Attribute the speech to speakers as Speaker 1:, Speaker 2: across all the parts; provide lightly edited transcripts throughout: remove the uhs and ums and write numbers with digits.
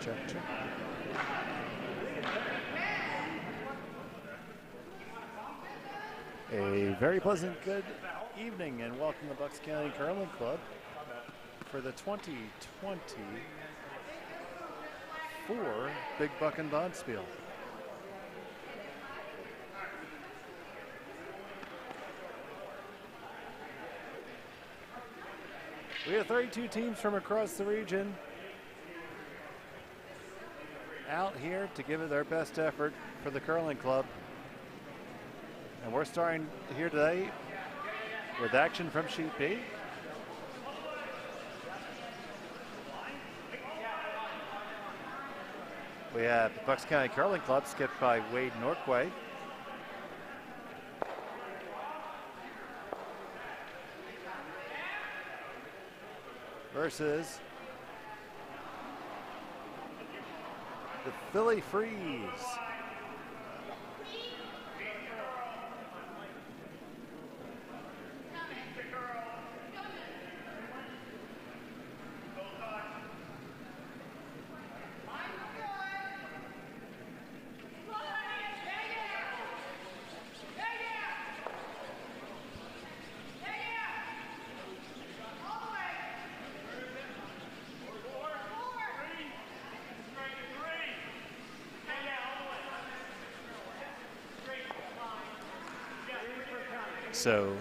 Speaker 1: check. A very pleasant good evening and welcome to Bucks County Curling Club for the 2024 Big Buckin Bonspiel. We have 32 teams from across the region out here to give it their best effort for the curling club. And we're starting here today with action from Sheet B. We have the Bucks County Curling Club skipped by Wade Norquay. Versus the Philly Freeze. So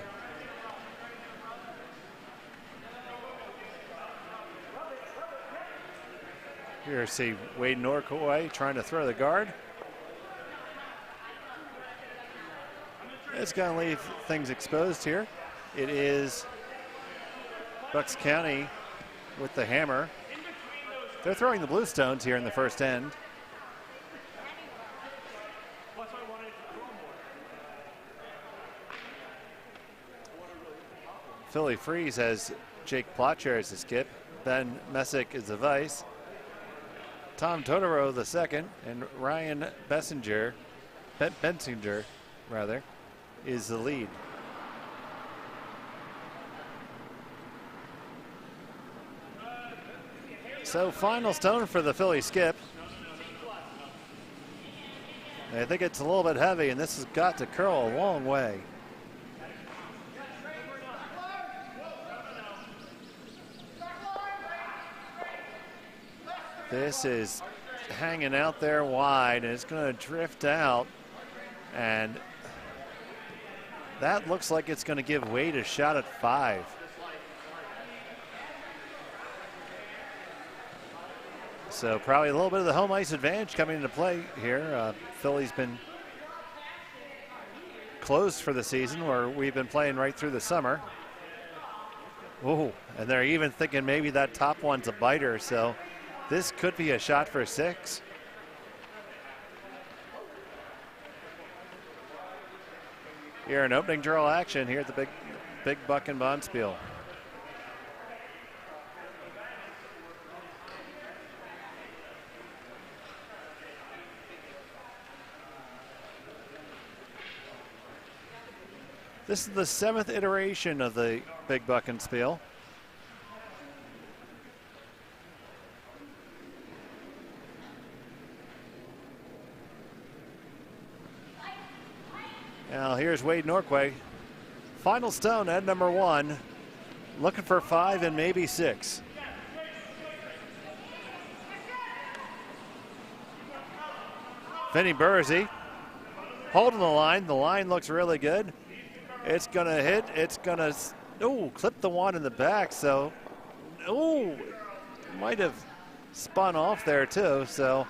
Speaker 1: here see Wade Norquay trying to throw the guard. It's going to leave things exposed here. It is Bucks County with the hammer. They're throwing the blue stones here in the first end. Philly Freeze has Jake Plotcher as the skip. Ben Messick is the vice. Tom Totoro the second, and Ryan Bensinger is the lead. So final stone for the Philly skip. I think it's a little bit heavy, and this has got to curl a long way. This is hanging out there wide, and it's going to drift out, and that looks like it's going to give Wade a shot at 5. So probably a little bit of the home ice advantage coming into play here. Philly's been closed for the season, where we've been playing right through the summer. Oh, and they're even thinking maybe that top one's a biter, so this could be a shot for 6. Here in opening draw action here at the Big Buckin Bonspiel. This is the 7th iteration of the Big Buckin Spiel. Now here's Wade Norquay. Final stone at number 1. Looking for 5 and maybe 6. Vinny Burzy holding the line. The line looks really good. It's going to hit. It's going to, clip the one in the back. So, might have spun off there too. So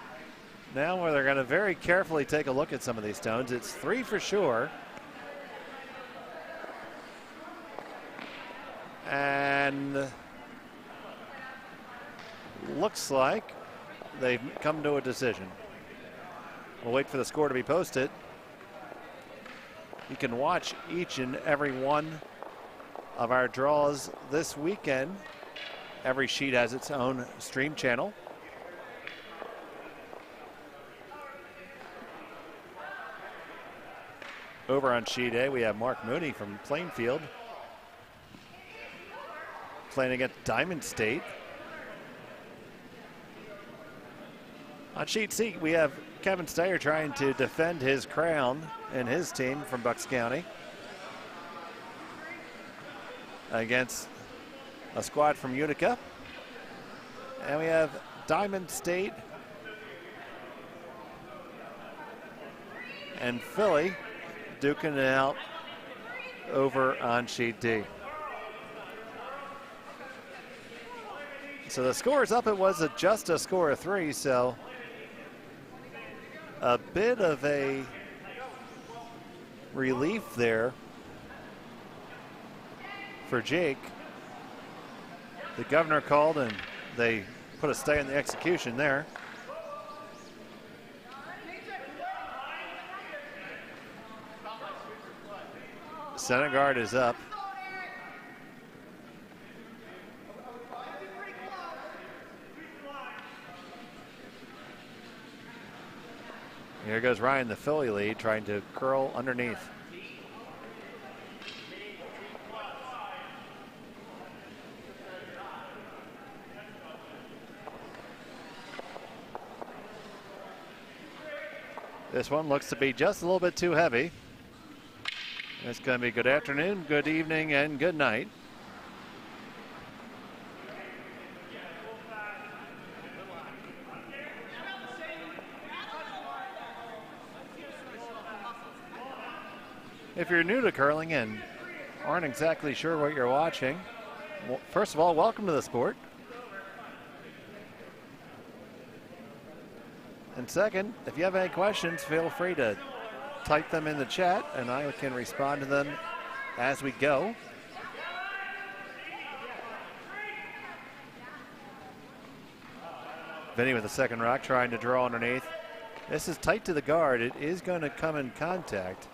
Speaker 1: now they're going to very carefully take a look at some of these stones. It's 3 for sure. And looks like they've come to a decision. We'll wait for the score to be posted. You can watch each and every one of our draws this weekend. Every sheet has its own stream channel. Over on sheet A, we have Mark Mooney from Plainfield playing against Diamond State. On sheet C, we have Kevin Steyer trying to defend his crown and his team from Bucks County against a squad from Utica. And we have Diamond State and Philly duking it out over on sheet D. So the score is up. It was just a score of 3, so a bit of a relief there for Jake. The governor called and they put a stay in the execution there. Center guard is up. Here goes Ryan, the Philly lead, trying to curl underneath. This one looks to be just a little bit too heavy. It's going to be good afternoon, good evening, and good night. If you're new to curling and aren't exactly sure what you're watching, well, first of all, welcome to the sport. And second, if you have any questions, feel free to type them in the chat and I can respond to them as we go. Vinny with the second rock trying to draw underneath. This is tight to the guard. It is going to come in contact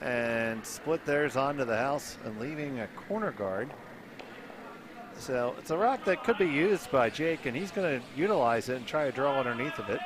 Speaker 1: and split theirs onto the house and leaving a corner guard. So it's a rock that could be used by Jake, and he's going to utilize it and try to draw underneath of it.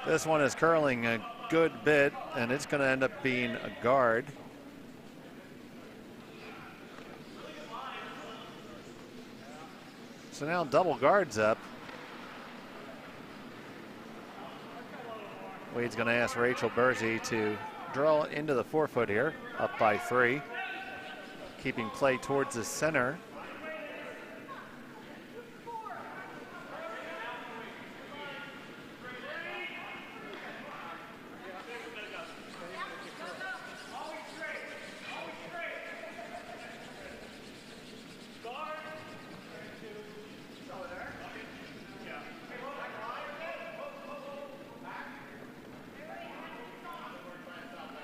Speaker 1: This one is curling a good bit, and it's going to end up being a guard. So now double guards up. Wade's going to ask Rachel Bursey to draw into the 4-foot here, up by 3, keeping play towards the center.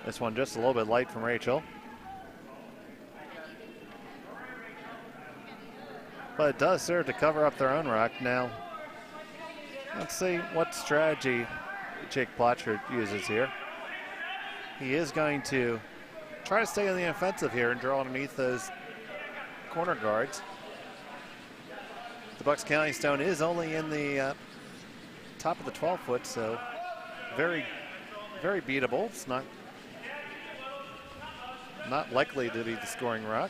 Speaker 1: This one just a little bit light from Rachel. But it does serve to cover up their own rock. Now, let's see what strategy Jake Plotcher uses here. He is going to try to stay on the offensive here and draw underneath those corner guards. The Bucks County stone is only in the top of the 12-foot, so very, very beatable. It's not likely to be the scoring rock.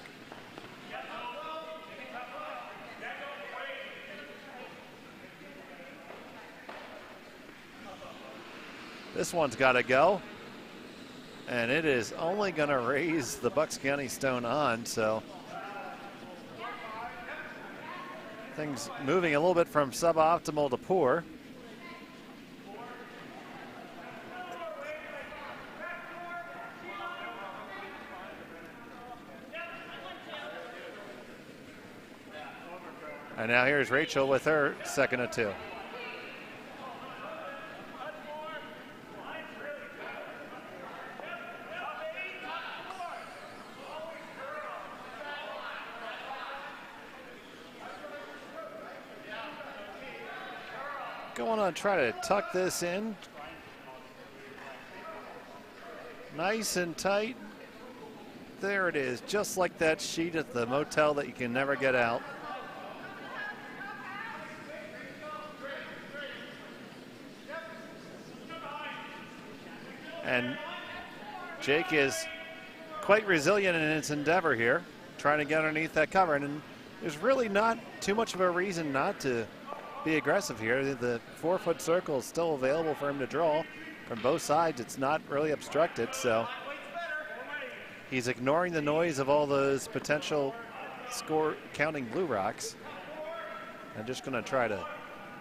Speaker 1: This one's got to go, and it is only going to raise the Bucks County stone on, so things moving a little bit from suboptimal to poor. And now here's Rachel with her second of 2. Going on, try to tuck this in. Nice and tight. There it is, just like that sheet at the motel that you can never get out. And Jake is quite resilient in his endeavor here, trying to get underneath that cover. And there's really not too much of a reason not to be aggressive here. The 4-foot circle is still available for him to draw from both sides. It's not really obstructed, so he's ignoring the noise of all those potential score counting blue rocks and just going to try to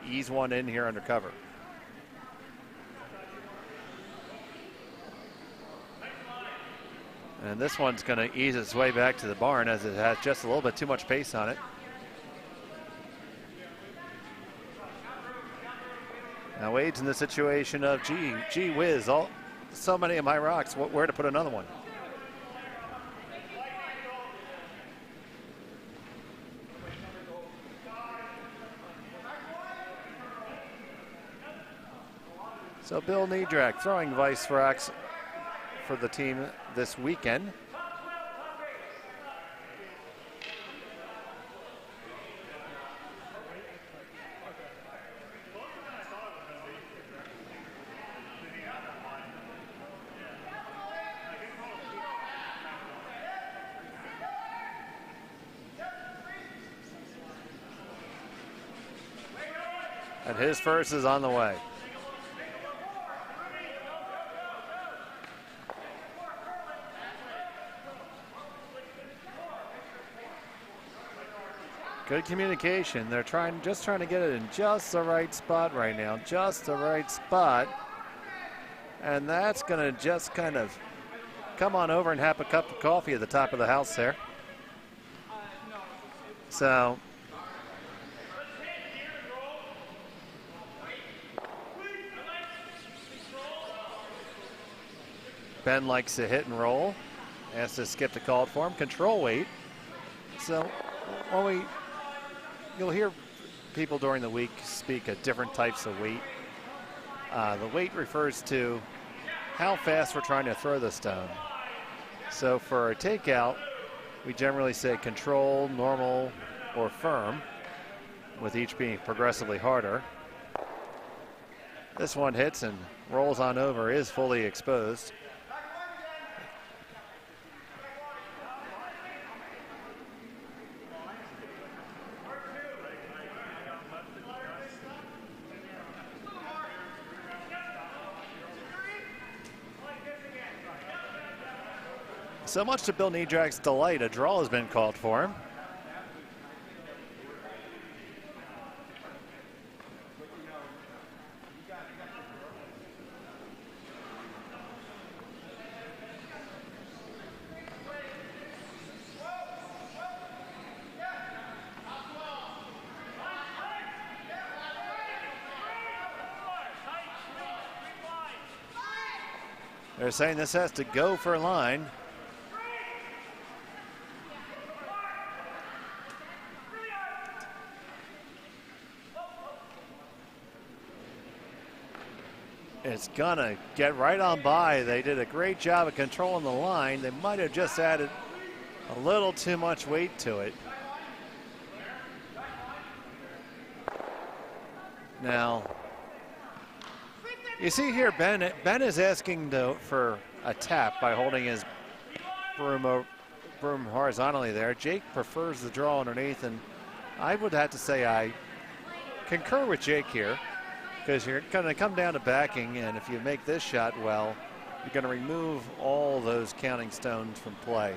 Speaker 1: ease one in here under cover. And this one's going to ease its way back to the barn as it has just a little bit too much pace on it. Now Wade's in the situation of, gee whiz, so many of my rocks, where to put another one? So Bill Niedrak throwing vice rocks for the team this weekend. And his first is on the way. Good communication. They're just trying to get it in just the right spot right now, just the right spot. And that's going to just kind of come on over and have a cup of coffee at the top of the house there. So Ben likes to hit and roll. Has to skip the call for him. Control weight. So you'll hear people during the week speak of different types of weight. The weight refers to how fast we're trying to throw the stone. So for a takeout, we generally say control, normal, or firm, with each being progressively harder. This one hits and rolls on over, is fully exposed. So much to Bill Niedrak's delight, a draw has been called for him. They're saying this has to go for a line. It's gonna get right on by. They did a great job of controlling the line. They might have just added a little too much weight to it. Now, you see here, Ben is asking for a tap by holding his broom horizontally there. Jake prefers the draw underneath, and I would have to say I concur with Jake here, because you're going to come down to backing, and if you make this shot well, you're going to remove all those counting stones from play.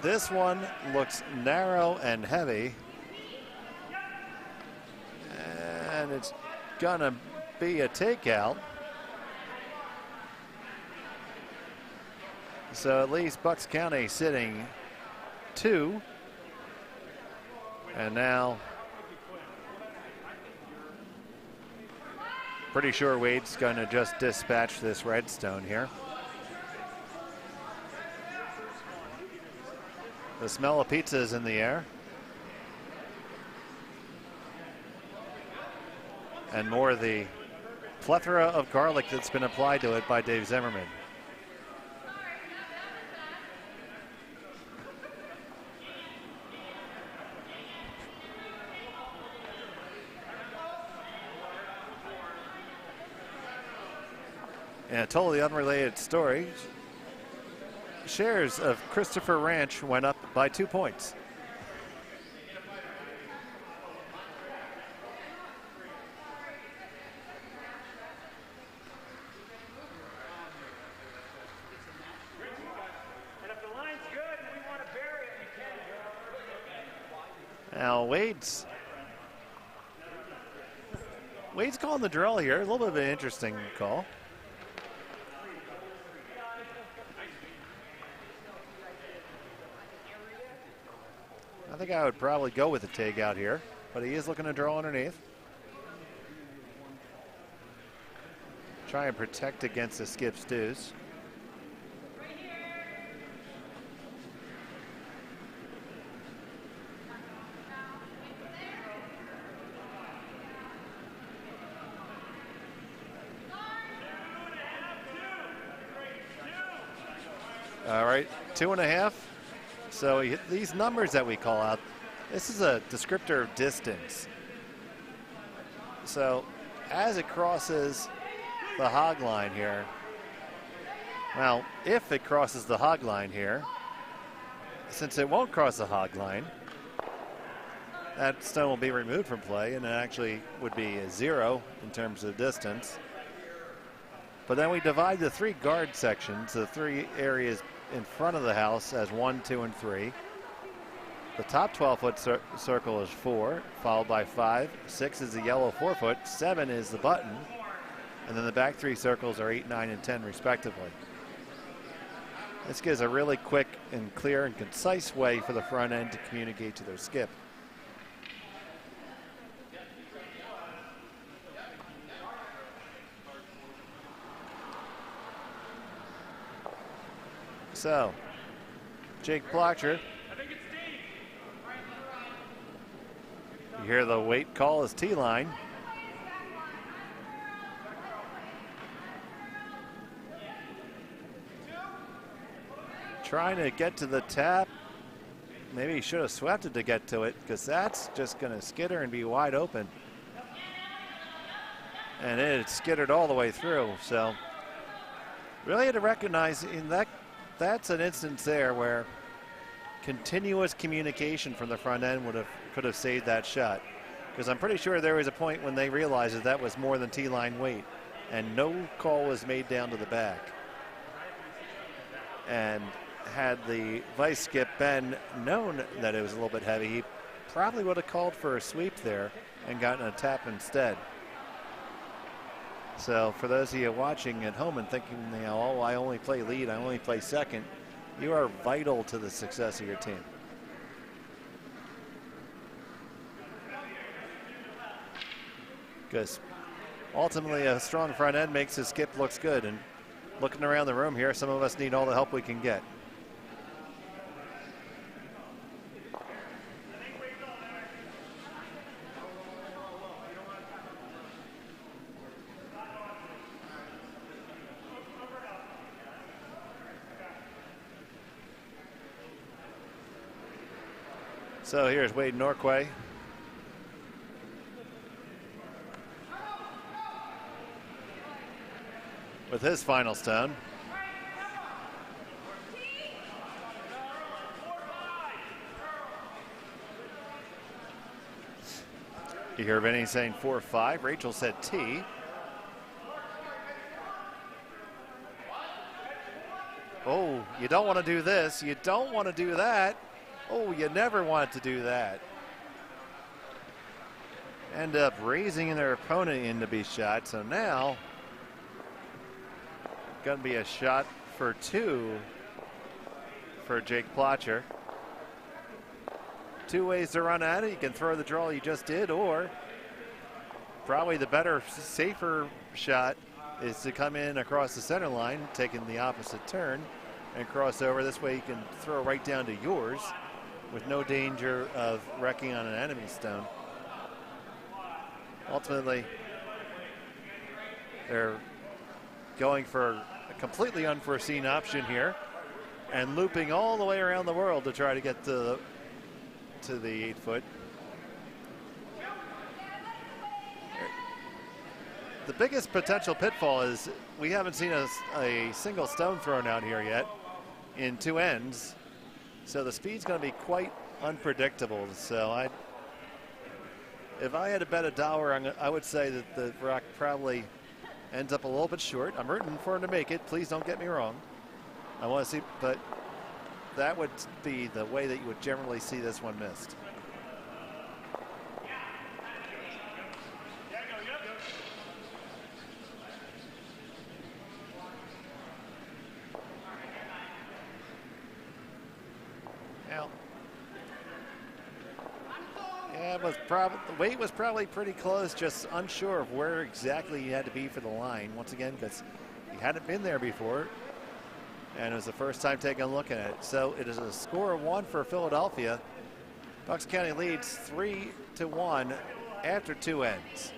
Speaker 1: This one looks narrow and heavy, and it's going to be a takeout. So at least Bucks County sitting 2. And now pretty sure Wade's going to just dispatch this red stone here. The smell of pizza is in the air. And more of the plethora of garlic that's been applied to it by Dave Zimmerman. And a totally unrelated story, shares of Christopher Ranch went up by 2 points. Now Wade's calling the drill here. A little bit of an interesting call. I think I would probably go with the takeout here, but he is looking to draw underneath. Try and protect against the skip stews. All right, 2.5. So these numbers that we call out, this is a descriptor of distance. So as it crosses the hog line here, well, if it crosses the hog line here, since it won't cross the hog line, that stone will be removed from play, and it actually would be a 0 in terms of distance. But then we divide the 3 guard sections, the 3 areas in front of the house, as 1, 2, and 3. The top 12-foot circle is 4, followed by 5. 6 is the yellow 4-foot. 7 is the button. And then the back 3 circles are 8, 9, and 10, respectively. This gives a really quick and clear and concise way for the front end to communicate to their skip. So, Jake Plocher. You hear the weight call is T-line. Trying to get to the tap. Maybe he should have swept it to get to it, because that's just going to skitter and be wide open. And it skittered all the way through. So, really had to recognize in that. That's an instance there where continuous communication from the front end could have saved that shot. Because I'm pretty sure there was a point when they realized that that was more than T-line weight, and no call was made down to the back. And had the vice skip Ben known that it was a little bit heavy, he probably would have called for a sweep there and gotten a tap instead. So for those of you watching at home and thinking, you know, oh, I only play lead, I only play second, you are vital to the success of your team. Because ultimately a strong front end makes the skip looks good. And looking around the room here, some of us need all the help we can get. So here's Wade Norquay. With his final stone. You hear Vinny saying 4-5. Rachel said T. Oh, you don't want to do this. You don't want to do that. Oh, you never want to do that. End up raising their opponent in to be shot. So now, going to be a shot for 2 for Jake Plocher. 2 ways to run at it. You can throw the draw you just did, or probably the better, safer shot is to come in across the center line, taking the opposite turn, and cross over. This way you can throw right down to yours with no danger of wrecking on an enemy stone. Ultimately, they're going for a completely unforeseen option here and looping all the way around the world to try to get to the 8 foot. The biggest potential pitfall is we haven't seen a single stone thrown out here yet in 2 ends. So the speed's going to be quite unpredictable. So if I had to bet $1, I would say that the rock probably ends up a little bit short. I'm rooting for him to make it. Please don't get me wrong. I want to see, but that would be the way that you would generally see this one missed. The weight was probably pretty close, just unsure of where exactly he had to be for the line. Once again, because he hadn't been there before, and it was the first time taking a look at it. So it is a score of 1 for Philadelphia. Bucks County leads 3-1 after 2 ends.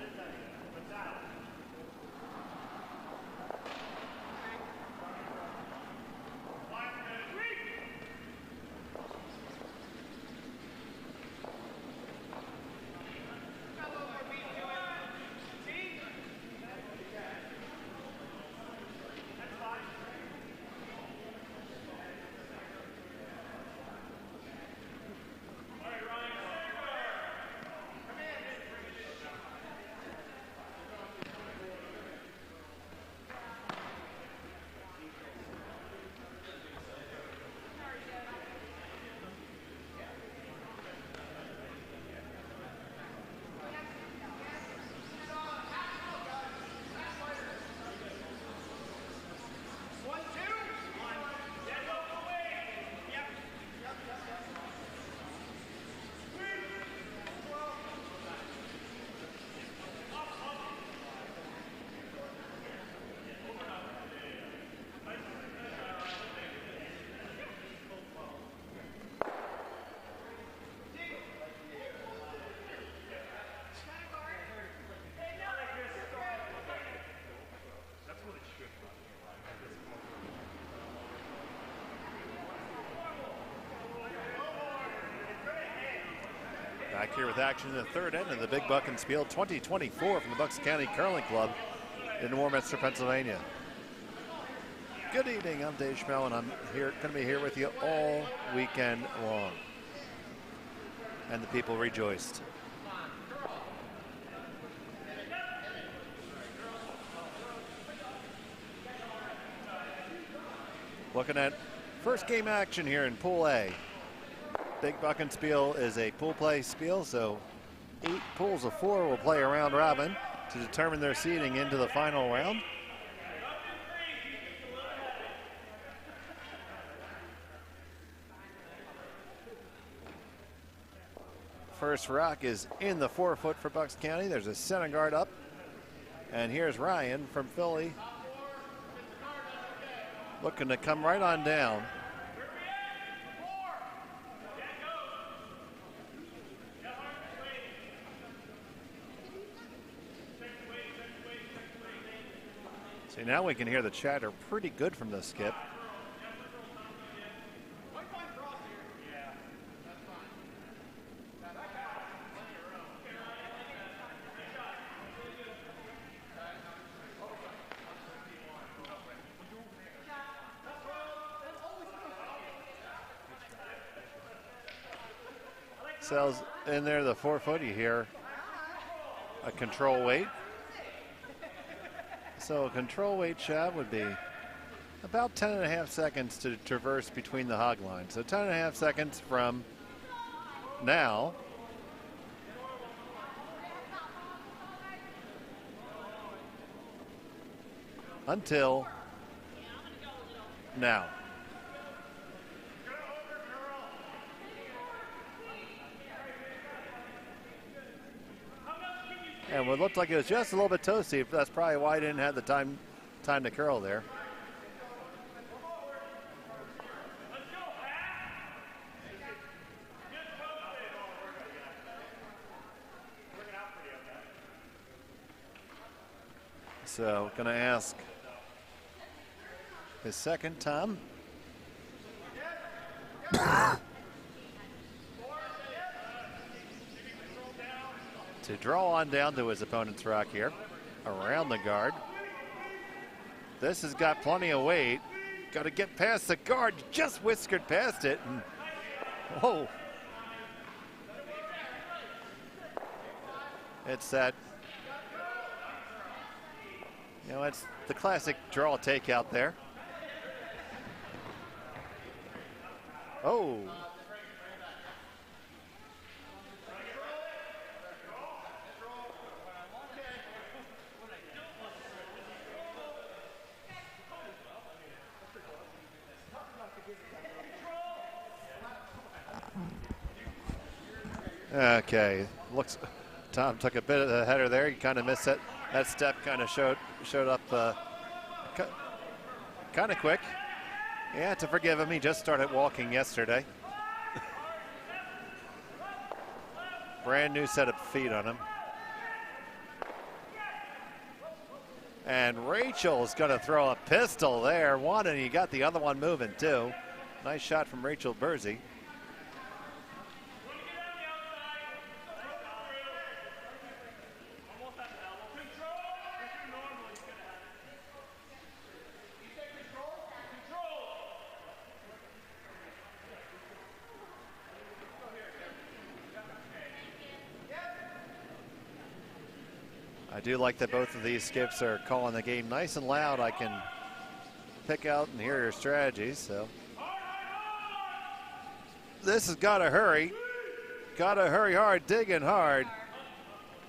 Speaker 1: Back here with action in the 3rd end of the Big Buckinspiel 2024 from the Bucks County Curling Club in Warminster, Pennsylvania. Good evening, I'm Dave Schmel, and I'm going to be here with you all weekend long. And the people rejoiced. Looking at first game action here in Pool A. Big Buckinspiel is a pool play spiel, so 8 pools of 4 will play a round robin to determine their seeding into the final round. First rock is in the 4 foot for Bucks County. There's a center guard up. And here's Ryan from Philly, looking to come right on down. See, now we can hear the chatter pretty good from the skip. Sells in there the 4 foot, you hear a control weight. So a control weight shot would be about 10.5 seconds to traverse between the hog lines. So 10.5 seconds from now until now. And what looked like it was just a little bit toasty. That's probably why I didn't have the time to curl there. So gonna ask his second time. To draw on down to his opponent's rock here, around the guard. This has got plenty of weight. Got to get past the guard, just whiskered past it. And, whoa. It's that, you know, it's the classic draw takeout there. Oh. Okay, looks Tom took a bit of the header there. He kind of missed it. That step kind of showed up kind of quick. Yeah, to forgive him, he just started walking yesterday. Brand new set of feet on him. And Rachel's going to throw a pistol there. One, and he got the other one moving too. Nice shot from Rachel Bursey. I do like that both of these skips are calling the game nice and loud. I can pick out and hear your strategies. So this has got to hurry. Got to hurry hard, digging hard.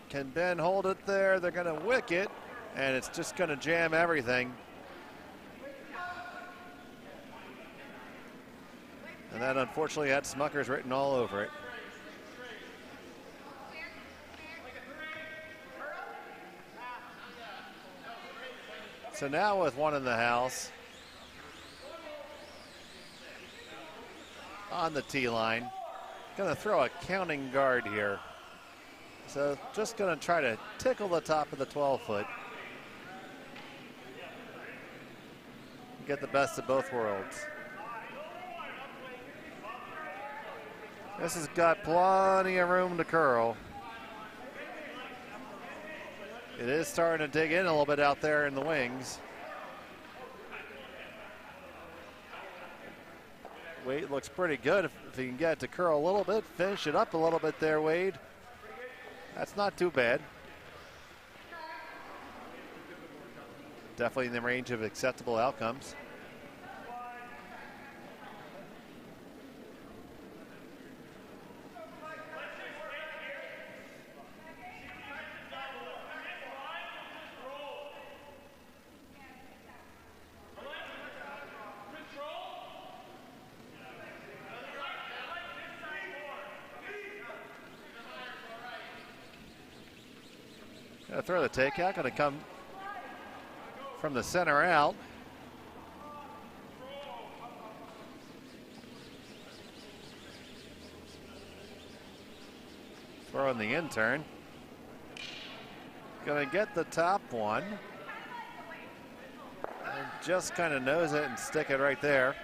Speaker 1: Can Ben hold it there? They're going to wick it, and it's just going to jam everything. And that unfortunately had Smuckers written all over it. So now with one in the house, on the tee line, gonna throw a counting guard here. So just gonna try to tickle the top of the 12-foot. Get the best of both worlds. This has got plenty of room to curl. It is starting to dig in a little bit out there in the wings. Wade looks pretty good if he can get it to curl a little bit, finish it up a little bit there, Wade. That's not too bad. Definitely in the range of acceptable outcomes. Gonna throw the takeout, gonna come from the center out. Throwing the in turn. Gonna get the top one. And just kind of nose it and stick it right there.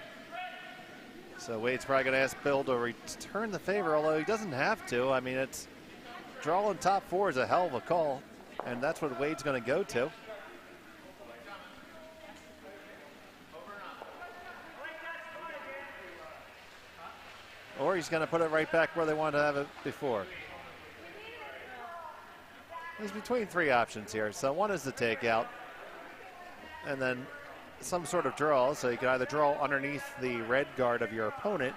Speaker 1: So Wade's probably gonna ask Bill to return the favor, although he doesn't have to. I mean, it's drawing top four is a hell of a call. And that's what Wade's going to go to. Or he's going to put it right back where they wanted to have it before. He's between three options here. So one is the takeout, and then some sort of draw. So you can either draw underneath the red guard of your opponent,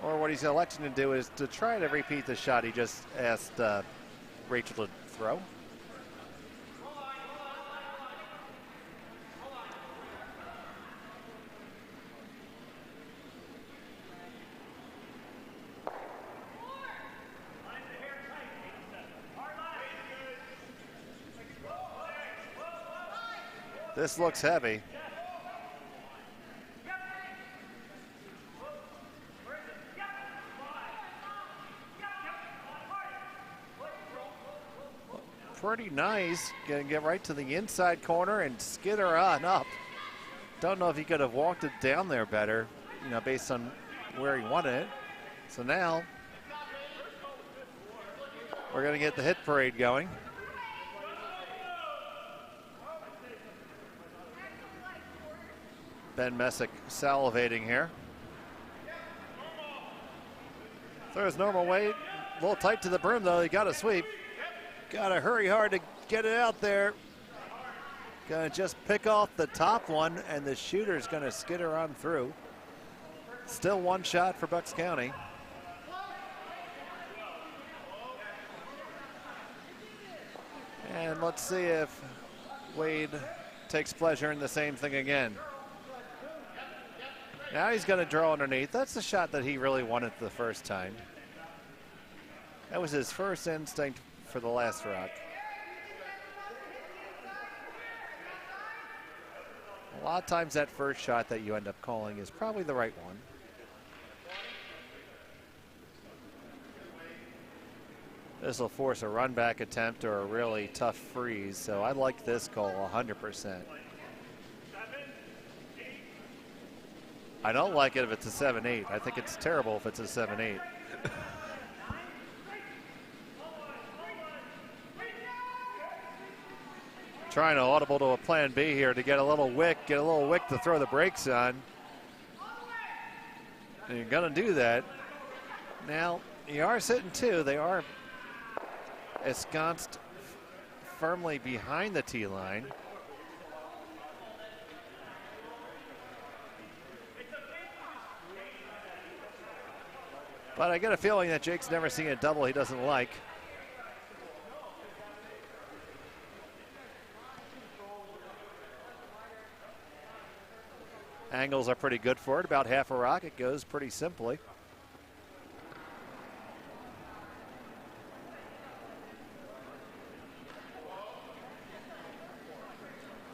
Speaker 1: or what he's electing to do is to try to repeat the shot he just asked Rachel to throw. This looks heavy. pretty nice. Gonna get right to the inside corner and skitter on up. Don't know if he could have walked it down there better, you know, based on where he wanted it. So now we're gonna get the hit parade going. Ben Messick salivating here. Throws normal weight, a little tight to the brim though. He got a sweep. Got to hurry hard to get it out there. Gonna just pick off the top one, and the shooter's gonna skitter on through. Still one shot for Bucks County. And let's see if Wade takes pleasure in the same thing again. Now he's gonna draw underneath. That's the shot that he really wanted the first time. That was his first instinct for the last rock. A lot of times that first shot that you end up calling is probably the right one. This will force a run back attempt or a really tough freeze, so I like this call 100%. I don't like it if it's a 7-8. I think it's terrible if it's a 7-8. Trying to audible to a plan B here to get a little wick to throw the brakes on. And you're gonna do that. Now, you are sitting two. They are ensconced firmly behind the tee line. But I get a feeling that Jake's never seen a double he doesn't like. Angles are pretty good for it, about half a rock. It goes pretty simply.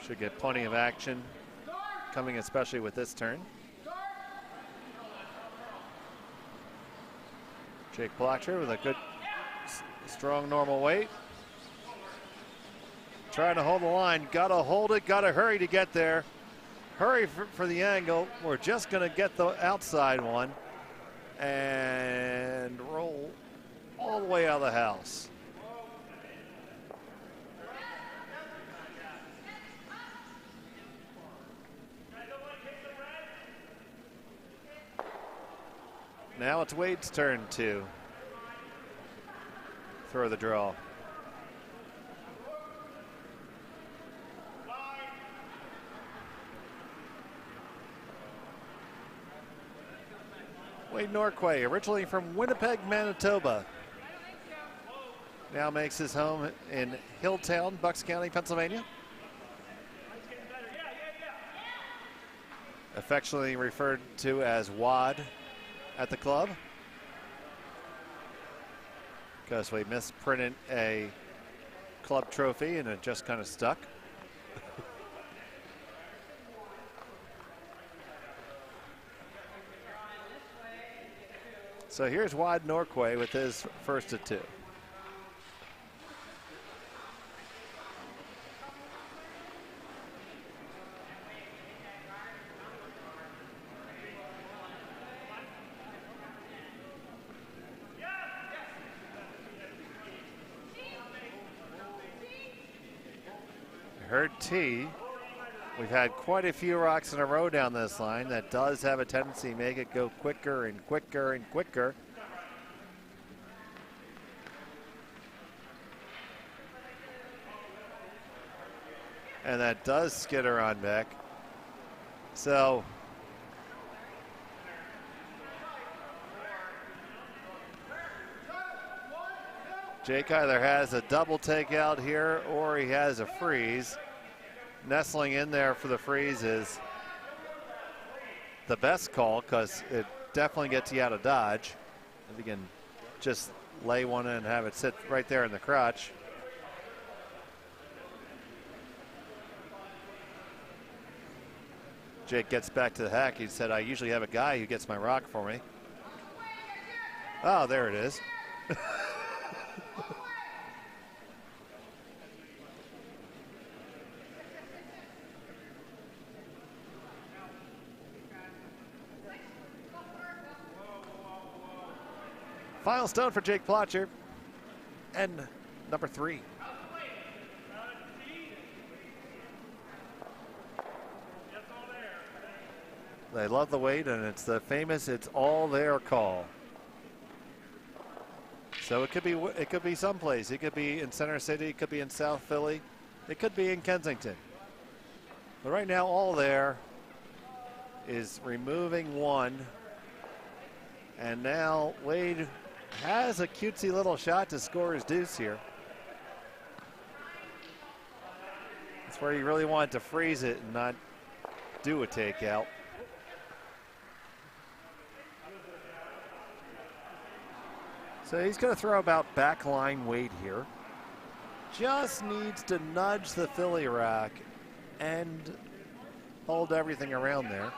Speaker 1: Should get plenty of action coming, especially with this turn. Jake Blocker with a good, strong normal weight. Trying to hold the line. Got to hold it. Got to hurry to get there. Hurry for the angle. We're just going to get the outside one and roll all the way out of the house. Now it's Wade's turn to throw the draw. Wade Norquay, originally from Winnipeg, Manitoba, now makes his home in Hilltown, Bucks County, Pennsylvania. Affectionately referred to as Wad at the club, because we misprinted a club trophy and it just kind of stuck. So here's Wad Norquay with his first of two. Heard tee. We've had quite a few rocks in a row down this line. That does have a tendency to make it go quicker and quicker and quicker. And that does skitter on back. So Jake either has a double takeout here or he has a freeze. Nestling in there for the freeze is the best call because it definitely gets you out of dodge. If you can just lay one in and have it sit right there in the crotch. Jake gets back to the hack. He said, I usually have a guy who gets my rock for me. Oh, there it is. Final stone for Jake Plotcher and number 3. They love the weight, and it's the famous "it's all there" call. So it could be someplace. It could be in Center City. It could be in South Philly. It could be in Kensington. But right now, all there is removing 1. And now Wade has a cutesy little shot to score his deuce here. That's where you really want to freeze it and not do a takeout. So he's going to throw about backline Wade here. Just needs to nudge the Philly rack and hold everything around there.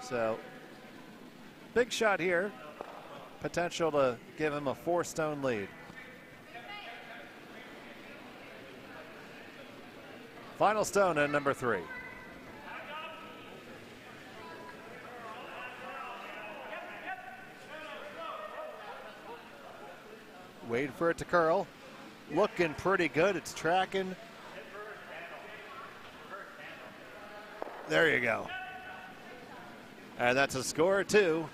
Speaker 1: So big shot here. Potential to give him a 4-stone lead. Final stone at number 3. Waiting for it to curl. Looking pretty good. It's tracking. There you go. And that's a score, 2.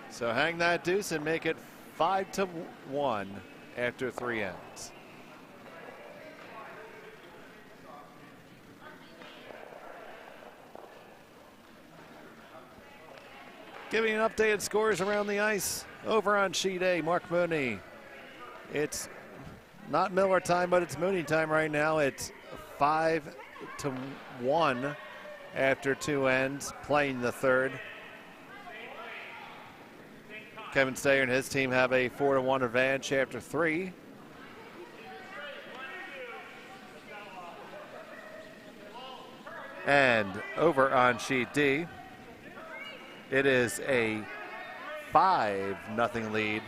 Speaker 1: So hang that deuce and make it 5-1 after 3 ends. Giving an updated scores around the ice. Over on sheet A, Mark Mooney. It's not Miller time, but it's Mooney time right now. It's 5-1 after 2 ends, playing the 3rd. Kevin Stayer and his team have a 4-1 advantage after 3. And over on sheet D, it is a 5-0 lead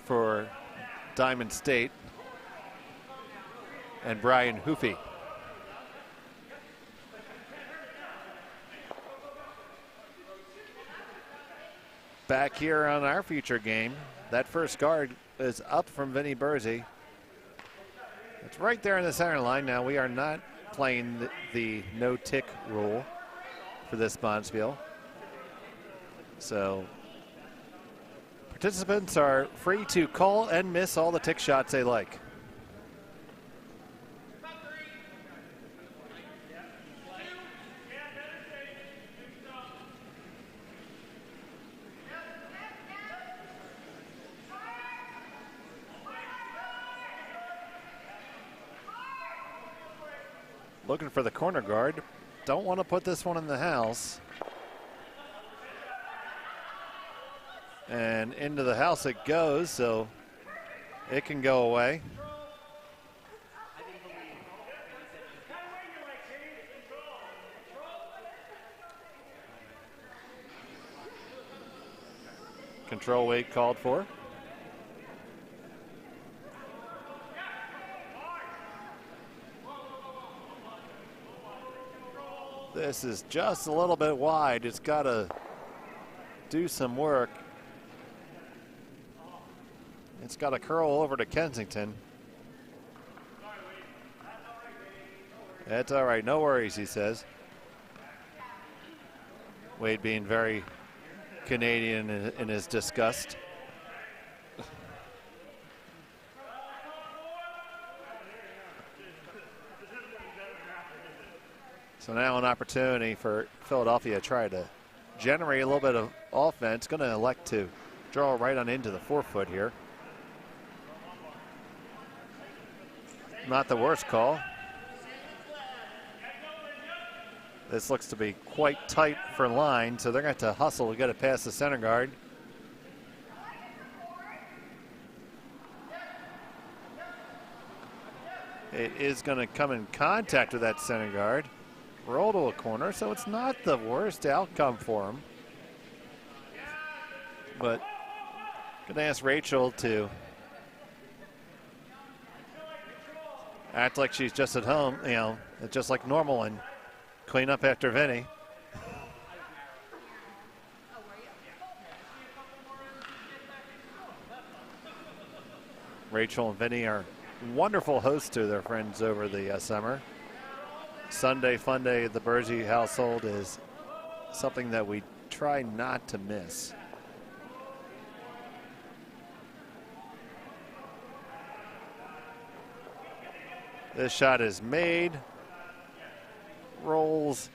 Speaker 1: for Diamond State and Brian Hoofy. Back here on our feature game, that first guard is up from Vinny Burzy. It's right there in the center line. Now we are not playing the no-tick rule for this Bonspiel. So participants are free to call and miss all the tick shots they like. Looking for the corner guard. Don't want to put this one in the house. And into the house it goes, so it can go away. Control weight called for. This is just a little bit wide. It's got to do some work. It's got to curl over to Kensington. That's all right. No worries, he says. Wade being very Canadian in his disgust. So now an opportunity for Philadelphia to try to generate a little bit of offense. Going to elect to draw right on into the 4-foot here. Not the worst call. This looks to be quite tight for line, so they're going to have to hustle to get it past the center guard. It is going to come in contact with that center guard. Roll to a corner, so it's not the worst outcome for him. But I'm going to ask Rachel to act like she's just at home, you know, just like normal, and clean up after Vinny. Rachel and Vinny are wonderful hosts to their friends over the summer. Sunday fun day at the Bergy household is something that we try not to miss. This shot is made, rolls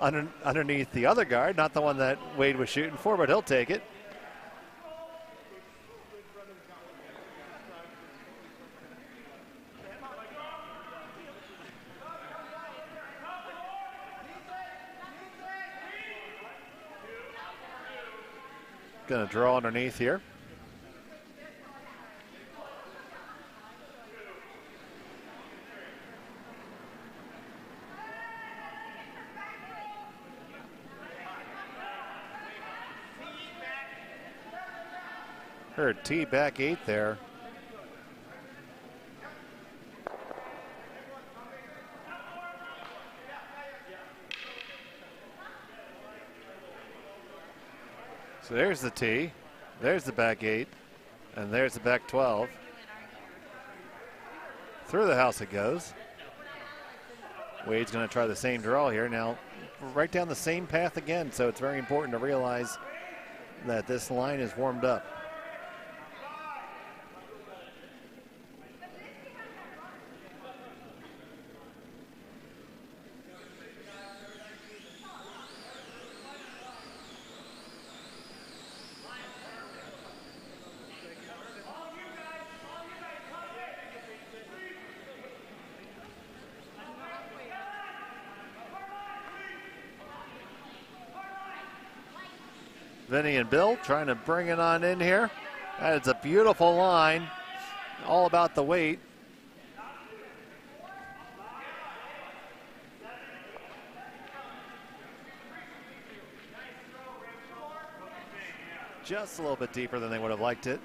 Speaker 1: underneath the other guard, not the one that Wade was shooting for, but he'll take it. Going to draw underneath here. Her tee back 8 there. So there's the tee, there's the back 8, and there's the back 12. Through the house it goes. Wade's going to try the same draw here. Now, right down the same path again, so it's very important to realize that this line is warmed up. Vinny and Bill trying to bring it on in here. That is a beautiful line, all about the weight. Just a little bit deeper than they would have liked it.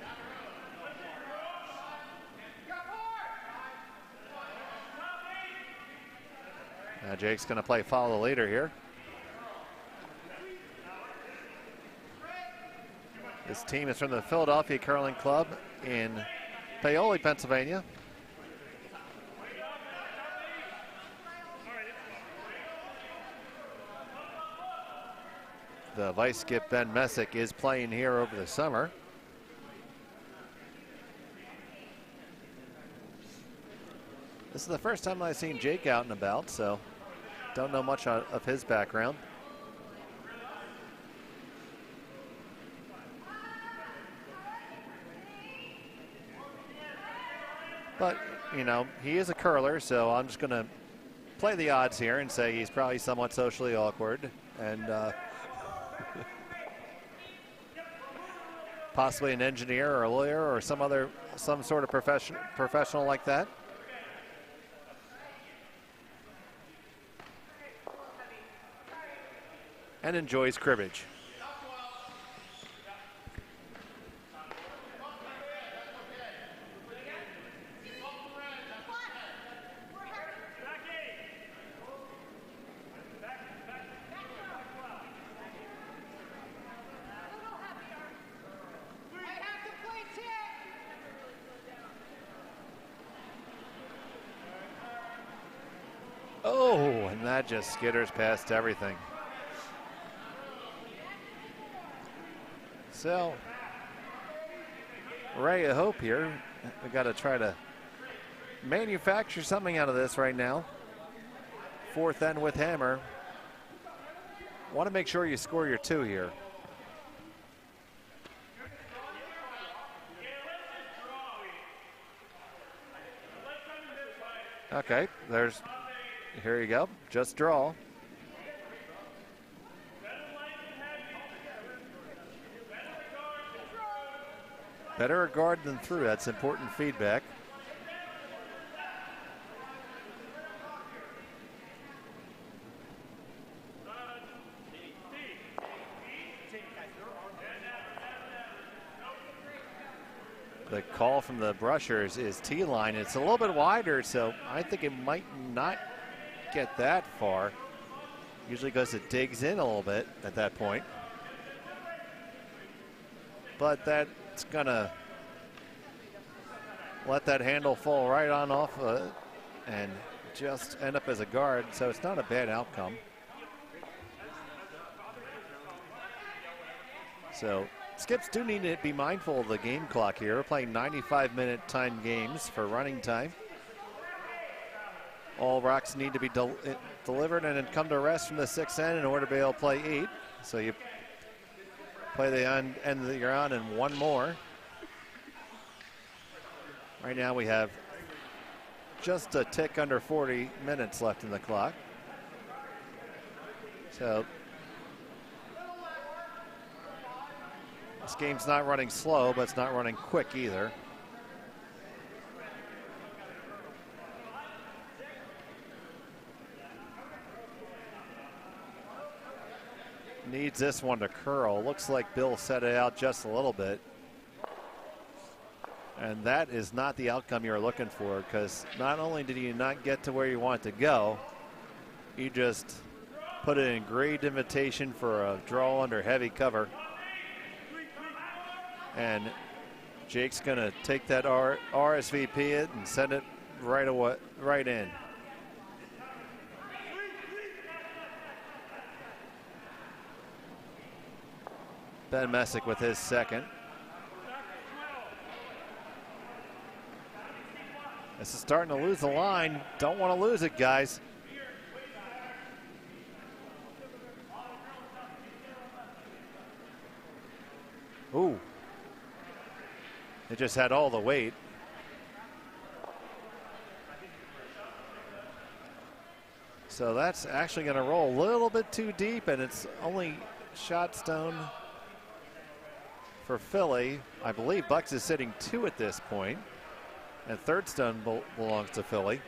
Speaker 1: Now Jake's going to play follow the leader here. This team is from the Philadelphia Curling Club in Paoli, Pennsylvania. The vice skip Ben Messick is playing here over the summer. This is the first time I've seen Jake out and about, so don't know much of his background. But, you know, he is a curler, so I'm just going to play the odds here and say he's probably somewhat socially awkward and possibly an engineer or a lawyer or some sort of professional like that. And enjoys cribbage. Oh, and that just skitters past everything. So, ray of hope here. We got to try to manufacture something out of this right now. Fourth end with hammer. Want to make sure you score your 2 here. Okay, here you go, just draw. Better a guard than through, that's important feedback. the call from the Brushers is T-line. It's a little bit wider, so I think it might not get that far. Usually goes, it digs in a little bit at that point. But that's gonna let that handle fall right on off and just end up as a guard, so it's not a bad outcome. So Skips do need to be mindful of the game clock here. We're playing 95-minute time games for running time. All rocks need to be delivered and then come to rest from the 6th end in order to be able to play 8. So you play the end that you're on and one more. Right now we have just a tick under 40 minutes left in the clock. So this game's not running slow, but it's not running quick either. Needs this one to curl. Looks like Bill set it out just a little bit. And that is not the outcome you're looking for, because not only did you not get to where you want to go, you just put it in great invitation for a draw under heavy cover. And Jake's going to take that RSVP it and send it right in. Ben Messick with his second. This is starting to lose the line. Don't want to lose it, guys. Ooh. It just had all the weight. So that's actually going to roll a little bit too deep, and it's only shot stone for Philly. I believe Bucks is sitting 2 at this point, and third stone belongs to Philly.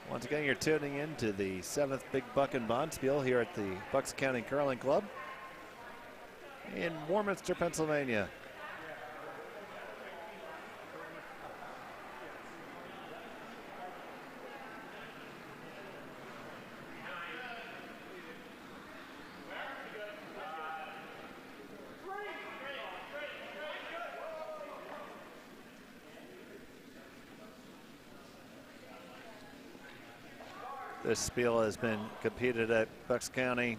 Speaker 1: Once again, you're tuning in to the 7th Big Buckin Bonspiel here at the Bucks County Curling Club in Warminster, Pennsylvania. This spiel has been competed at Bucks County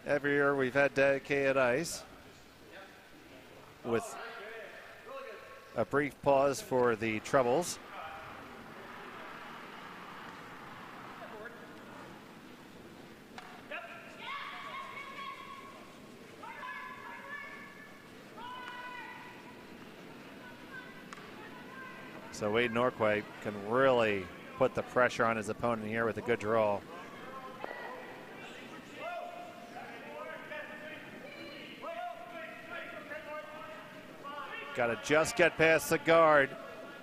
Speaker 1: every year. We've had dedicated ice with a brief pause for the troubles. So Wade Norquay can really put the pressure on his opponent here with a good draw. Got to just get past the guard.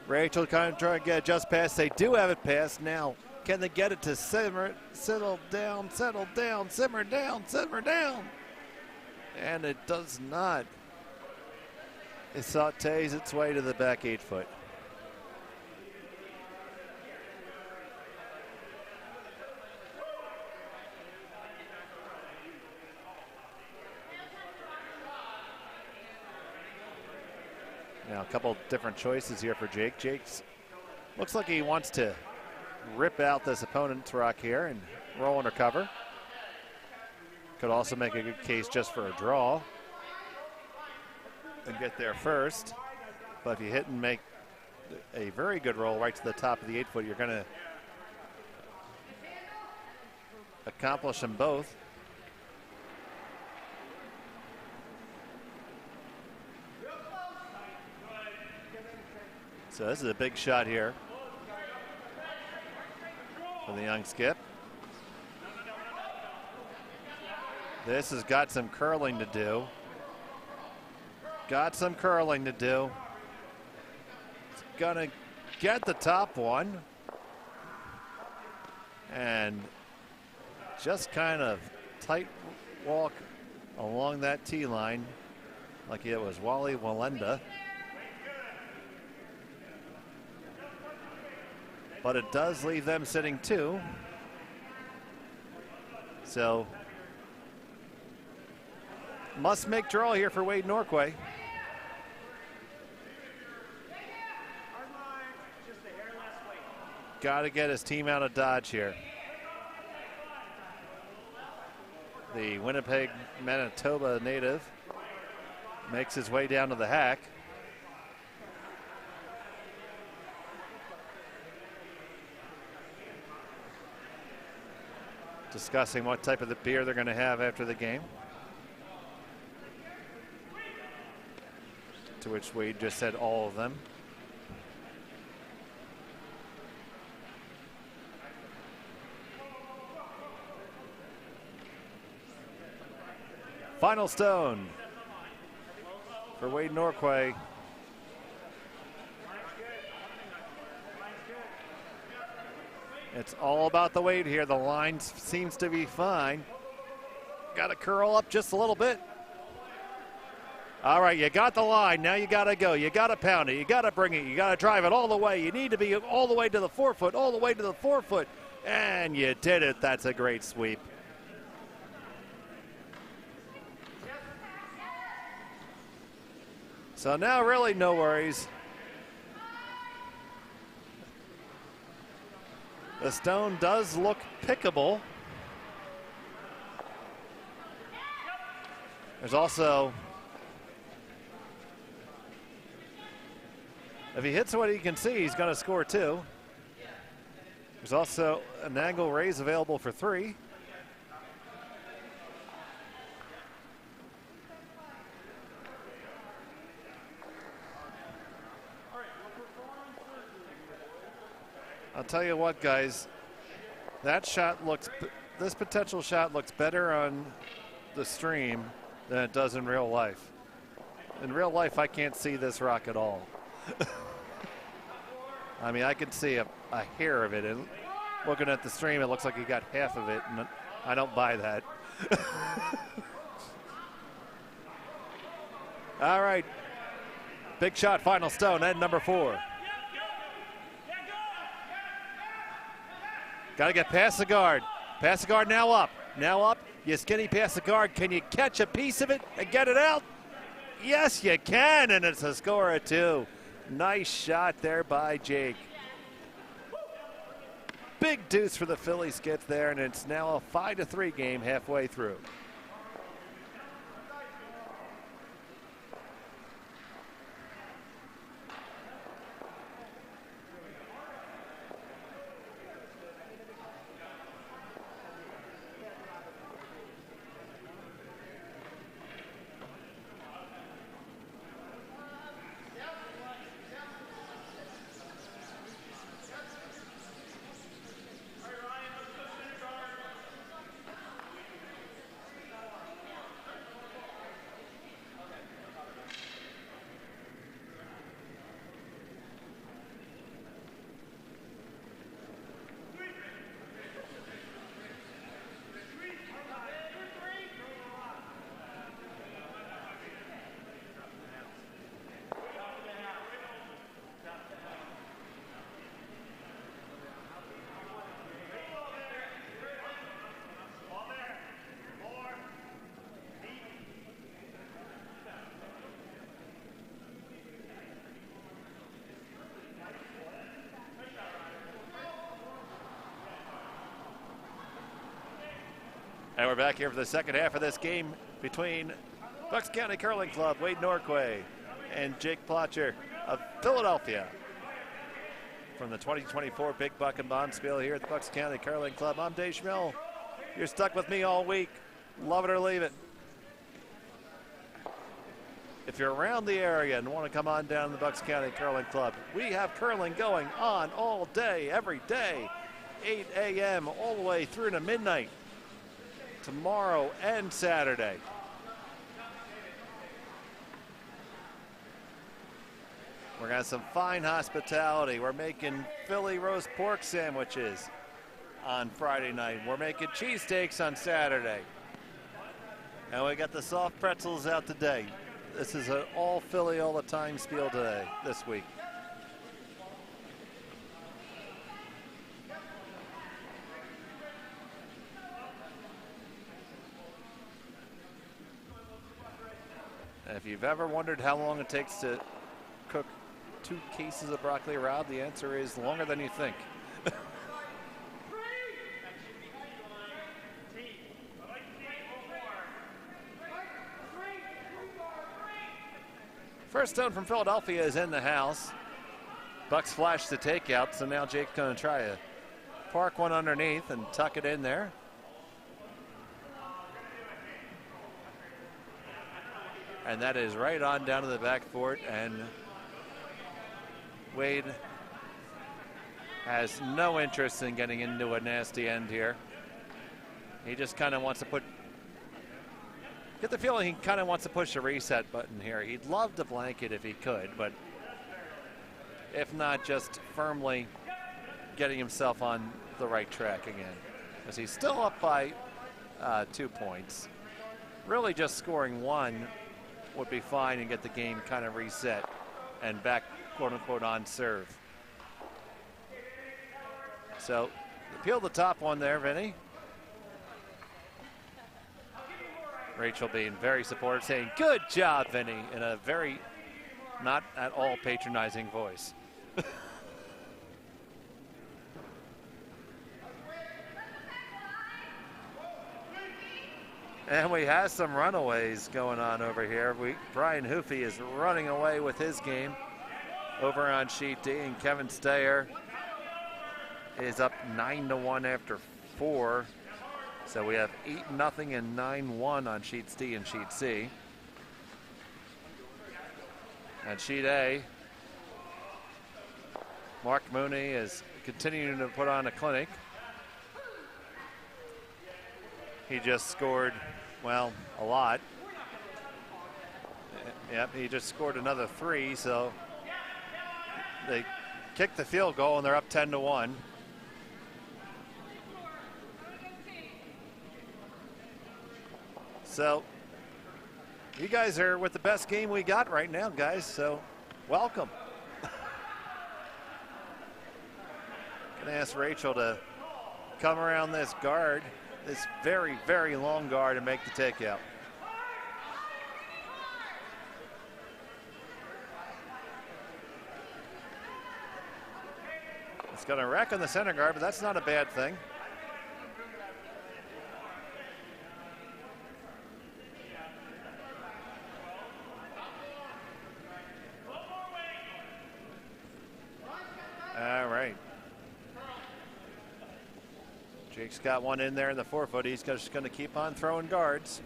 Speaker 1: Rachel kind of trying to get it just past. They do have it past now. Can they get it to settle down, simmer down? And it does not. It sautés its way to the back 8 foot. Now a couple different choices here for Jake. Jake's looks like he wants to rip out this opponent's rock here and roll under cover. Could also make a good case just for a draw and get there first. But if you hit and make a very good roll right to the top of the 8 foot, you're going to accomplish them both. So this is a big shot here for the young skip. This has got some curling to do. It's gonna get the top one. And just kind of tight walk along that tee line, like it was Wally Walenda. But it does leave them sitting 2. So, must make draw here for Wade Norquay. Got to get his team out of Dodge here. The Winnipeg, Manitoba native makes his way down to the hack. Discussing what type of the beer they're going to have after the game. To which Wade just said all of them. Final stone for Wade Norquay. It's all about the weight here. The line seems to be fine. Got to curl up just a little bit. All right, you got the line. Now you got to go. You got to pound it. You got to bring it. You got to drive it all the way. You need to be all the way to the forefoot, all the way to the forefoot. And you did it. That's a great sweep. So now really no worries. The stone does look pickable. There's also, if he hits what he can see, he's going to score 2. There's also an angle raise available for 3. I'll tell you what, guys, that shot looks, this potential shot looks better on the stream than it does in real life. In real life, I can't see this rock at all. I mean, I can see a hair of it, and looking at the stream, it looks like you got half of it, and I don't buy that. All right, big shot, final stone, and number 4. Got to get past the guard. Past the guard, now up. Now up. You skinny past the guard. Can you catch a piece of it and get it out? Yes, you can, and it's a score of 2. Nice shot there by Jake. Big deuce for the Phillies gets there, and it's now a 5-3 game halfway through. And we're back here for the second half of this game between Bucks County Curling Club, Wade Norquay, and Jake Plotcher of Philadelphia. From the 2024 Big Buckin Bonspiel here at the Bucks County Curling Club, I'm Dave Schmill. You're stuck with me all week. Love it or leave it. If you're around the area and want to come on down to the Bucks County Curling Club, we have curling going on all day, every day, 8 a.m. all the way through to midnight. Tomorrow and Saturday. We're gonna have some fine hospitality. We're making Philly roast pork sandwiches on Friday night. We're making cheesesteaks on Saturday. And we got the soft pretzels out today. This is an all Philly all the time spiel today, this week. And if you've ever wondered how long it takes to cook 2 cases of broccoli rabe, the answer is longer than you think. First stone from Philadelphia is in the house. Bucks flash the takeout, so now Jake's going to try to park one underneath and tuck it in there. And that is right on down to the backboard, and Wade has no interest in getting into a nasty end here. He just kind of wants to get the feeling he kind of wants to push the reset button here. He'd love to blanket if he could, but if not, just firmly getting himself on the right track again. As he's still up by 2 points. Really just scoring 1 would be fine and get the game kind of reset and back, quote unquote, on serve. So, peel the top one there, Vinny. Rachel being very supportive, saying, "Good job, Vinny," in a very not at all patronizing voice. And we have some runaways going on over here. Brian Hoofy is running away with his game over on sheet D, and Kevin Stayer is up 9-1 after 4. So we have 8-0 and 9-1 on sheets D and sheet C. And sheet A, Mark Mooney is continuing to put on a clinic. He just scored, well, a lot. Yep, he just scored another 3, so they kicked the field goal and they're up 10-1. So you guys are with the best game we got right now, guys, so welcome. Gonna ask Rachel to come around this guard, this very, very long guard, and make the takeout. It's gonna wreck on the center guard, but that's not a bad thing. All right. Jake's got one in there in the 4-foot. He's just going to keep on throwing guards.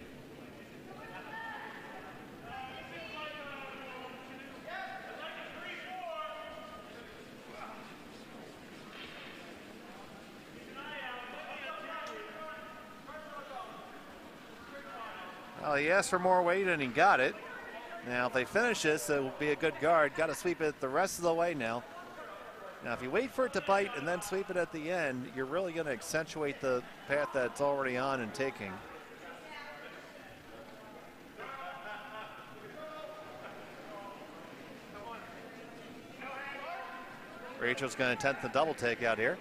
Speaker 1: Well, he asked for more weight and he got it. Now, if they finish this, it will be a good guard. Got to sweep it the rest of the way now. Now, if you wait for it to bite and then sweep it at the end, you're really going to accentuate the path that's already on and taking. Rachel's going to attempt the double takeout here.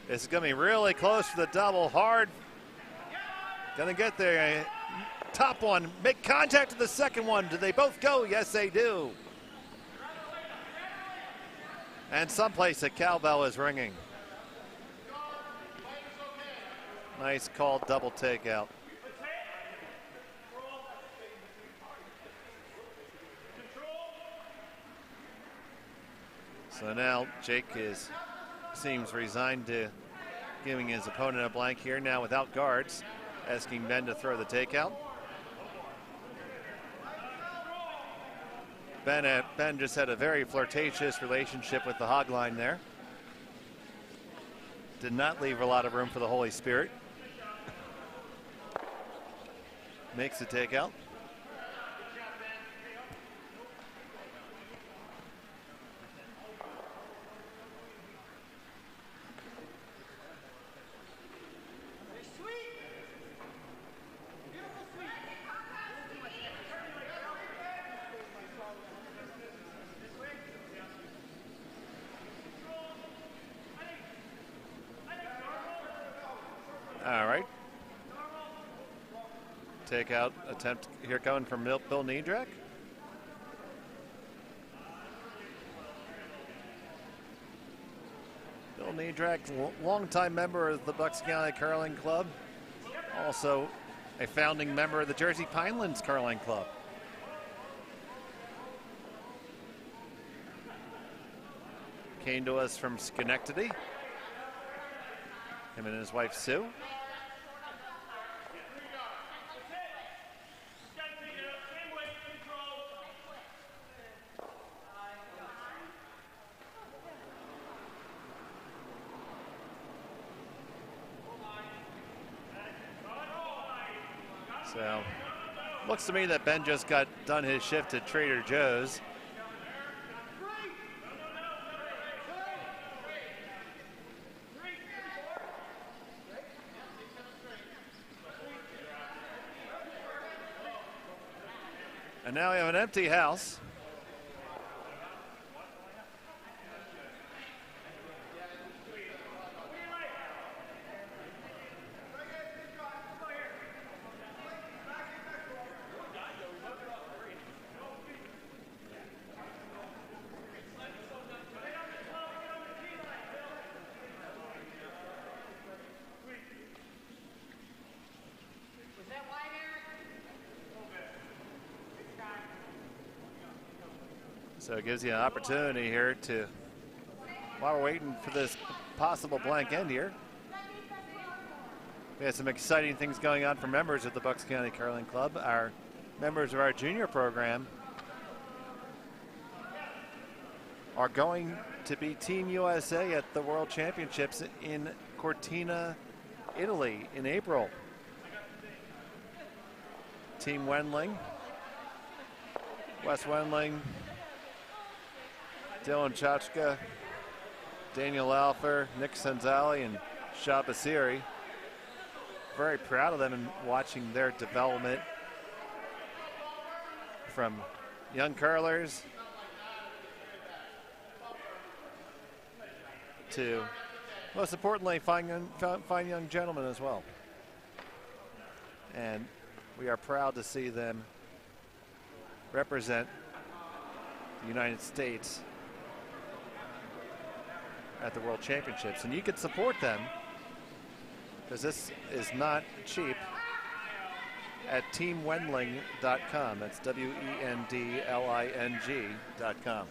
Speaker 1: This is going to be really close for the double. Hard. Going to get there. Top one. Make contact with the second one. Do they both go? Yes, they do. And someplace a cowbell is ringing. Nice called double takeout. So now Jake seems resigned to giving his opponent a blank here now without guards, asking Ben to throw the takeout. Ben just had a very flirtatious relationship with the hog line there. Did not leave a lot of room for the Holy Spirit. Makes the takeout. Takeout attempt here coming from Bill Niedrek. Bill Niedrek, longtime member of the Bucks County Curling Club, also a founding member of the Jersey Pinelands Curling Club. Came to us from Schenectady, him and his wife Sue. So, looks to me that Ben just got done his shift at Trader Joe's. And now we have an empty house. So it gives you an opportunity here to, while we're waiting for this possible blank end here, we have some exciting things going on for members of the Bucks County Curling Club. Our members of our junior program are going to be Team USA at the World Championships in Cortina, Italy in April. Team Wendling, Wes Wendling, Dylan Chachka, Daniel Alfer, Nick Senzali, and Shah Basiri. Very proud of them and watching their development from young curlers to, most importantly, fine young gentlemen as well. And we are proud to see them represent the United States at the World Championships. And you can support them, because this is not cheap, at teamwendling.com. That's WENDLING.com.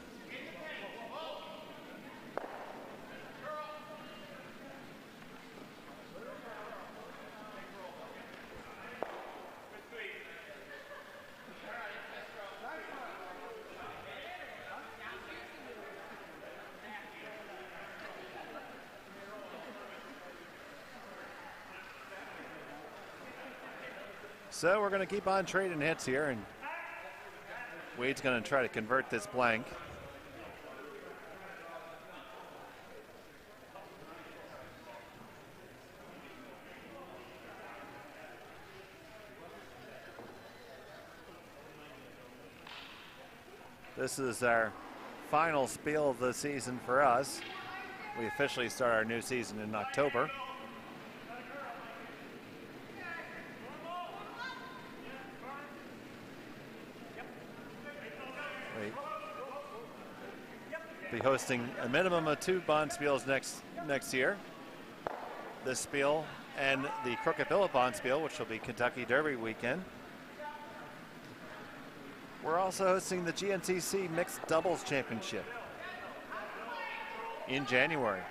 Speaker 1: So we're going to keep on trading hits here, and Wade's going to try to convert this blank. This is our final spiel of the season for us. We officially start our new season in October. Be hosting a minimum of 2 Bonspiels next year. This spiel and the Crooked Billet Bonspiel, which will be Kentucky Derby weekend. We're also hosting the GNCC Mixed Doubles Championship in January.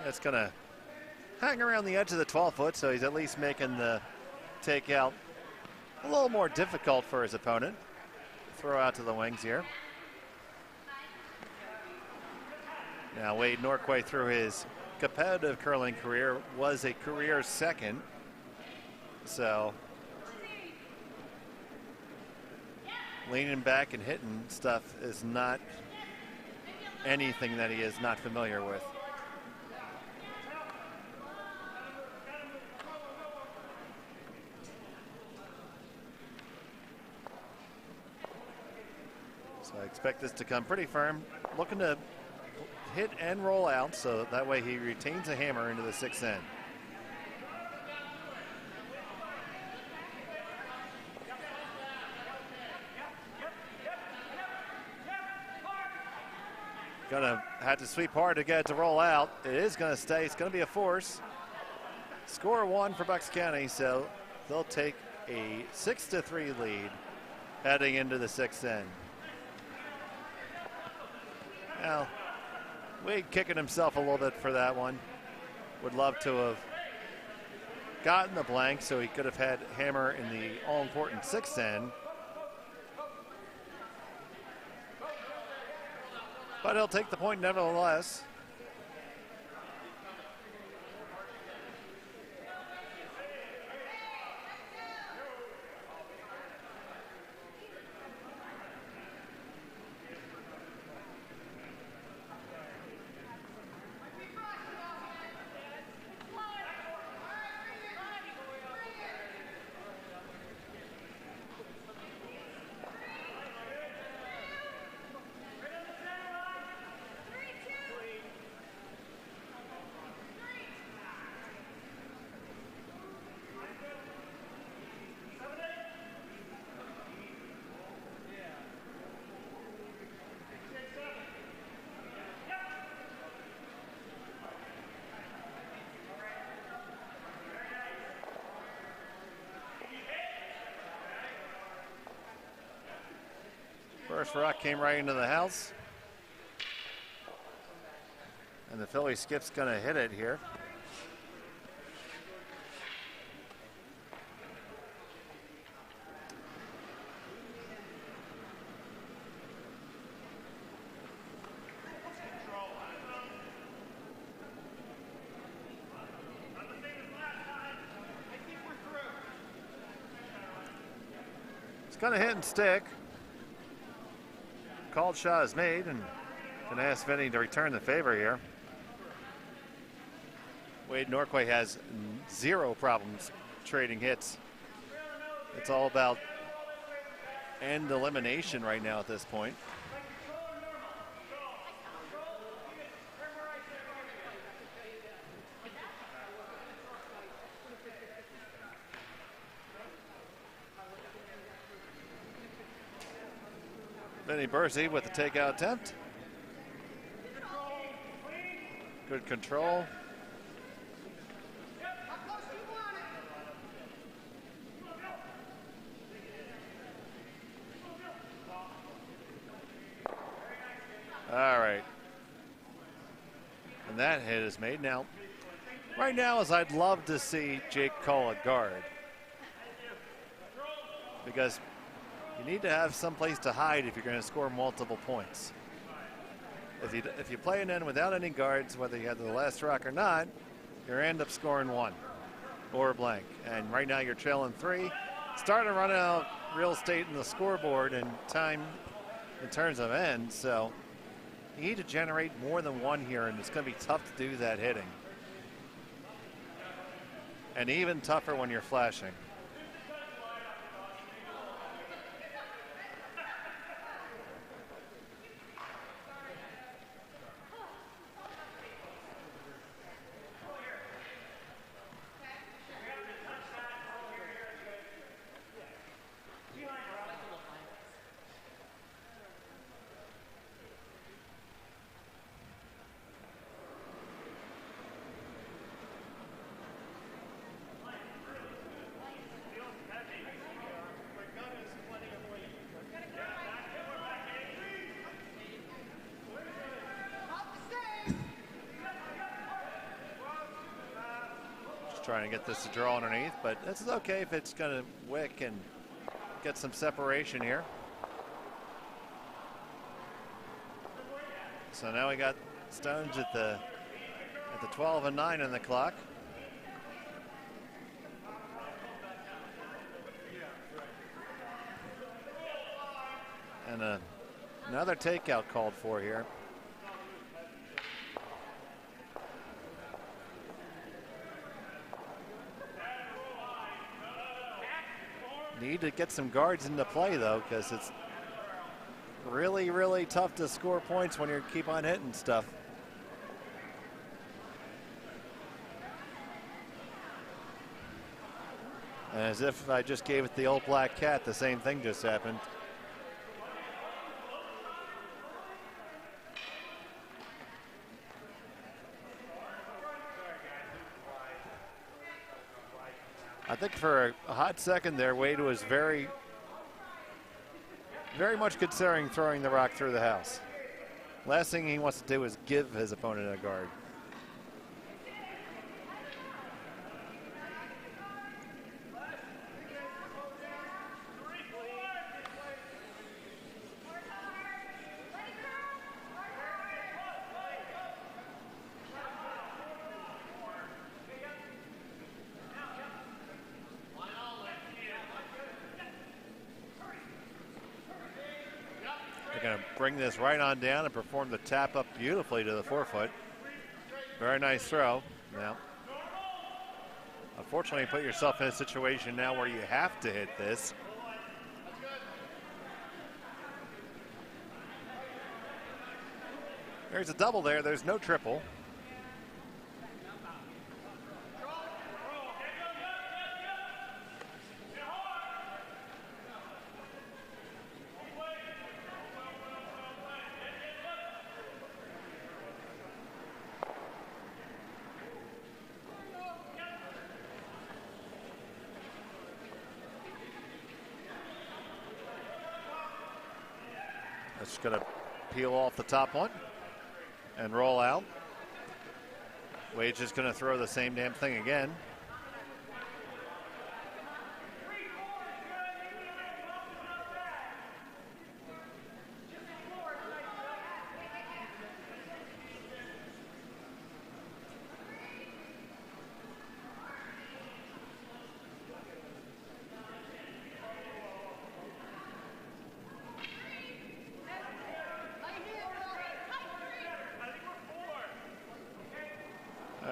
Speaker 1: It's going to hang around the edge of the 12-foot, so he's at least making the takeout a little more difficult for his opponent. throw out to the wings here. Now Wade Norquay, through his competitive curling career, was a career second. So leaning back and hitting stuff is not anything that he is not familiar with. So I expect this to come pretty firm. Looking to hit and roll out, so that way he retains a hammer into the 6th end. Gonna have to sweep hard to get it to roll out. It is gonna stay, it's gonna be a force. Score 1 for Bucks County, so they'll take a 6-3 lead heading into the 6th end. Now, Wade kicking himself a little bit for that one. Would love to have gotten the blank so he could have had hammer in the all-important 6th end. But he'll take the point nevertheless. First rock came right into the house. And the Philly skip's gonna hit it here. It's gonna hit and stick. Called shot is made, and gonna ask Vinny to return the favor here. Wade Norquay has 0 problems trading hits. It's all about end elimination right now at this point. Vinny Bursey with the takeout attempt. Good control. All right. And that hit is made. Now, right now is I'd love to see Jake call a guard, because you need to have some place to hide if you're going to score multiple points. If you play an end without any guards, whether you have the last rock or not, you end up scoring 1 or a blank. And right now you're trailing 3, starting to run out real estate in the scoreboard and time in terms of ends. So you need to generate more than 1 here, and it's going to be tough to do that hitting. And even tougher when you're flashing. Trying to get this to draw underneath, but this is okay if it's going to wick and get some separation here. So now we got stones at the 12 and 9 on the clock. And another takeout called for here. Need to get some guards into play though, because it's really, really tough to score points when you keep on hitting stuff. As if I just gave it the old black cat, the same thing just happened. I think for a hot second there, Wade was very much considering throwing the rock through the house. Last thing he wants to do is give his opponent a guard. Going to bring this right on down and perform the tap up beautifully to the forefoot. Very nice throw. Now, unfortunately, put yourself in a situation now where you have to hit this. There's a double there. There's no triple. It's going to peel off the top one and roll out. Wade's just going to throw the same damn thing again.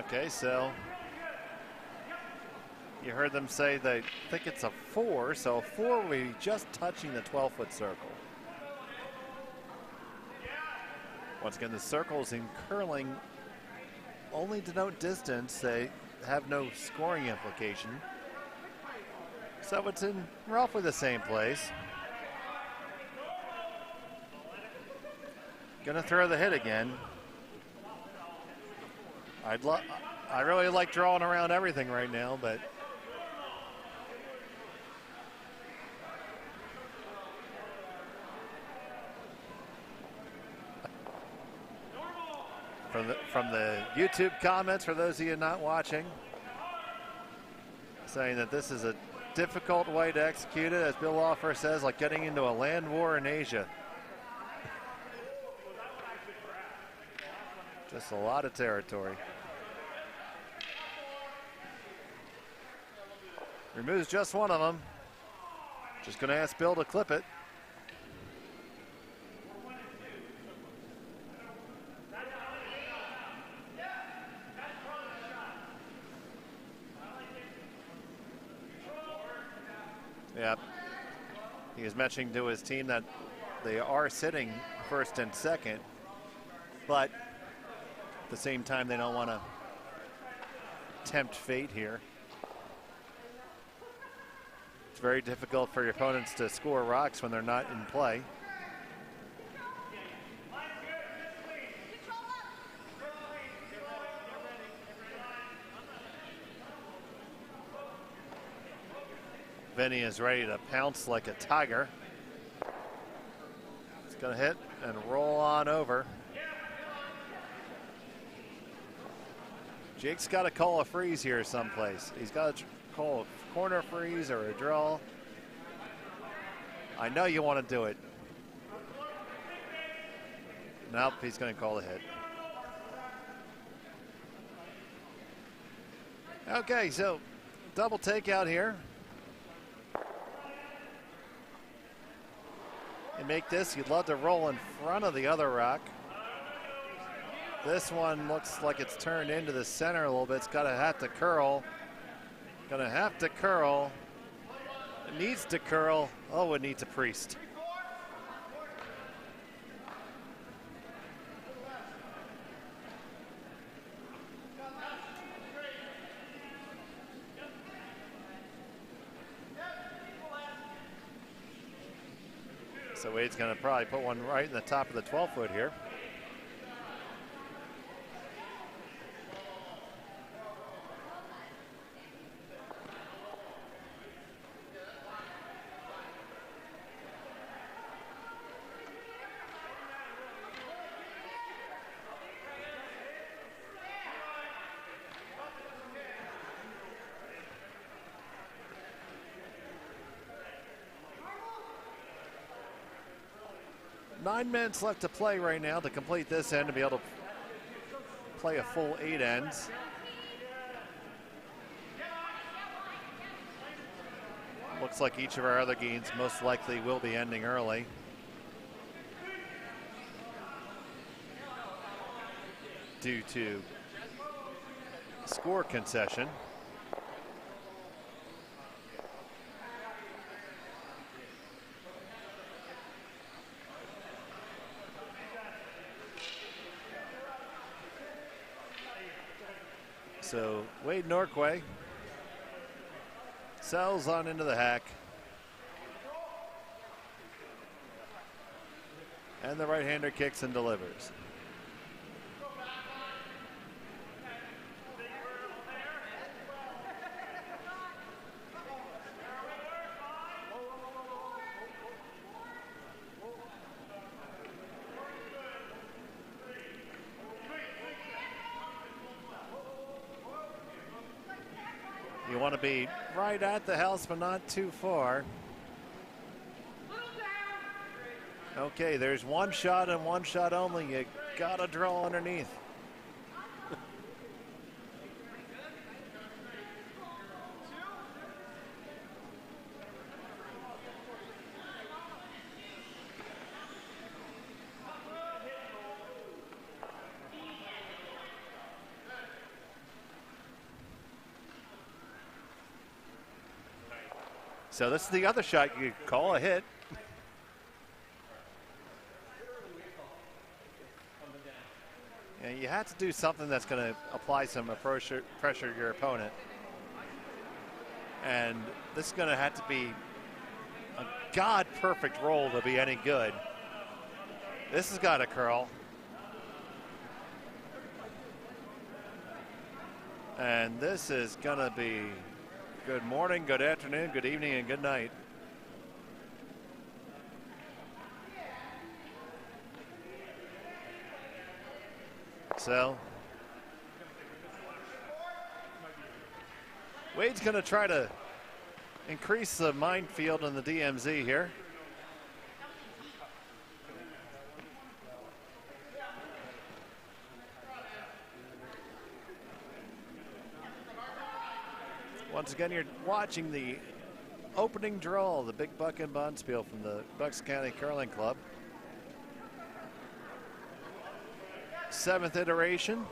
Speaker 1: Okay, so you heard them say they think it's a 4, so a 4 will be just touching the 12-foot circle. Once again, the circles in curling only denote distance. They have no scoring implication. So it's in roughly the same place. Gonna throw the hit again. I really like drawing around everything right now, but from the YouTube comments, for those of you not watching, saying that this is a difficult way to execute it, as Bill Lawfer says, like getting into a land war in Asia. Just a lot of territory. Removes just one of them. Just going to ask Bill to clip it. Yeah. He was mentioning to his team that they are sitting first and second, but at the same time, they don't want to tempt fate here. It's very difficult for your opponents to score rocks when they're not in play. Vinny is ready to pounce like a tiger. It's going to hit and roll on over. Jake's got to call a freeze here someplace. He's got to call a corner freeze or a draw. I know you want to do it. Nope, he's going to call the hit. Okay, so double takeout here. You make this, you'd love to roll in front of the other rock. This one looks like it's turned into the center a little bit. It's gonna have to curl. Gonna have to curl. It needs to curl. Oh, it needs a priest. So Wade's gonna probably put one right in the top of the 12-foot here. Nine minutes left to play right now to complete this end to be able to play a full 8 ends. Looks like each of our other games most likely will be ending early. Due to score concession. So Wade Norquay sells on into the hack. And the right-hander kicks and delivers. You want to be right at the house, but not too far. Okay, there's one shot and one shot only. You gotta draw underneath. So this is the other shot you call a hit. And you have to do something that's going to apply some pressure to your opponent. And this is going to have to be a God-perfect roll to be any good. This has got to curl. And this is going to be good morning, good afternoon, good evening, and good night. So Wade's going to try to increase the minefield in the DMZ here. Once again, you're watching the opening draw, the big Buckin Bonspiel from the Bucks County Curling Club. 7th iteration.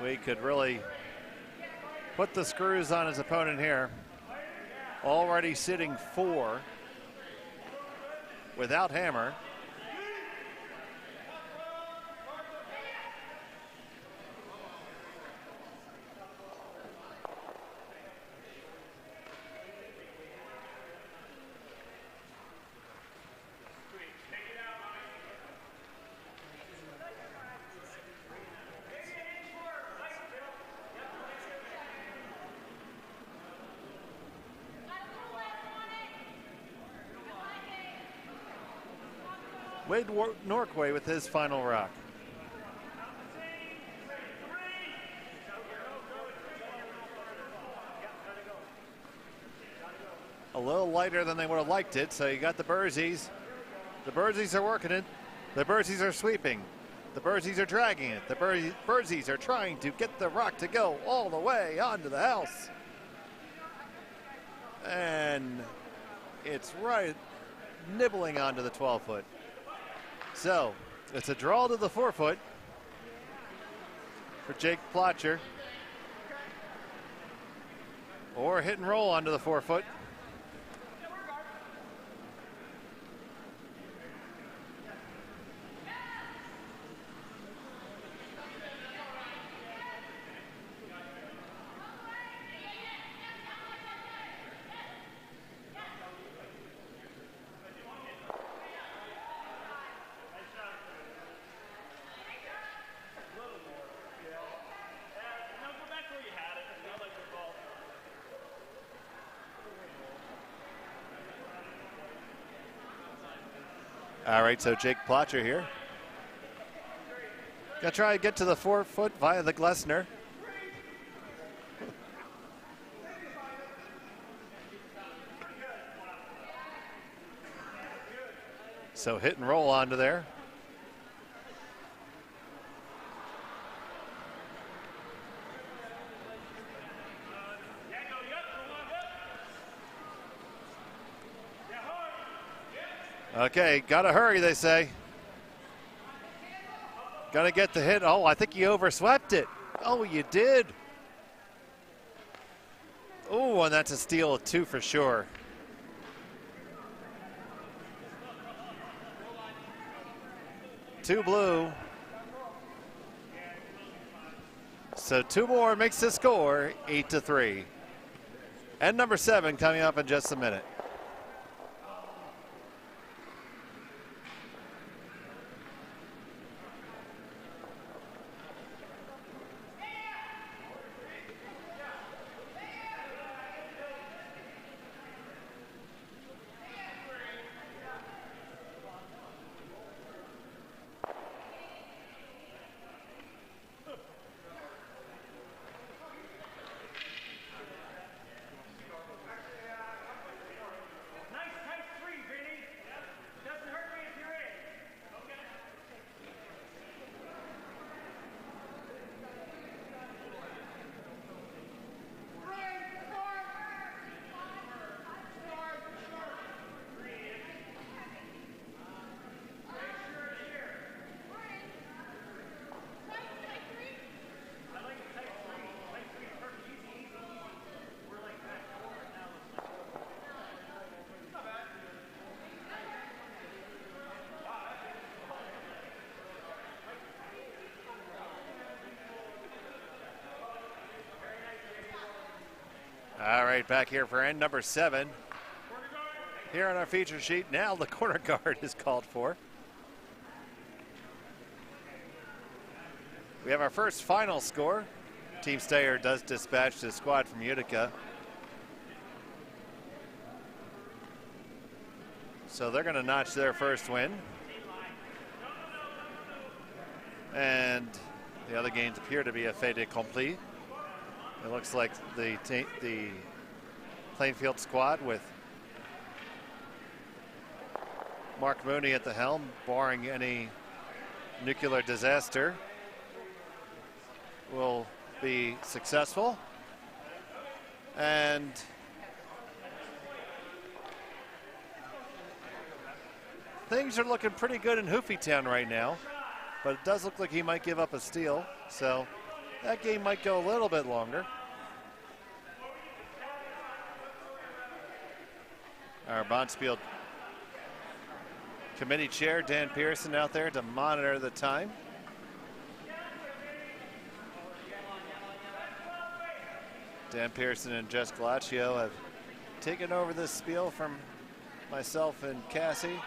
Speaker 1: We could really put the screws on his opponent here. Already sitting 4 without hammer. Wade Norquay with his final rock. a little lighter than they would have liked it. So you got the Birzies. The Birzies are working it. The Birzies are sweeping. The Birzies are dragging it. The Birzies are trying to get the rock to go all the way onto the house. And it's right nibbling onto the 12-foot. So it's a draw to the 4-foot for Jake Plotcher. Or hit and roll onto the 4-foot. All right, so Jake Plotcher here. Gonna try to get to the 4-foot via the Glessner. So hit and roll onto there. Okay, gotta hurry, they say. Gotta get the hit. Oh, I think you overswept it. Oh, you did. Oh, and that's a steal of 2 for sure. Two blue. So 2 more makes the score 8-3. And number 7 coming up in just a minute. All right, back here for end number 7. Here on our feature sheet, now the corner guard is called for. We have our first final score. Team Stayer does dispatch the squad from Utica. So they're going to notch their first win. And the other games appear to be a fait accompli. It looks like the Plainfield squad with Mark Mooney at the helm, barring any nuclear disaster, will be successful. And things are looking pretty good in Hoofytown right now, but it does look like he might give up a steal, so that game might go a little bit longer. Our Bonspiel committee chair, Dan Pearson, out there to monitor the time. Dan Pearson and Jess Galaccio have taken over this spiel from myself and Cassie.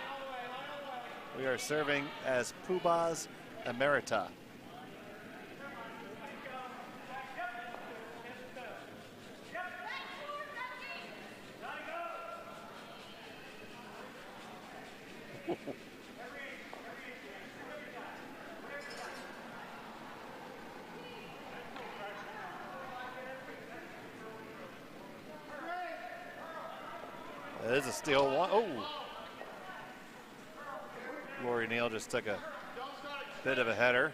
Speaker 1: We are serving as Poobahs Emerita. That is a steal. One. Oh. Lori Neal just took a bit of a header.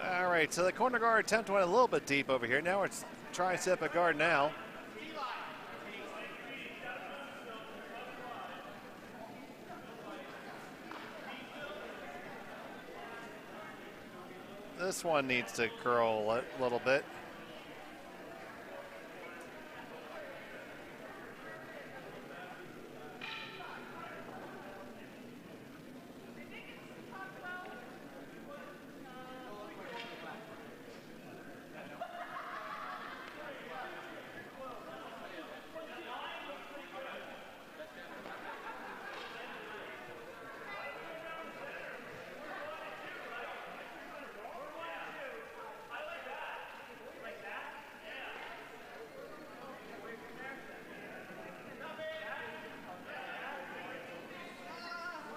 Speaker 1: All right, so the corner guard attempt went a little bit deep over here. Now it's tri-step at guard now. This one needs to curl a little bit.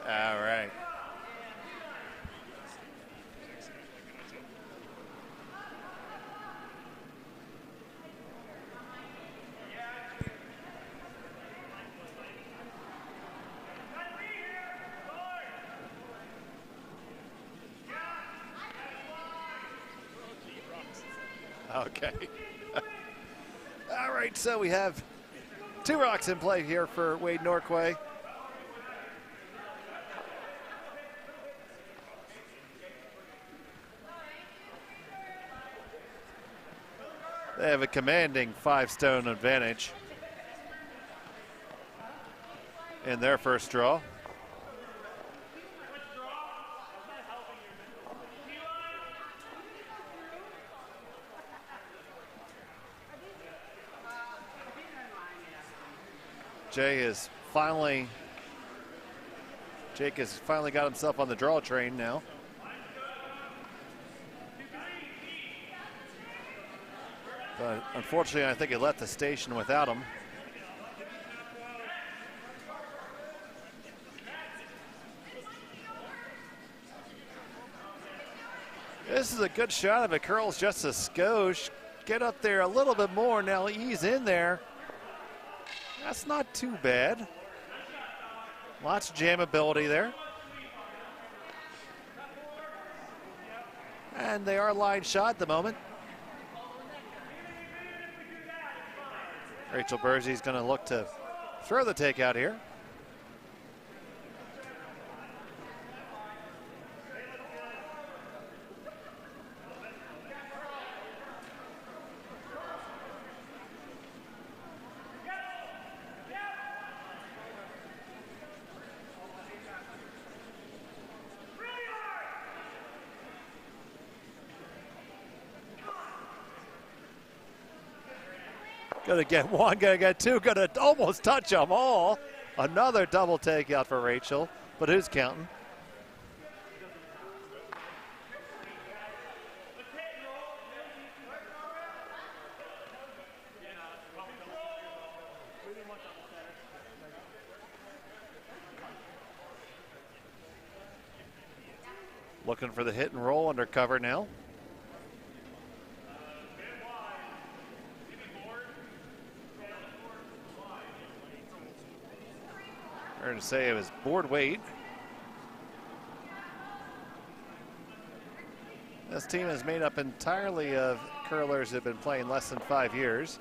Speaker 1: All right. Okay. All right, so we have 2 rocks in play here for Wade Norquay. They have a commanding 5-stone advantage in their first draw. Jake has finally got himself on the draw train now. But unfortunately, I think he left the station without him. This is a good shot if it curls just a skosh. Get up there a little bit more. Now ease in there. That's not too bad. Lots of jammability there. And they are line shot at the moment. Rachel Bursey's going to look to throw the takeout here. Gonna get one, gonna get two, gonna almost touch them all. Another double takeout for Rachel, but who's counting? Looking for the hit and roll under cover now. Fair to say it was board weight. This team is made up entirely of curlers that have been playing less than 5 years.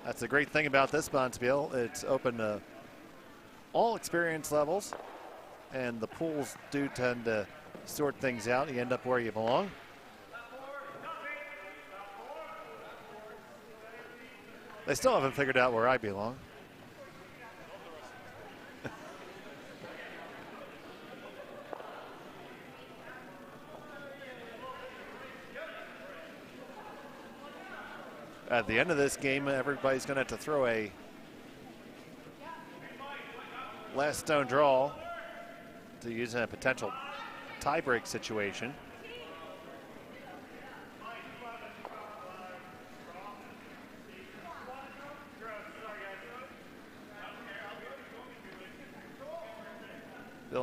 Speaker 1: That's the great thing about this Bonspiel. It's open to all experience levels, and the pools do tend to sort things out. You end up where you belong. They still haven't figured out where I belong. At the end of this game, everybody's going to have to throw a last stone draw to use in a potential tiebreak situation.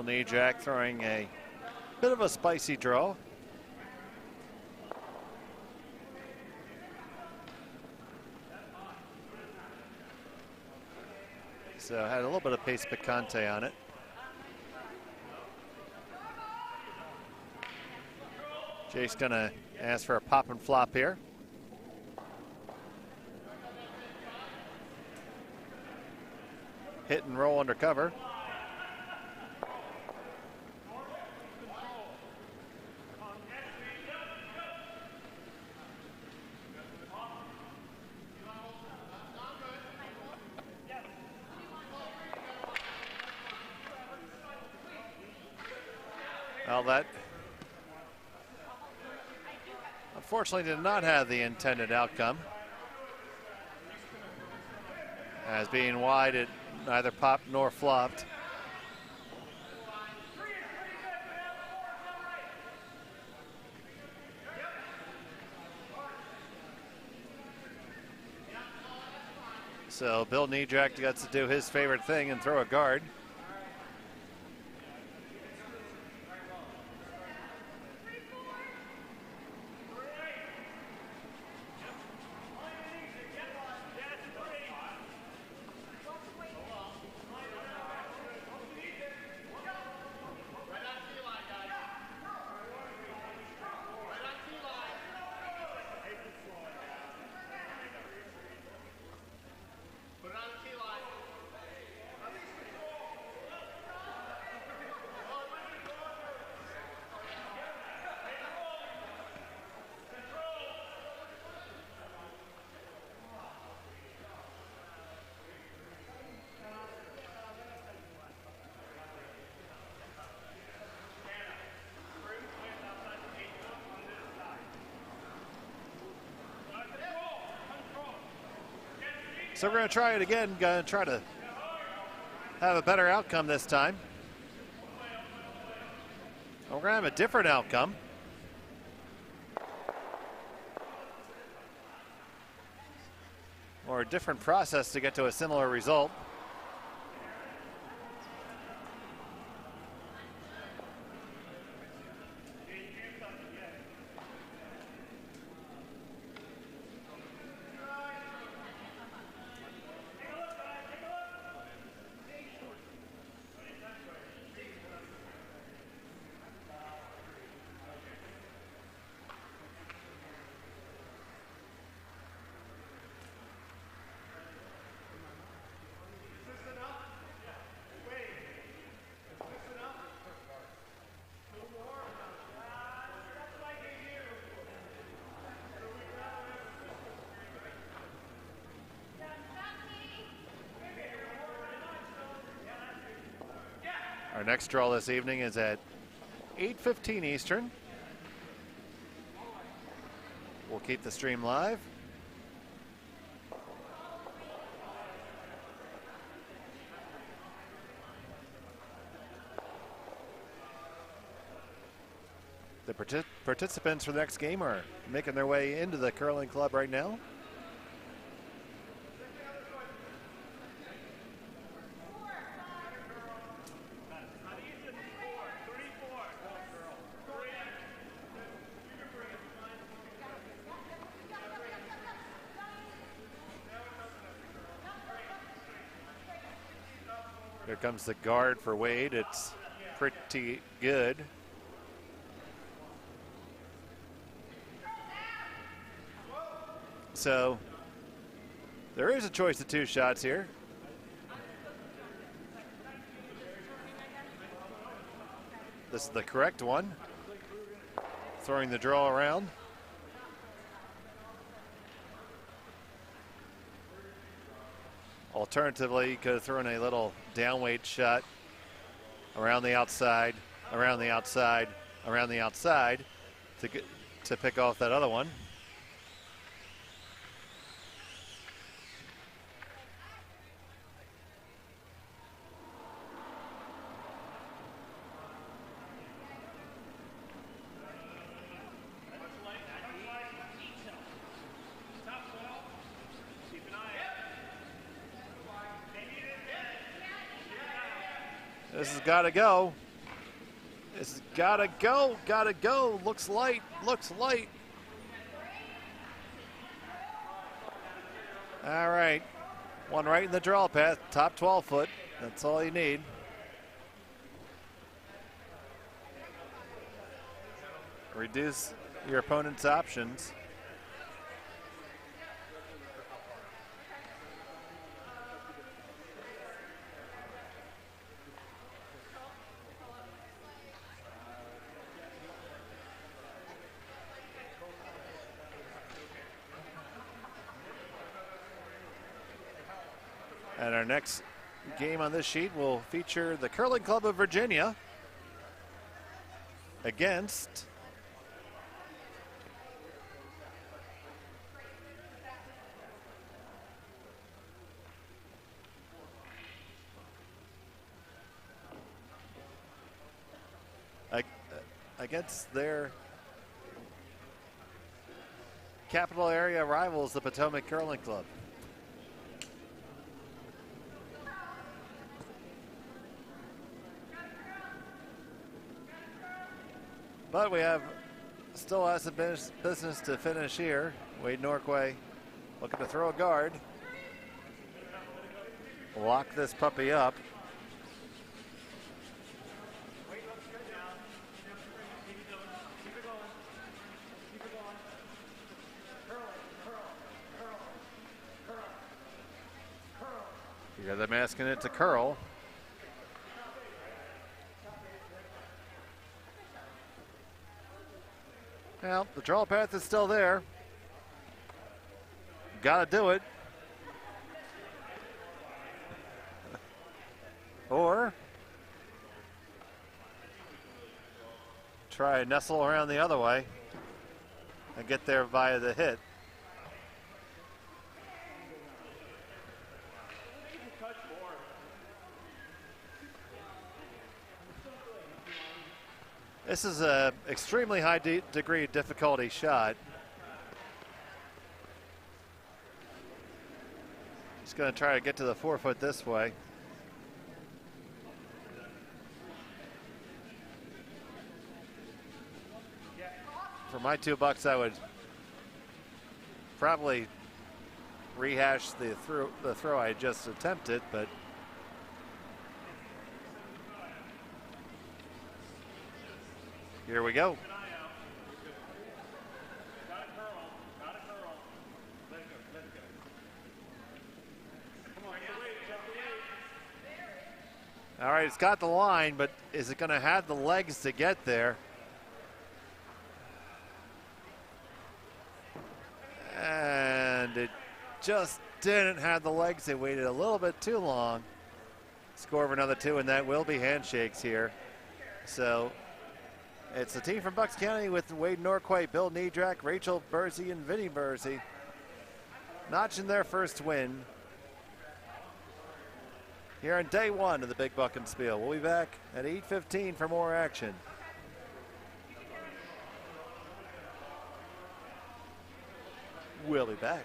Speaker 1: Nejak throwing a bit of a spicy draw. So had a little bit of pace picante on it. Jake's gonna ask for a pop and flop here. Hit and roll under cover. Well, that unfortunately did not have the intended outcome. As being wide, it neither popped nor flopped. So Bill Nejak gets to do his favorite thing and throw a guard. So we're going to try it again, going to try to have a better outcome this time. We're going to have a different outcome. Or a different process to get to a similar result. Our next draw this evening is at 8:15 Eastern. We'll keep the stream live. The participants for the next game are making their way into the curling club right now. Here comes the guard for Wade. It's pretty good. So there is a choice of two shots here. This is the correct one. Throwing the draw around. Alternatively, you could have thrown a little downweight shot around the outside, around the outside, around the outside to pick off that other one. This has got to go. It's gotta go. Looks light. All right. One right in the draw path, top 12 foot. That's all you need. Reduce your opponent's options. And our next game on this sheet will feature the Curling Club of Virginia against their capital area rivals, the Potomac Curling Club. But we still have some business to finish here. Wade Norquay looking to throw a guard. Lock this puppy up. You got them asking it to curl. Well, the draw path is still there. Gotta do it. Or try and nestle around the other way and get there via the hit. This is an extremely high degree of difficulty shot. Just going to try to get to the 4 foot this way. For my $2, I would probably rehash the throw I just attempted, but here we go. All right, it's got the line, but is it going to have the legs to get there? And it just didn't have the legs. They waited a little bit too long. Score of another 2, and that will be handshakes here. So it's the team from Bucks County with Wade Norquay, Bill Niedrak, Rachel Bursey, and Vinny Bursey notching their first win here on day 1 of the Big Buckin Spiel. We'll be back at 8:15 for more action. We'll be back.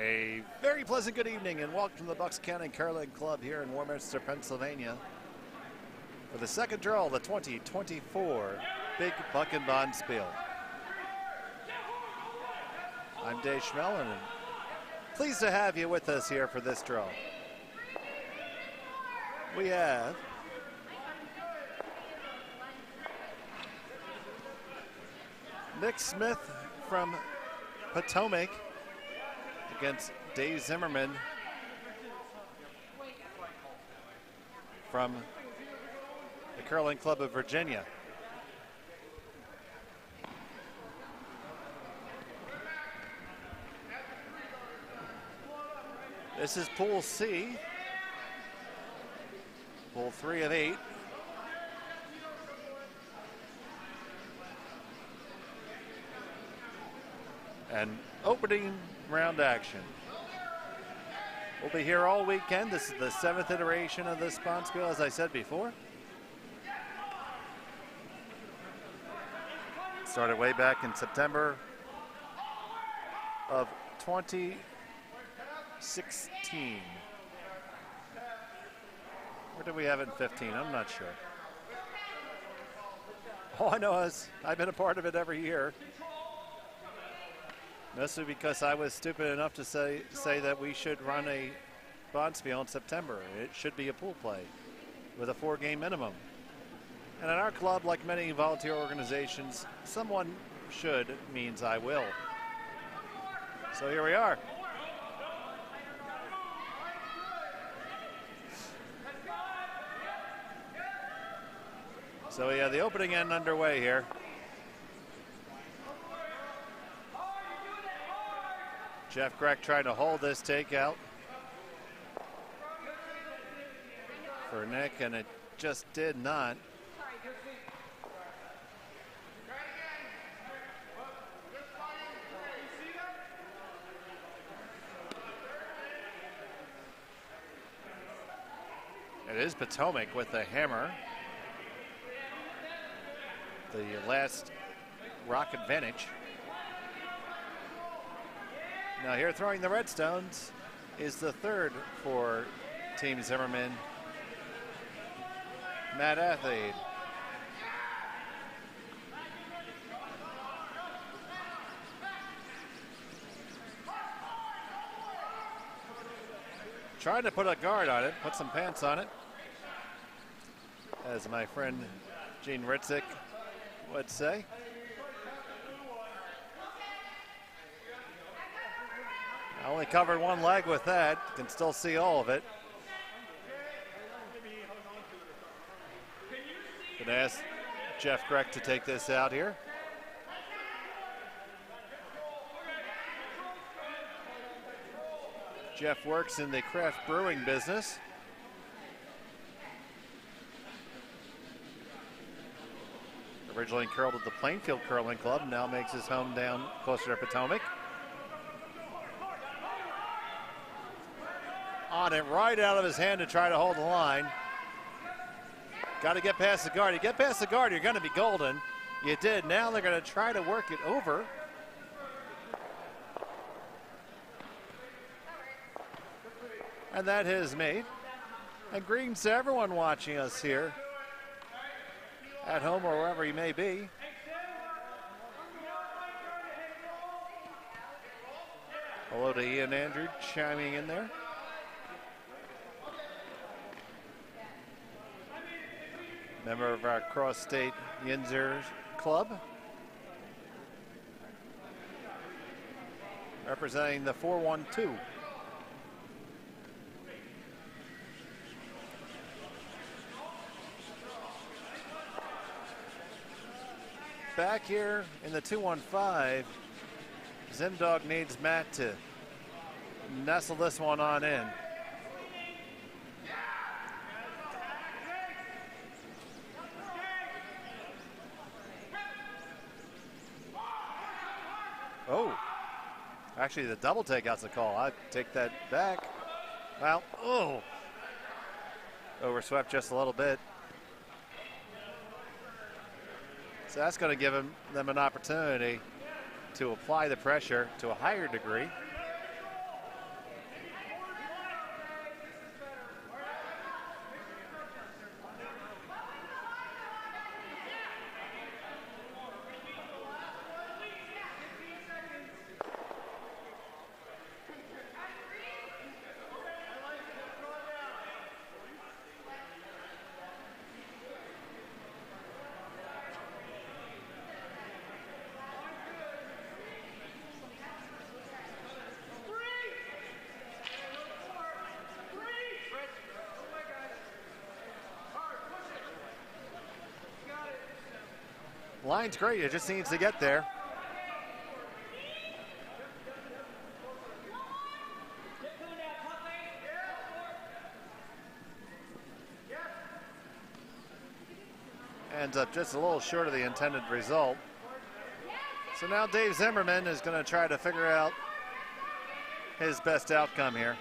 Speaker 1: A very pleasant good evening and welcome to the Bucks County Curling Club here in Warminster, Pennsylvania for the second draw of the 2024 Big Buckin Bonspiel. I'm Dave Schmellen and pleased to have you with us here for this draw. We have Nick Smith from Potomac against Dave Zimmerman from the Curling Club of Virginia. This is Pool C, Pool 3 of 8. And opening round action. We'll be here all weekend. This is the 7th iteration of this Bonspiel, as I said before. Started way back in September of 2016. Or did we have it in 15? I'm not sure. All I know is I've been a part of it every year. Mostly because I was stupid enough to say that we should run a Bonspiel in September. It should be a pool play with a 4-game minimum. And in our club, like many volunteer organizations, someone should means I will. So here we are. So we have the opening end underway here. Jeff Greck trying to hold this takeout for Nick, and it just did not. It is Potomac with the hammer. The last rock advantage. Now here throwing the Redstones is the third for Team Zimmerman, Matt Athade. Trying to put a guard on it, put some pants on it, as my friend Gene Ritzik would say. I only covered one leg with that. Can still see all of it. Gonna ask Jeff Greck to take this out here. Jeff works in the craft brewing business. Originally curled at the Plainfield Curling Club, now makes his home down closer to Potomac. On it, right out of his hand to try to hold the line. Got to get past the guard. You get past the guard, you're going to be golden. You did. Now they're going to try to work it over. And that is made. And greetings to everyone watching us here at home or wherever you may be. Hello to Ian Andrew chiming in there. Member of our cross-state Yinzer Club. Representing the 412. Back here in the 215, Zimdog needs Matt to nestle this one on in. Oh, actually the double takeout's a call. I take that back. Well, oh, overswept just a little bit. So that's going to give them an opportunity to apply the pressure to a higher degree. Line's great, it just needs to get there. Ends up just a little short of the intended result. So now Dave Zimmerman is going to try to figure out his best outcome here.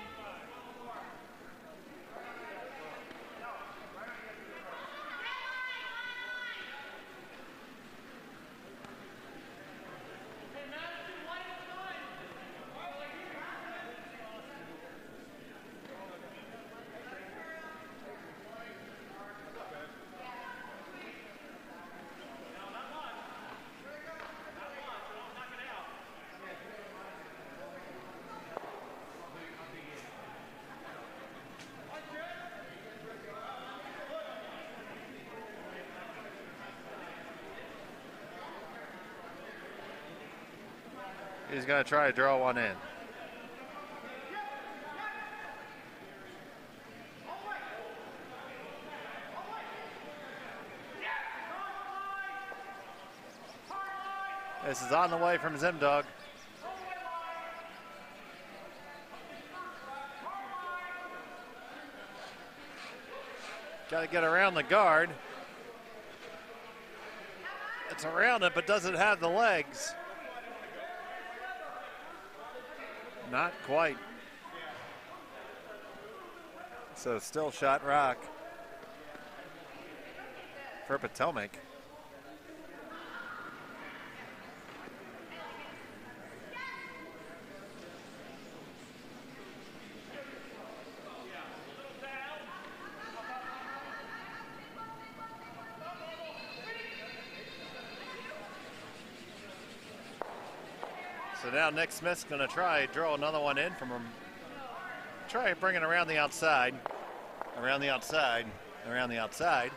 Speaker 1: He's going to try to draw one in. This is on the way from Zimdog. Got to get around the guard. It's around it, but doesn't have the legs. Not quite. So still shot rock for Potomac. So now Nick Smith's going to try draw another one in from him. Try bringing around the outside, around the outside, around the outside.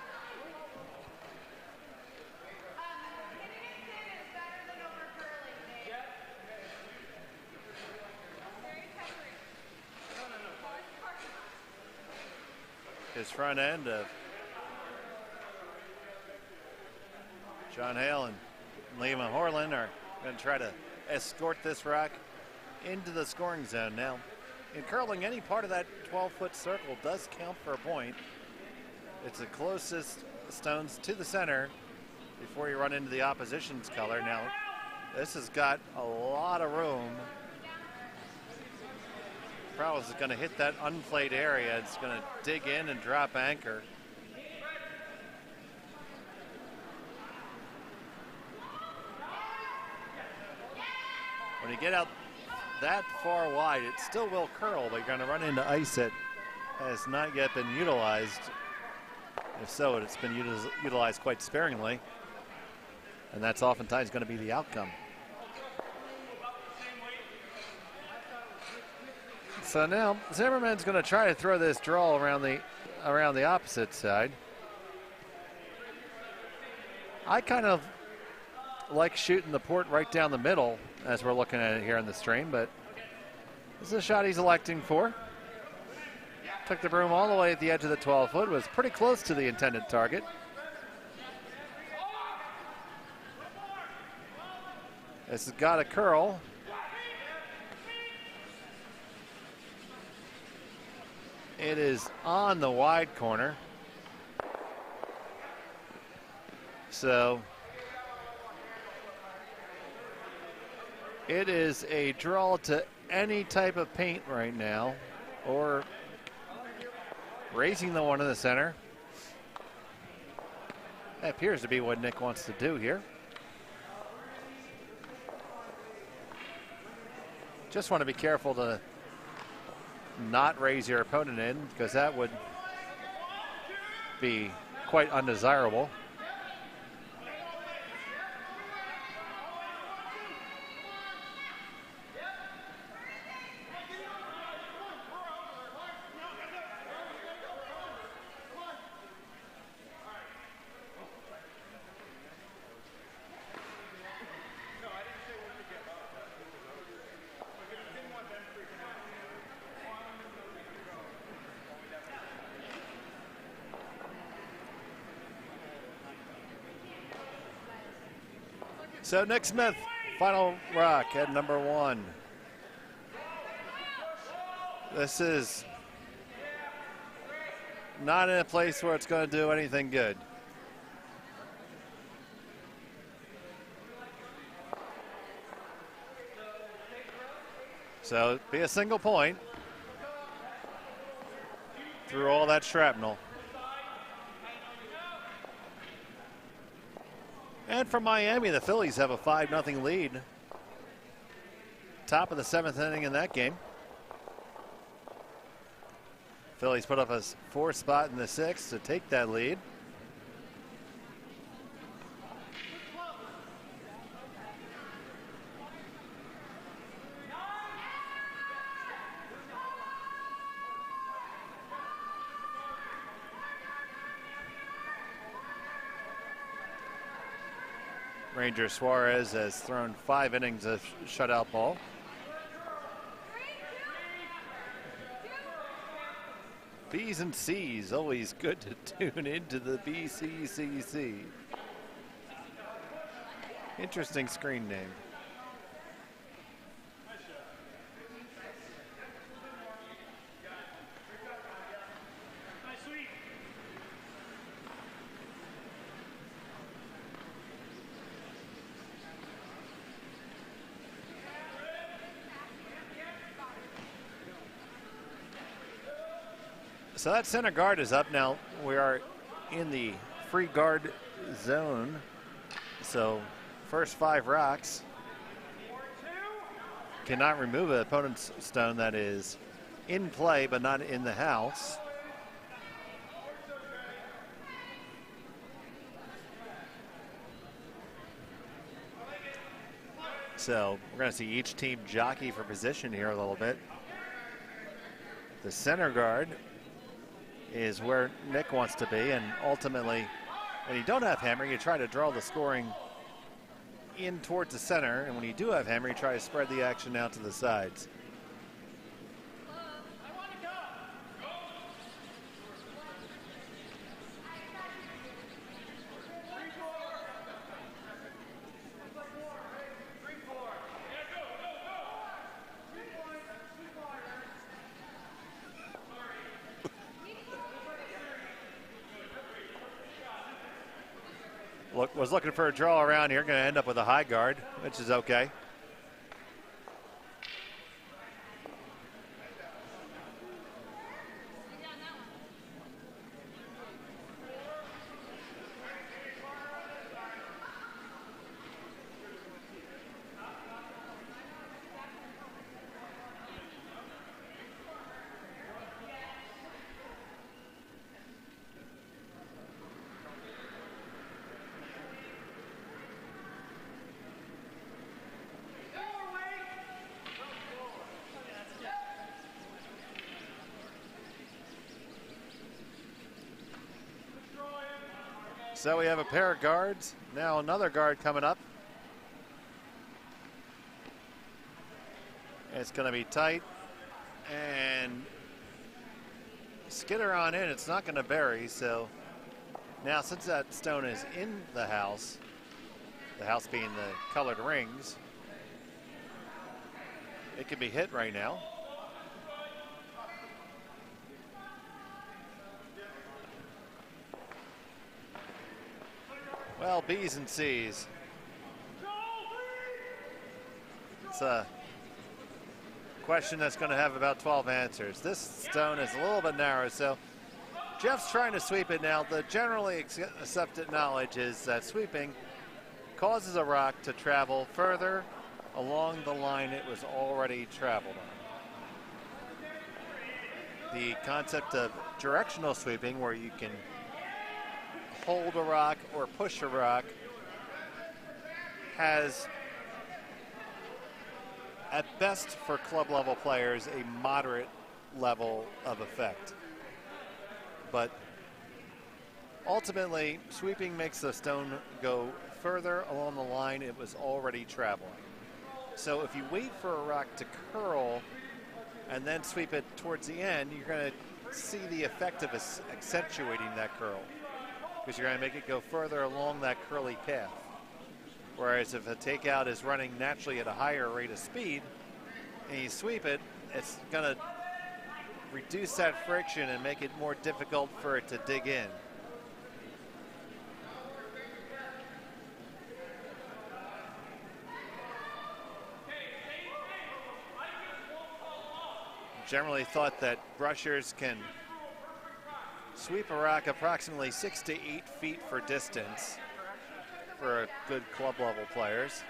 Speaker 1: His front end of John Hale and Liam Horland are going to try to escort this rock into the scoring zone. Now, in curling, any part of that 12-foot circle does count for a point. It's the closest stones to the center before you run into the opposition's color. Now, this has got a lot of room. Prowse is going to hit that unplayed area. It's going to dig in and drop anchor. When you get out that far wide, it still will curl, but you're going to run into ice that has not yet been utilized. If so, it's been utilized quite sparingly, and that's oftentimes going to be the outcome. So now Zimmerman's going to try to throw this draw around the opposite side. I kind of like shooting the port right down the middle as we're looking at it here on the stream, but this is a shot he's electing for. Took the broom all the way at the edge of the 12-foot, was pretty close to the intended target. This has got a curl. It is on the wide corner. So it is a draw to any type of paint right now, or raising the one in the center. That appears to be what Nick wants to do here. Just want to be careful to not raise your opponent in, because that would be quite undesirable. So Nick Smith, final rock at number 1. This is not in a place where it's going to do anything good. So it'd be a single point through all that shrapnel. And for Miami, the Phillies have a 5-0 lead. Top of the 7th inning in that game. Phillies put up a 4th spot in the 6th to take that lead. Ranger Suarez has thrown 5 innings of shutout ball. B's and C's, always good to tune into the BCCC. Interesting screen name. So that center guard is up now. We are in the free guard zone. So first 5 rocks. Cannot remove an opponent's stone that is in play but not in the house. So we're going to see each team jockey for position here a little bit. The center guard is where Nick wants to be, and ultimately when you don't have hammer, you try to draw the scoring in towards the center, and when you do have hammer, you try to spread the action out to the sides. Was looking for a draw around here, going to end up with a high guard, which is okay. So we have a pair of guards. Now another guard coming up. It's going to be tight. And skitter on in. It's not going to bury. So now since that stone is in the house being the colored rings, it can be hit right now. Well, B's and C's. It's a question that's going to have about 12 answers. This stone is a little bit narrow, so Jeff's trying to sweep it now. The generally accepted knowledge is that sweeping causes a rock to travel further along the line it was already traveled on. The concept of directional sweeping, where you can hold a rock or push a rock, has, at best for club level players, a moderate level of effect. But ultimately, sweeping makes the stone go further along the line it was already traveling. So if you wait for a rock to curl and then sweep it towards the end, you're going to see the effect of accentuating that curl, because you're going to make it go further along that curly path. Whereas if a takeout is running naturally at a higher rate of speed and you sweep it, it's going to reduce that friction and make it more difficult for it to dig in. Generally thought that brushers can sweep a rock approximately 6 to 8 feet for distance for good club level players.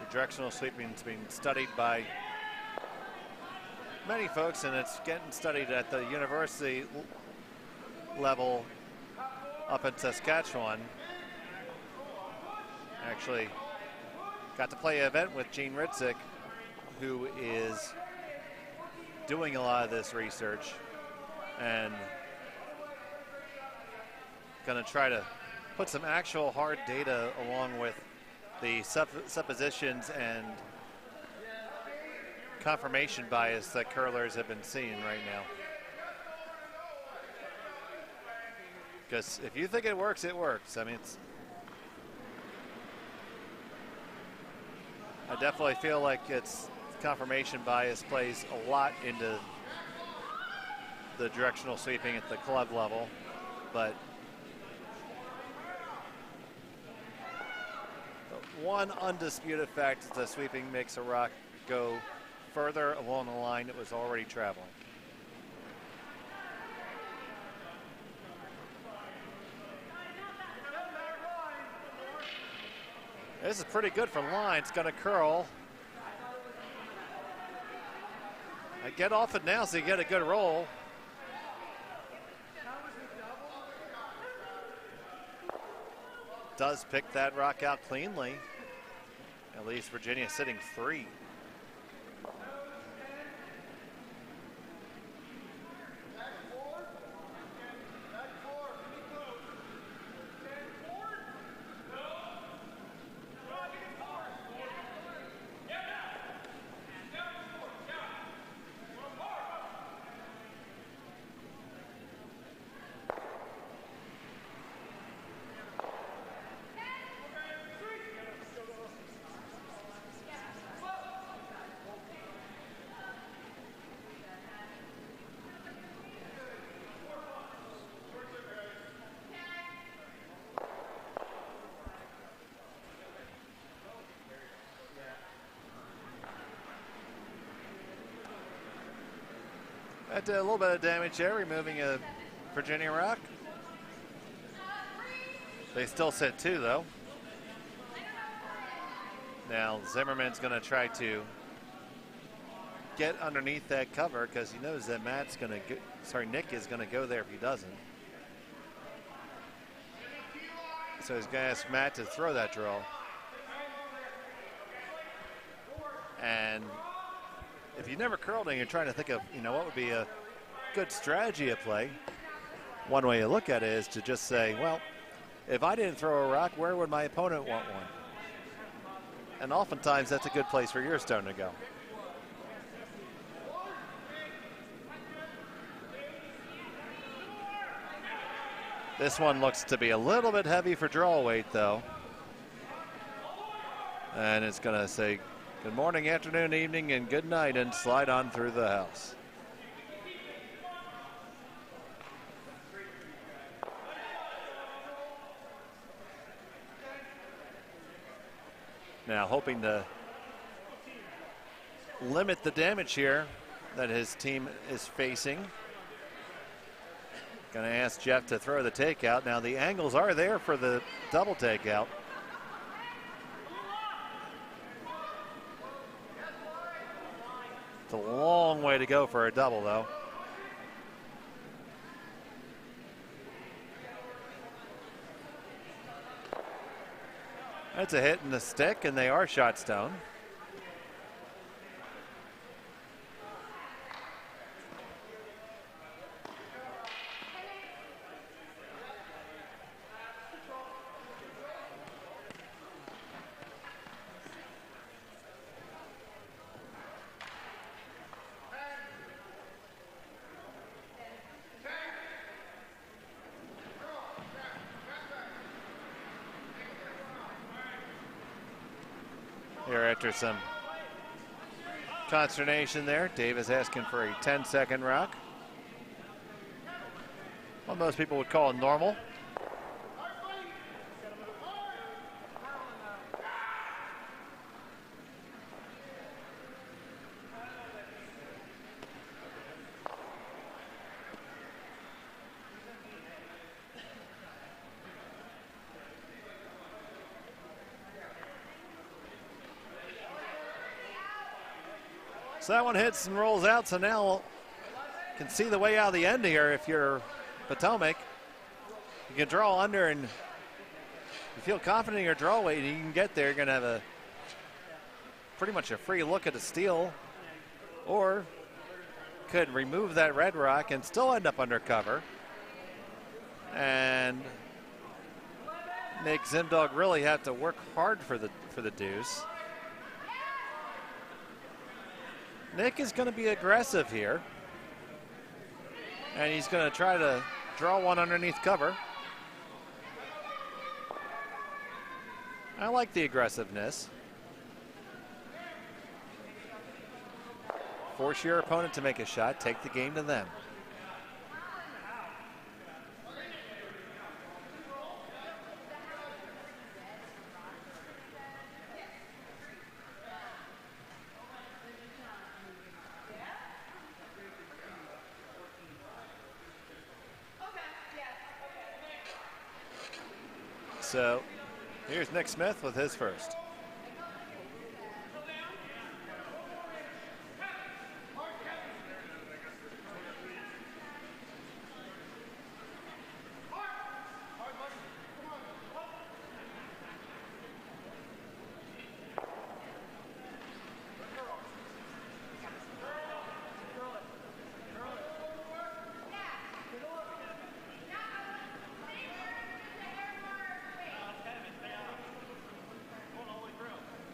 Speaker 1: The directional sweeping has been studied by many folks, and it's getting studied at the university level up in Saskatchewan. Actually got to play an event with Gene Ritzik, who is doing a lot of this research and going to try to put some actual hard data along with the suppositions and confirmation bias that curlers have been seeing right now. Because if you think it works, it works. I mean, I definitely feel like it's confirmation bias plays a lot into the directional sweeping at the club level, but the one undisputed fact is that sweeping makes a rock go further along the line it was already traveling. This is pretty good from line. It's going to curl. I get off it now so you get a good roll. Does pick that rock out cleanly. At least Virginia sitting 3. That did a little bit of damage there, removing a Virginia rock. They still sit 2, though. Now Zimmerman's going to try to get underneath that cover because he knows that Nick is going to go there if he doesn't. So he's going to ask Matt to throw that draw. And if you've never curled and you're trying to think of, what would be a good strategy at play, one way to look at it is to just say, well, if I didn't throw a rock, where would my opponent want one? And oftentimes that's a good place for your stone to go. This one looks to be a little bit heavy for draw weight, though. And it's going to say good morning, afternoon, evening, and good night, and slide on through the house. Now hoping to limit the damage here that his team is facing. Going to ask Jeff to throw the takeout. Now the angles are there for the double takeout. It's a long way to go for a double, though. That's a hit in the stick, and they are shot stone. Here after some consternation there. Davis asking for a 10-second rock. What most people would call normal. So that one hits and rolls out, so now can see the way out of the end here if you're Potomac. You can draw under and you feel confident in your draw weight and you can get there. You're going to have pretty much a free look at a steal, or could remove that red rock and still end up under cover and make Zimdog really have to work hard for the deuce. Nick is going to be aggressive here, and he's going to try to draw one underneath cover. I like the aggressiveness. Force your opponent to make a shot, take the game to them. So here's Nick Smith with his first.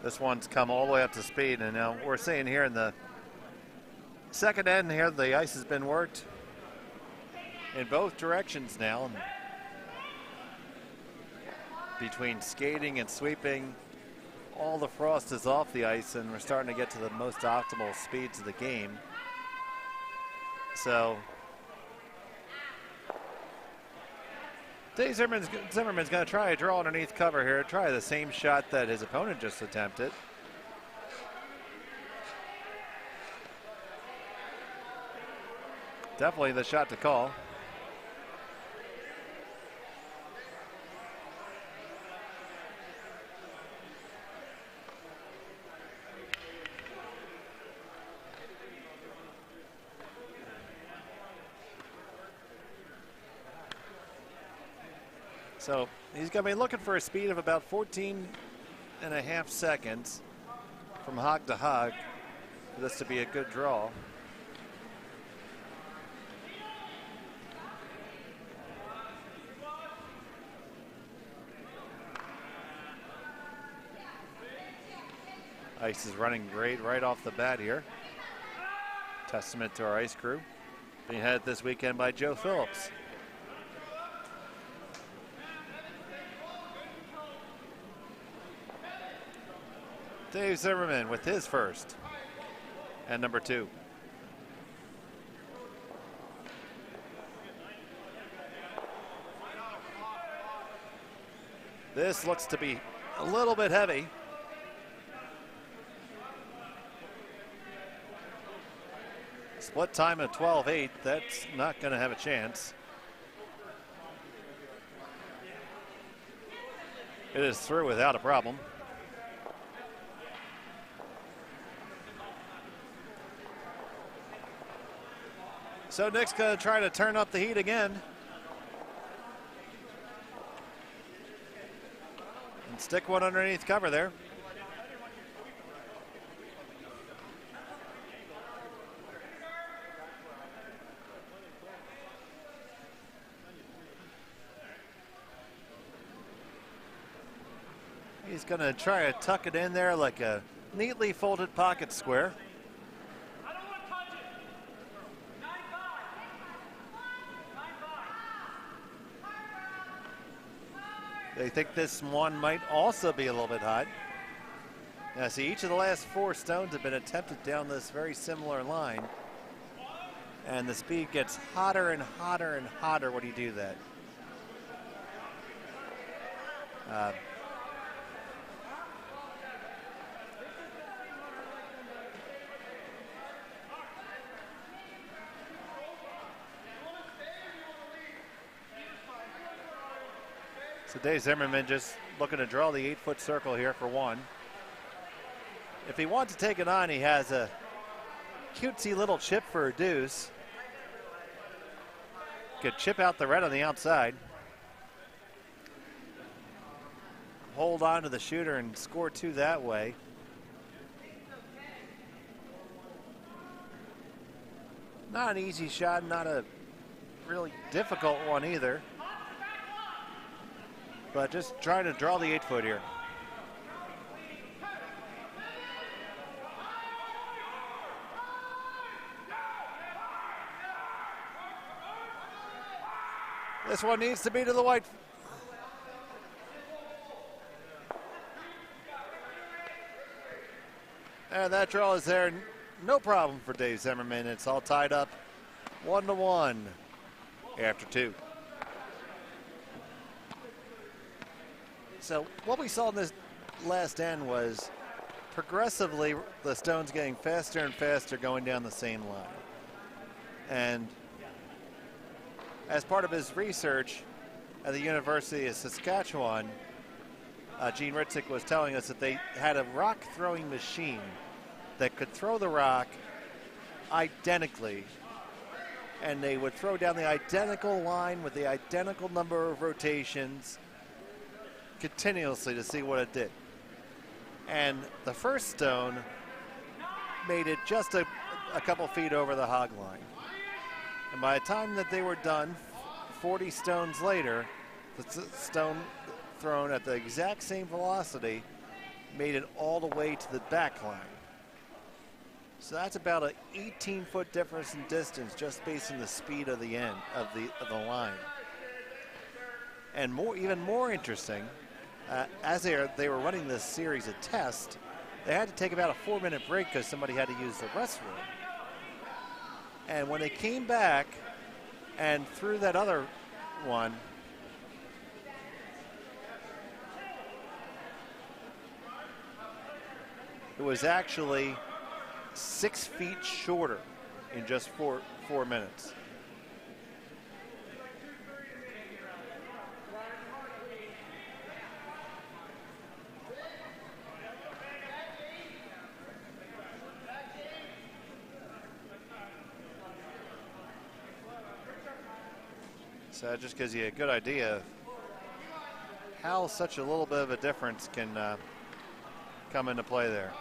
Speaker 1: This one's come all the way up to speed, and now we're seeing here in the second end here, the ice has been worked in both directions now. And between skating and sweeping, all the frost is off the ice, and we're starting to get to the most optimal speeds of the game. So Dave Zimmerman's going to try a draw underneath cover here, try the same shot that his opponent just attempted. Definitely the shot to call. So he's going to be looking for a speed of about 14.5 seconds from hog to hog for this to be a good draw. Ice is running great right off the bat here. Testament to our ice crew. Being headed this weekend by Joe Phillips. Dave Zimmerman with his first and number two. This looks to be a little bit heavy. Split time of 12-8, that's not going to have a chance. It is through without a problem. So Nick's going to try to turn up the heat again. And stick one underneath cover there. He's going to try to tuck it in there like a neatly folded pocket square. They think this one might also be a little bit hot. Now see, each of the last 4 stones have been attempted down this very similar line. And the speed gets hotter and hotter and hotter when you do that. So Dave Zimmerman just looking to draw the 8-foot circle here for 1. If he wants to take it on, he has a cutesy little chip for a deuce. Could chip out the red on the outside. Hold on to the shooter and score 2 that way. Not an easy shot, not a really difficult one either. But just trying to draw the 8-foot here. This one needs to be to the white. And that draw is there. No problem for Dave Zimmerman. It's all tied up 1-1 after 2. So what we saw in this last end was progressively the stones getting faster and faster going down the same line. And as part of his research at the University of Saskatchewan, Gene Ritzik was telling us that they had a rock throwing machine that could throw the rock identically, and they would throw down the identical line with the identical number of rotations continuously to see what it did. And the first stone made it just a couple feet over the hog line. And by the time that they were done, 40 stones later, the stone thrown at the exact same velocity made it all the way to the back line. So that's about an 18-foot difference in distance just based on the speed of the end of the line. And even more interesting, as they were running this series of tests, they had to take about a 4-minute break because somebody had to use the restroom. And when they came back and threw that other one, it was actually 6 feet shorter in just four minutes. So that just gives you a good idea of how such a little bit of a difference can come into play there.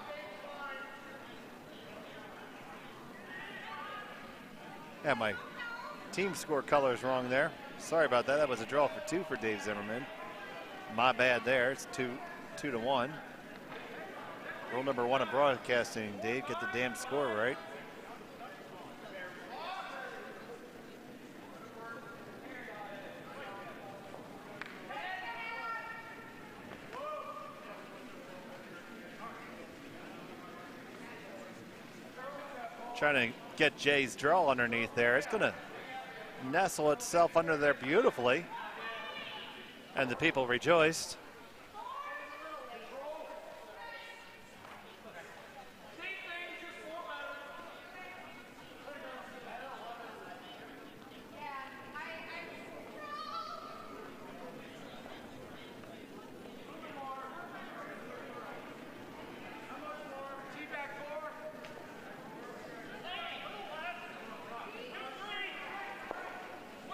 Speaker 1: Yeah, my team score color is wrong there. Sorry about that. That was a draw for 2 for Dave Zimmerman. My bad there. It's 2-1. Rule number 1 of broadcasting, Dave. Get the damn score right. Trying to get Jay's draw underneath there. It's going to nestle itself under there beautifully. And the people rejoiced.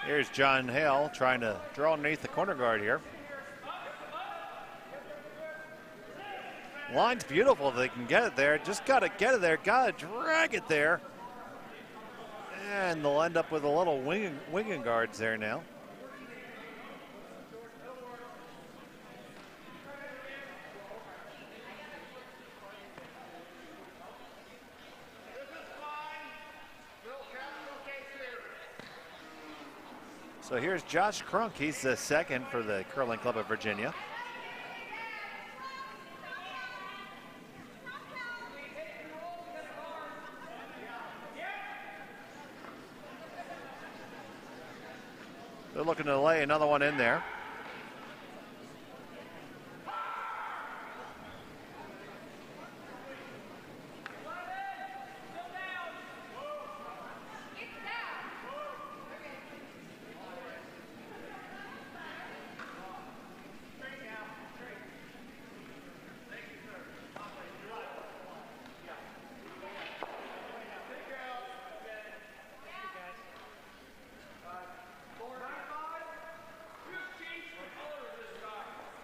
Speaker 1: Here's John Hale trying to draw underneath the corner guard here. Line's beautiful if they can get it there. Just got to get it there, got to drag it there. And they'll end up with a little winging guards there now. So here's Josh Crunk. He's the second for the Curling Club of Virginia. They're looking to lay another one in there.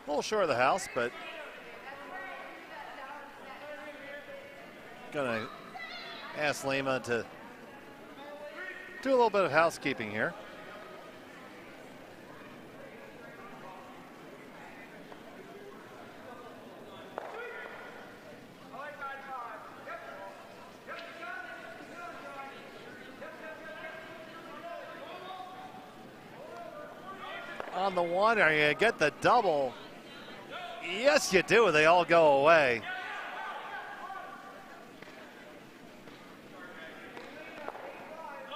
Speaker 1: A little short of the house, but gonna ask Lima to do a little bit of housekeeping here. On the one, are you gonna get the double? Yes, you do. They all go away.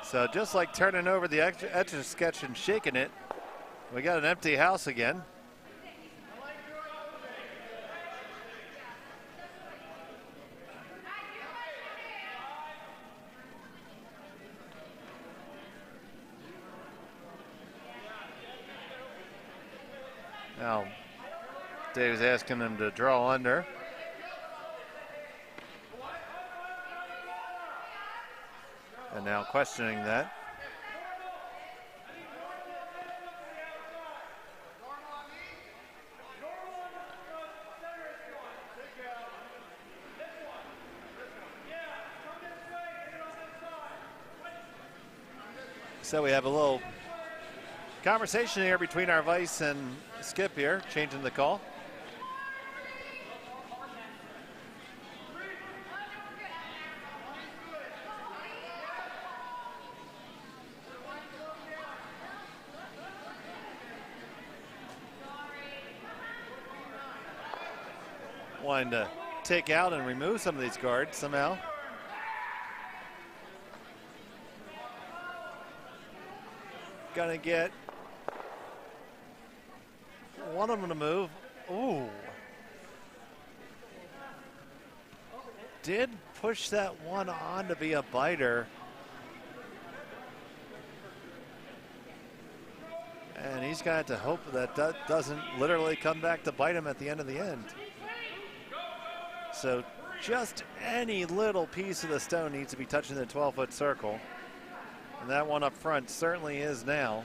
Speaker 1: So just like turning over the Etch-a-Sketch and shaking it, we got an empty house again. Now, Dave's asking him to draw under. And now questioning that. So we have a little conversation here between our vice and Skip here, changing the call. Wanting to take out and remove some of these guards somehow. Gonna get one of them to move. Ooh. Did push that one on to be a biter. And he's got to hope that that doesn't literally come back to bite him at the end of the end. So just any little piece of the stone needs to be touching the 12-foot circle. And that one up front certainly is now.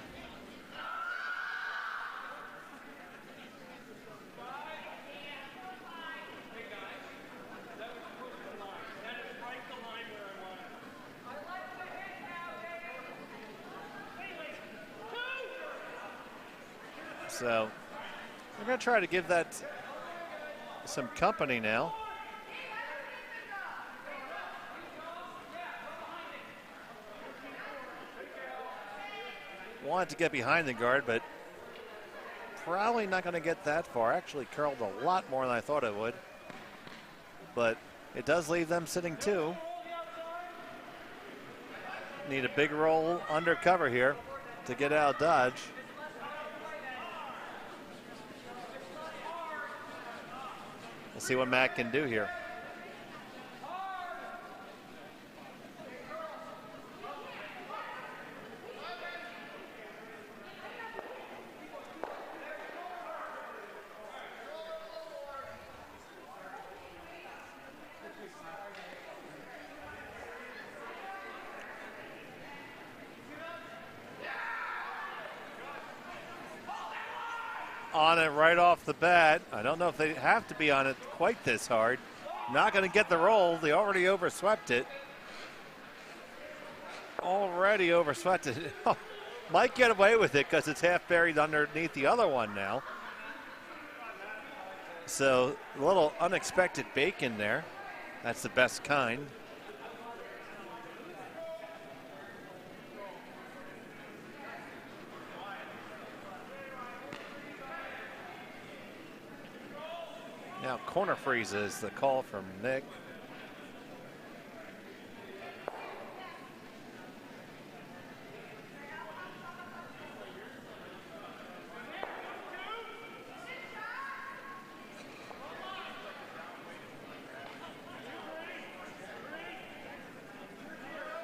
Speaker 1: So we're going to try to give that some company now. Wanted to get behind the guard, but probably not going to get that far. Actually curled a lot more than I thought it would. But it does leave them sitting two. Need a big roll under cover here to get out of dodge. We'll see what Matt can do here. On it right off the bat. I don't know if they have to be on it quite this hard. Not going to get the roll. They already overswept it. Already overswept it. Might get away with it because it's half buried underneath the other one now. So a little unexpected bacon there. That's the best kind. Now corner freeze is the call from Nick.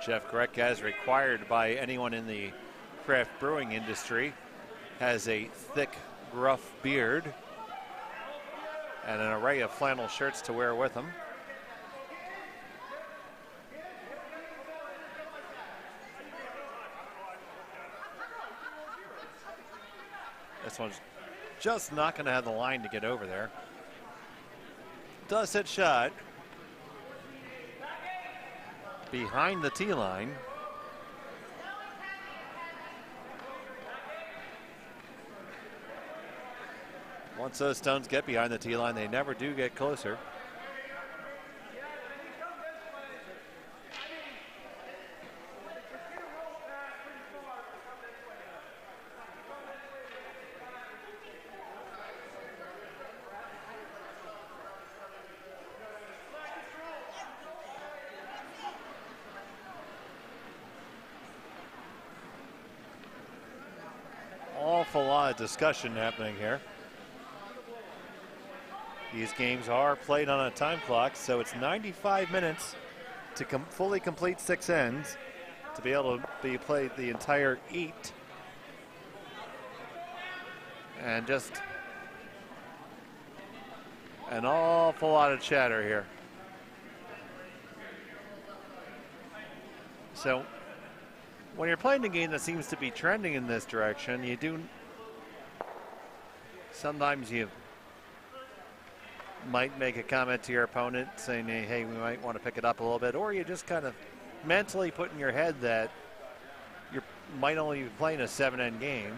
Speaker 1: Jeff Grech, as required by anyone in the craft brewing industry, has a thick, gruff beard and an array of flannel shirts to wear with him. This one's just not going to have the line to get over there. Does hit shot behind the tee line. Once those stones get behind the tee line, they never do get closer. Awful lot of discussion happening here. These games are played on a time clock, so it's 95 minutes to fully complete 6 ends to be able to be played the entire 8. And just an awful lot of chatter here. So when you're playing a game that seems to be trending in this direction, you do sometimes you might make a comment to your opponent saying, hey, we might want to pick it up a little bit, or you just kind of mentally put in your head that you might only be playing a 7-end game.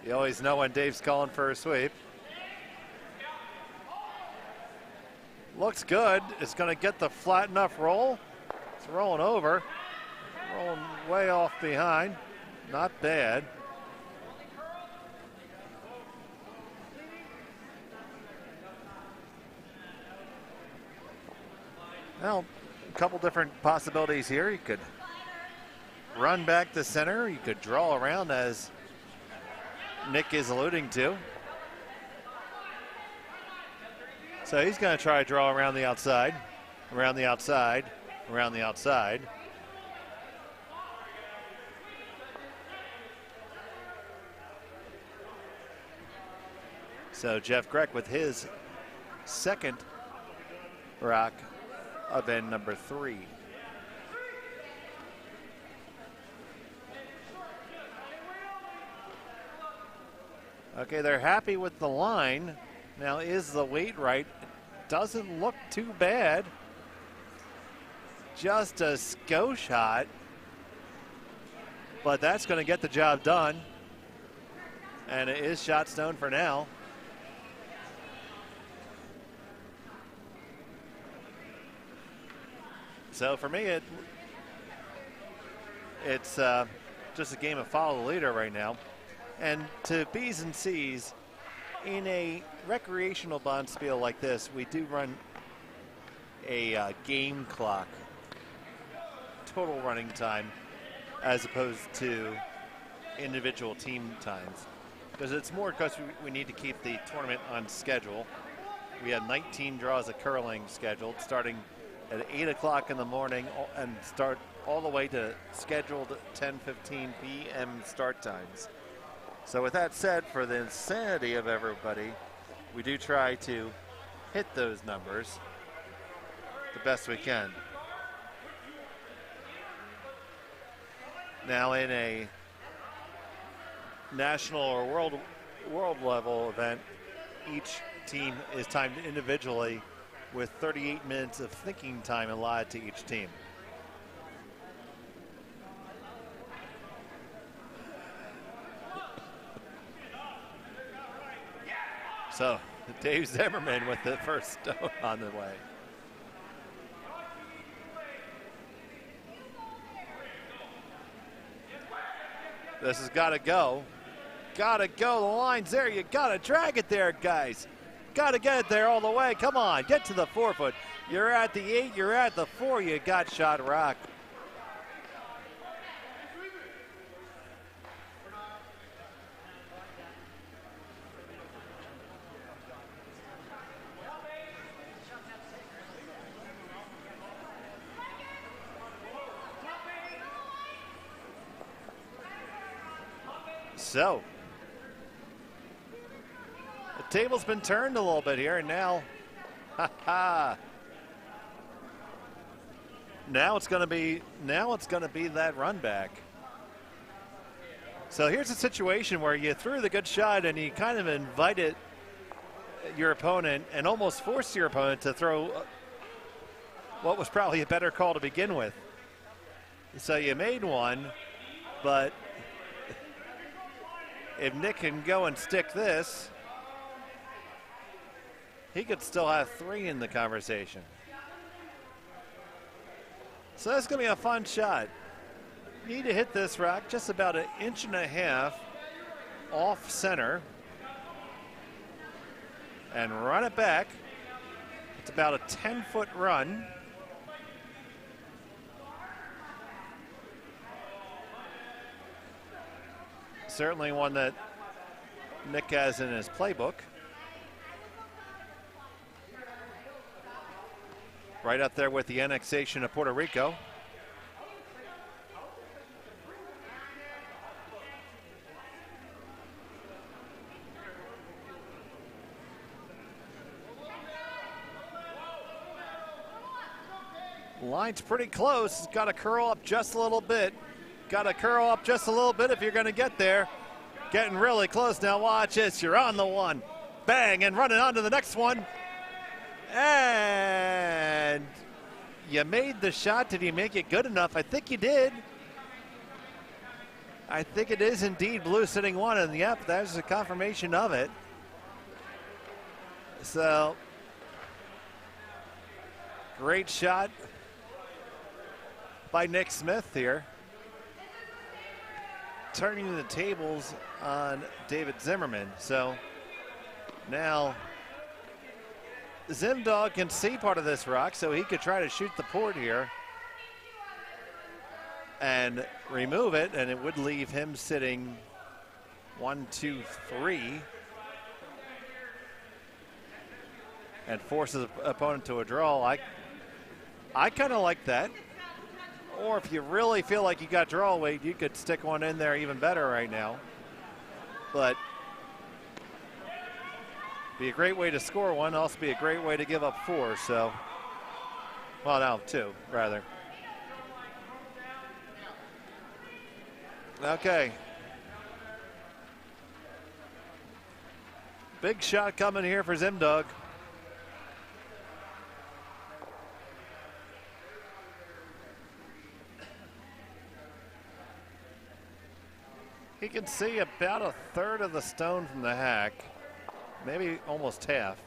Speaker 1: You always know when Dave's calling for a sweep. Looks good. It's going to get the flat enough roll. It's rolling over. Rolling way off behind. Not bad. Well, a couple different possibilities here. You could run back to center. You could draw around, as Nick is alluding to. So he's going to try to draw around the outside, around the outside, around the outside. So Jeff Grech with his second rock of end number 3. Okay, they're happy with the line. Now, is the weight right? It doesn't look too bad. Just a SCO shot. But that's going to get the job done. And it is shot stone for now. So for me, it's just a game of follow the leader right now. And to B's and C's, in a recreational Bonspiel like this, we do run a game clock, total running time, as opposed to individual team times. Because it's more because we need to keep the tournament on schedule. We have 19 draws of curling scheduled, starting at 8 o'clock in the morning and start all the way to scheduled 10:15 p.m. start times. So with that said, for the insanity of everybody, we do try to hit those numbers the best we can. Now in a national or world level event, each team is timed individually with 38 minutes of thinking time allotted to each team. So Dave Zimmerman with the first stone on the way. This has got to go. Got to go. The line's there. You got to drag it there, guys. Got to get it there all the way. Come on, get to the 4 foot. You're at the 8. You're at the 4. You got shot rock. So, the table's been turned a little bit here, and now, now it's going to be that run back. So here's a situation where you threw the good shot and you kind of invited your opponent and almost forced your opponent to throw what was probably a better call to begin with. So you made one, but if Nick can go and stick this, he could still have 3 in the conversation. So that's going to be a fun shot. You need to hit this rock just about 1.5 inches off center and run it back. It's about a 10-foot run. Certainly one that Nick has in his playbook. Right up there with the annexation of Puerto Rico. Line's pretty close. Got to curl up just a little bit. Got to curl up just a little bit if you're going to get there. Getting really close now. Watch this. You're on the one. Bang, and running on to the next one. And you made the shot. Did you make it good enough? I think you did. I think it is indeed blue sitting one, and yep, there's a confirmation of it. So, great shot by Nick Smith here. Turning the tables on David Zimmerman. So, now Zimdog can see part of this rock, so he could try to shoot the port here and remove it, and it would leave him sitting 1, 2, 3 and forces the opponent to a draw. I kind of like that. Or if you really feel like you got draw weight, you could stick one in there even better right now. But be a great way to score one, also be a great way to give up 4. So, well, no, 2 rather. Okay. Big shot coming here for Zimdog. He can see about 1/3 of the stone from the hack, maybe almost half.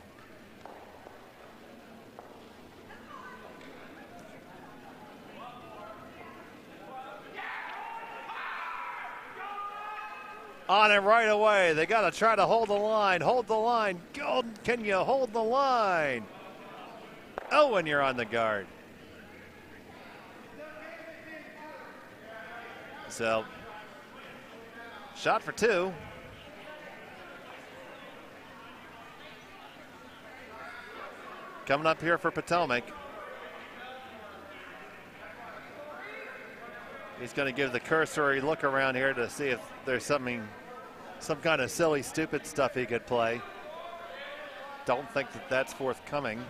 Speaker 1: On it right away. They got to try to hold the line. Hold the line. Golden, can you hold the line? Oh, and you're on the guard. So, shot for 2. Coming up here for Potomac. He's going to give the cursory look around here to see if there's some kind of silly, stupid stuff he could play. Don't think that that's forthcoming.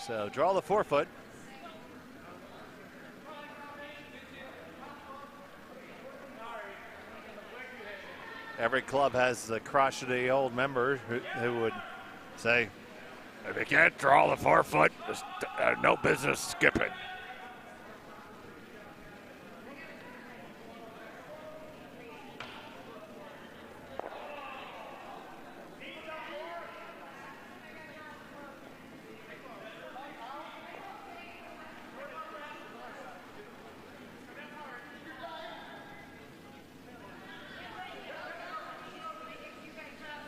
Speaker 1: So draw the 4-foot. Every club has the crotchety old member who would say, if you can't draw the 4-foot, no business skipping.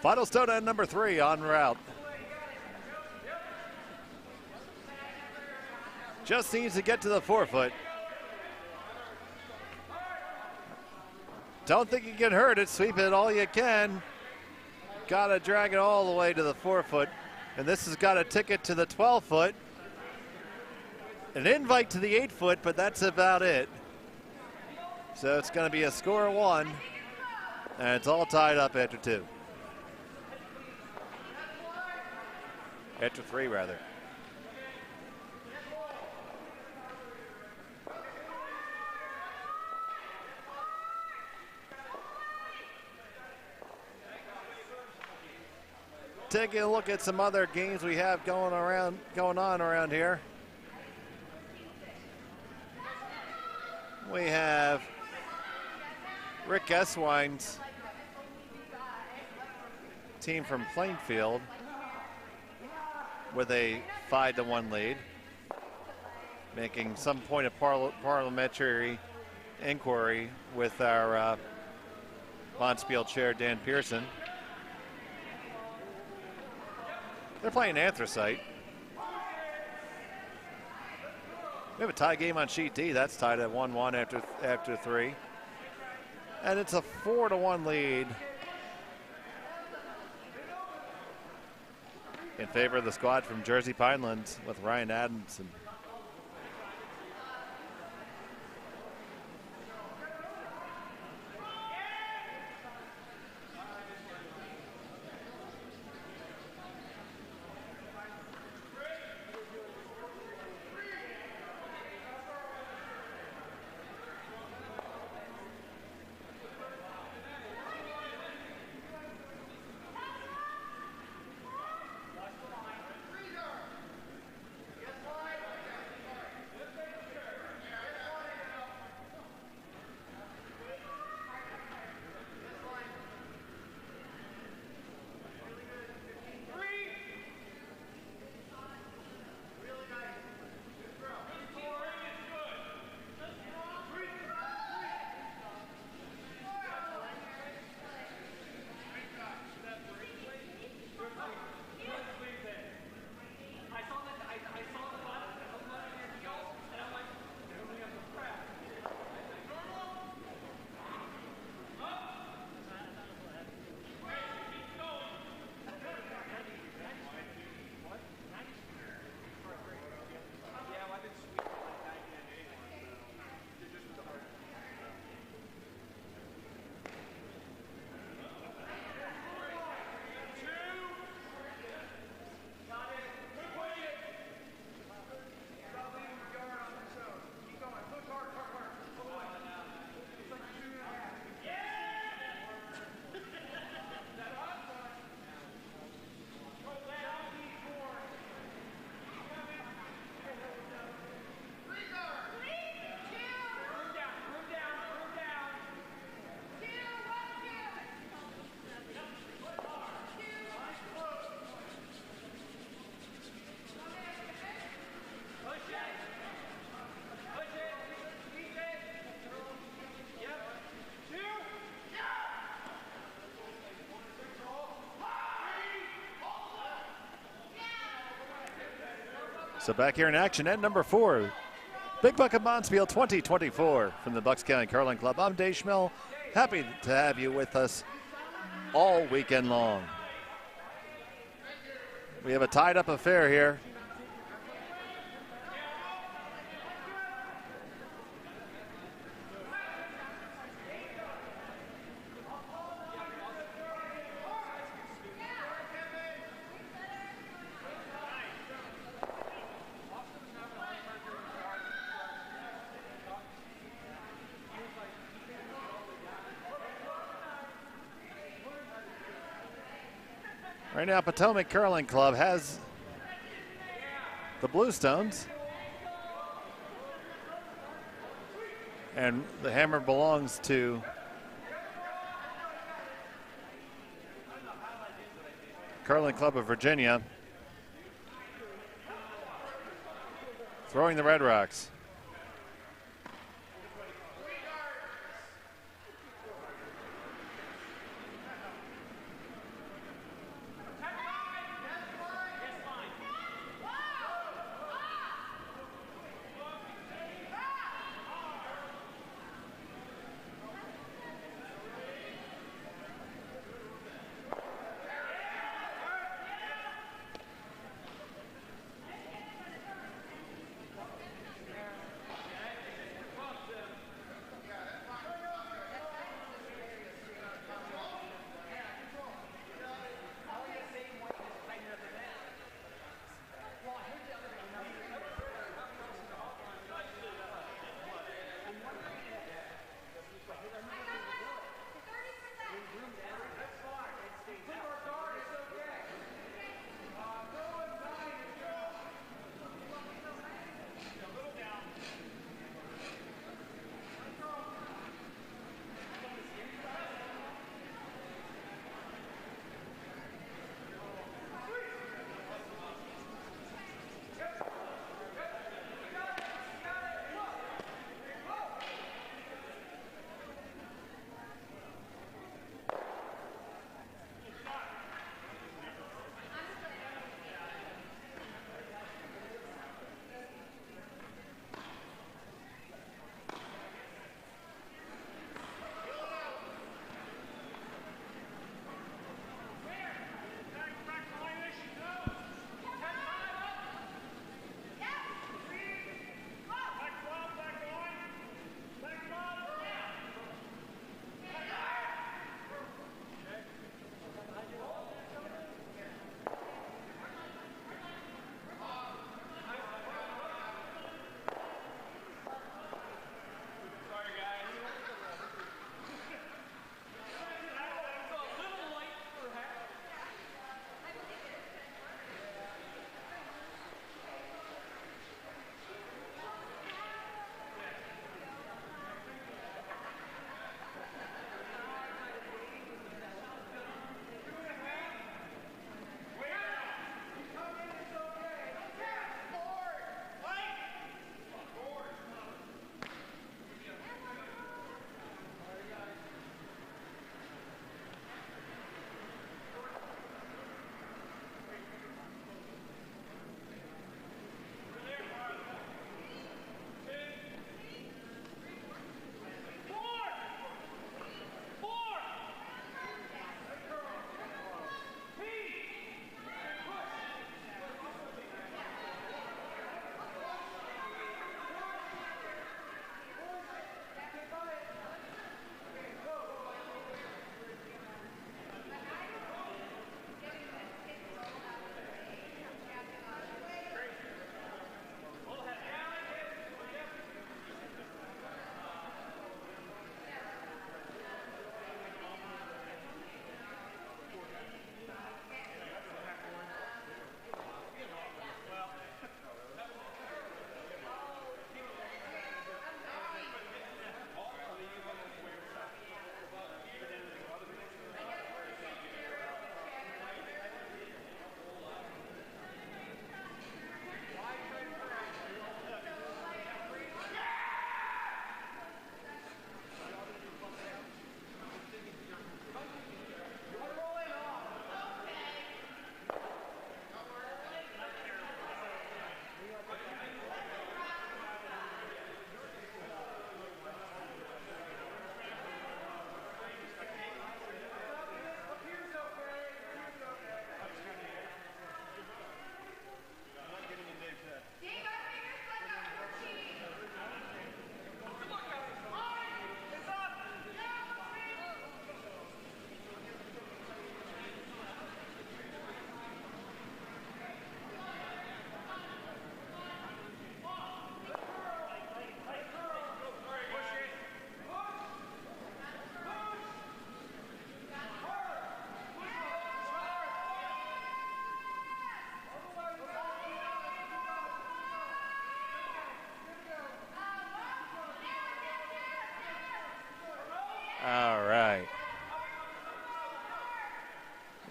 Speaker 1: Final stone at number 3 en route. Just needs to get to the 4-foot. Don't think you can hurt it. Sweep it all you can. Got to drag it all the way to the 4-foot. And this has got a ticket to the 12-foot. An invite to the 8-foot, but that's about it. So it's going to be a score of 1. And it's all tied up after 2. After 3, rather. Taking a look at some other games we have going on around here. We have Rick Eswine's team from Plainfield with a 5-1 lead, making some point of parliamentary inquiry with our Bonspiel chair, Dan Pearson. They're playing Anthracite. We have a tie game on sheet D. That's tied at 1-1 after 3. And it's a 4-1 lead in favor of the squad from Jersey Pinelands with Ryan Adamson. So back here in action at number 4, Big Buckin Bonspiel 2024 from the Bucks County Curling Club. I'm Dave Schmill. Happy to have you with us all weekend long. We have a tied up affair here. Right now, Potomac Curling Club has the Bluestones. And the hammer belongs to Curling Club of Virginia. Throwing the Red Rocks.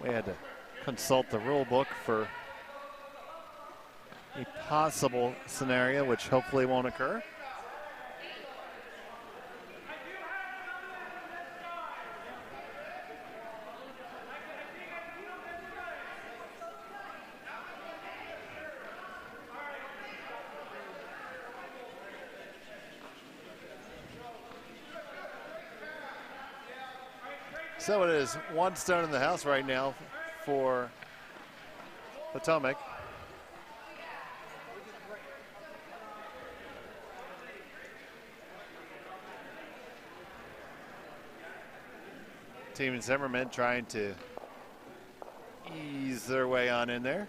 Speaker 1: They had to consult the rule book for a possible scenario, which hopefully won't occur. So it is one stone in the house right now for Potomac. Team Zimmerman trying to ease their way on in there.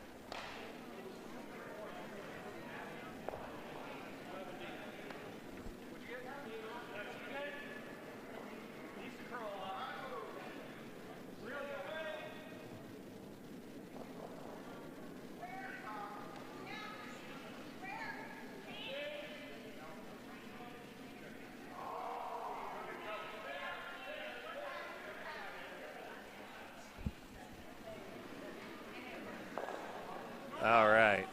Speaker 1: All right.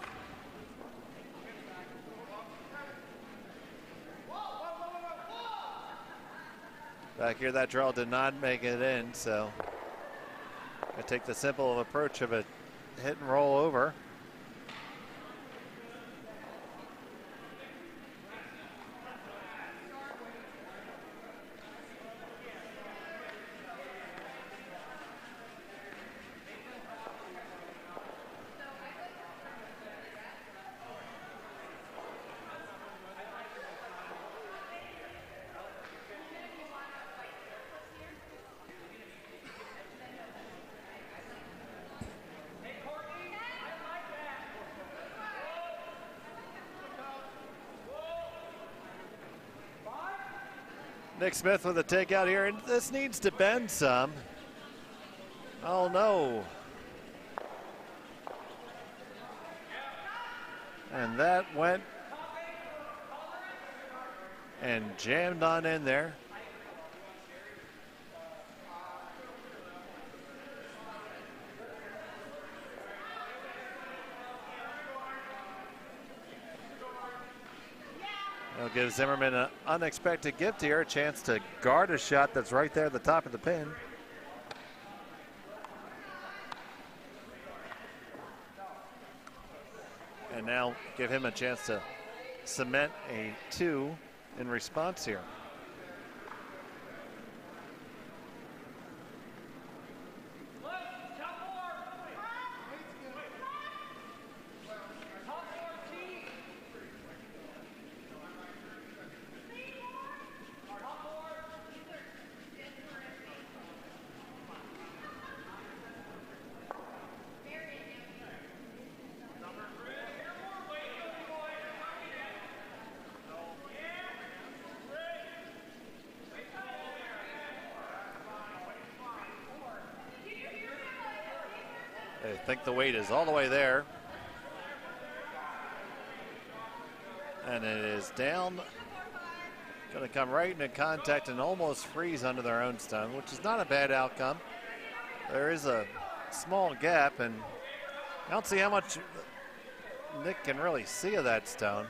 Speaker 1: Back here, that draw did not make it in, so I take the simple approach of a hit and roll over. Nick Smith with a takeout here, and this needs to bend some. Oh no. And that went and jammed on in there. It'll give Zimmerman an unexpected gift here, a chance to guard a shot that's right there at the top of the pin. And now give him a chance to cement a 2 in response here. I think the weight is all the way there. And it is down. Going to come right into contact and almost freeze under their own stone, which is not a bad outcome. There is a small gap, and I don't see how much Nick can really see of that stone.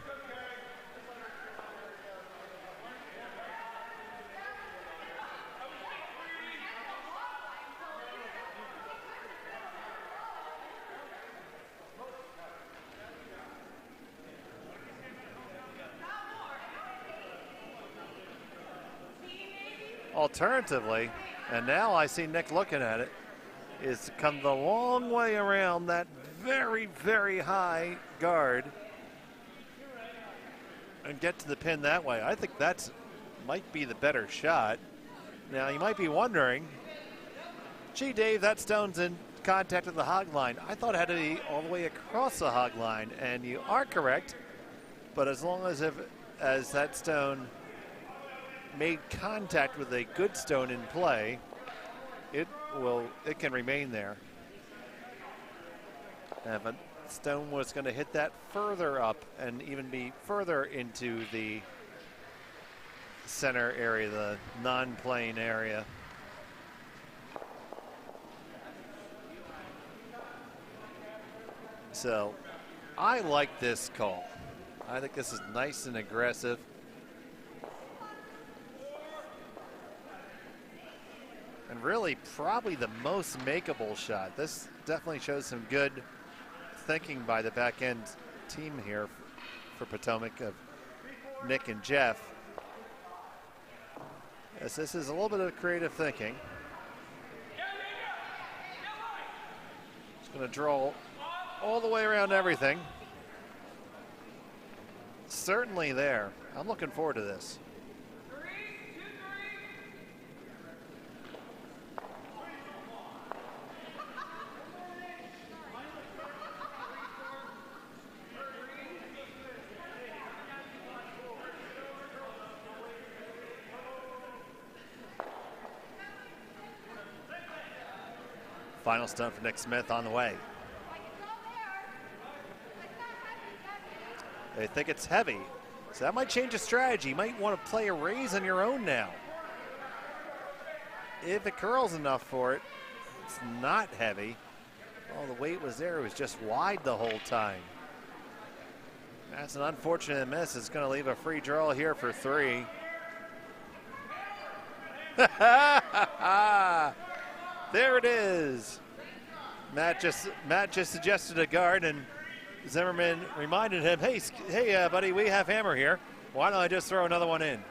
Speaker 1: Alternatively, and now I see Nick looking at it, is to come the long way around that very, very high guard and get to the pin that way. I think that's might be the better shot. Now, you might be wondering, gee, Dave, that stone's in contact with the hog line. I thought it had to be all the way across the hog line, and you are correct, but as long as that stone made contact with a good stone in play, it can remain there. And if a stone was going to hit that further up and even be further into the center area, the non-plane area, So I like this call. I think this is nice and aggressive. And really probably the most makeable shot. This definitely shows some good thinking by the back end team here for Potomac of Nick and Jeff. Yes, this is a little bit of creative thinking. Just going to draw all the way around everything. Certainly there. I'm looking forward to this. Final stunt for Nick Smith on the way. They think it's heavy, so that might change the strategy. You might want to play a raise on your own now. If it curls enough for it, it's not heavy. Oh, the weight was there. It was just wide the whole time. That's an unfortunate miss. It's going to leave a free draw here for 3. There it is. Matt just suggested a guard, and Zimmerman reminded him, hey, buddy, we have hammer here. Why don't I just throw another one in?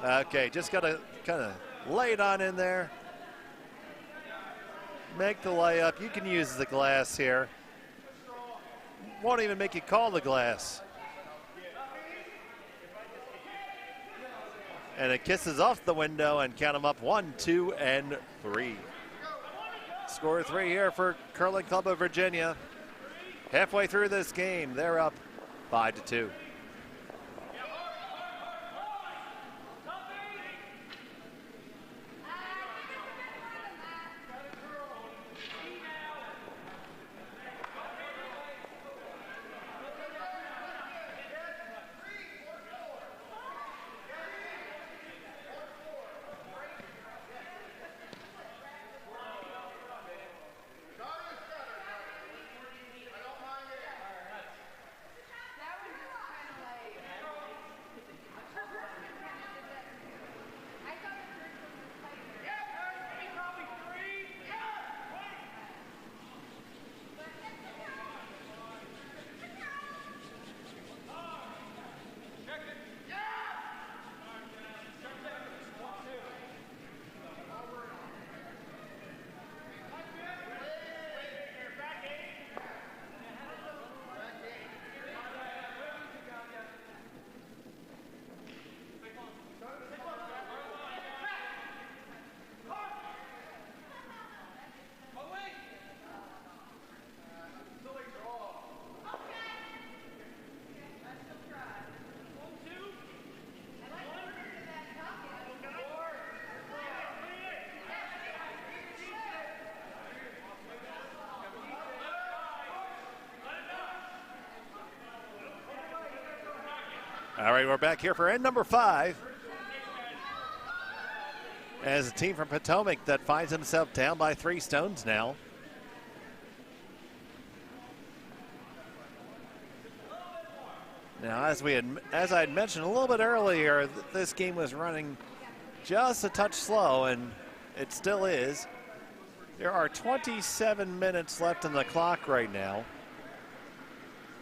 Speaker 1: Okay, just got to kind of lay it on in there. Make the layup. You can use the glass here. Won't even make you call the glass. And it kisses off the window and count them up 1, 2, and 3. Score 3 here for Curling Club of Virginia. Halfway through this game, they're up 5-2. All right, we're back here for end number 5. As a team from Potomac that finds himself down by 3 stones now. Now, as I had mentioned a little bit earlier, this game was running just a touch slow, and it still is. There are 27 minutes left on the clock right now.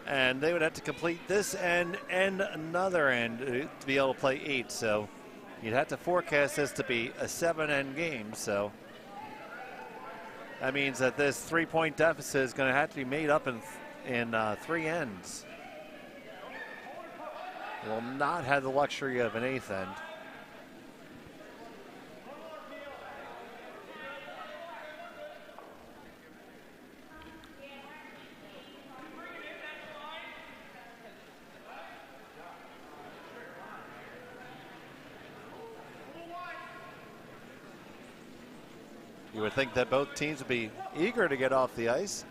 Speaker 1: And they would have to complete this end and another end to be able to play 8. So you'd have to forecast this to be a 7-end game. So that means that this 3-point deficit is going to have to be made up in 3 ends. Will not have the luxury of an 8th end. You would think that both teams would be eager to get off the ice.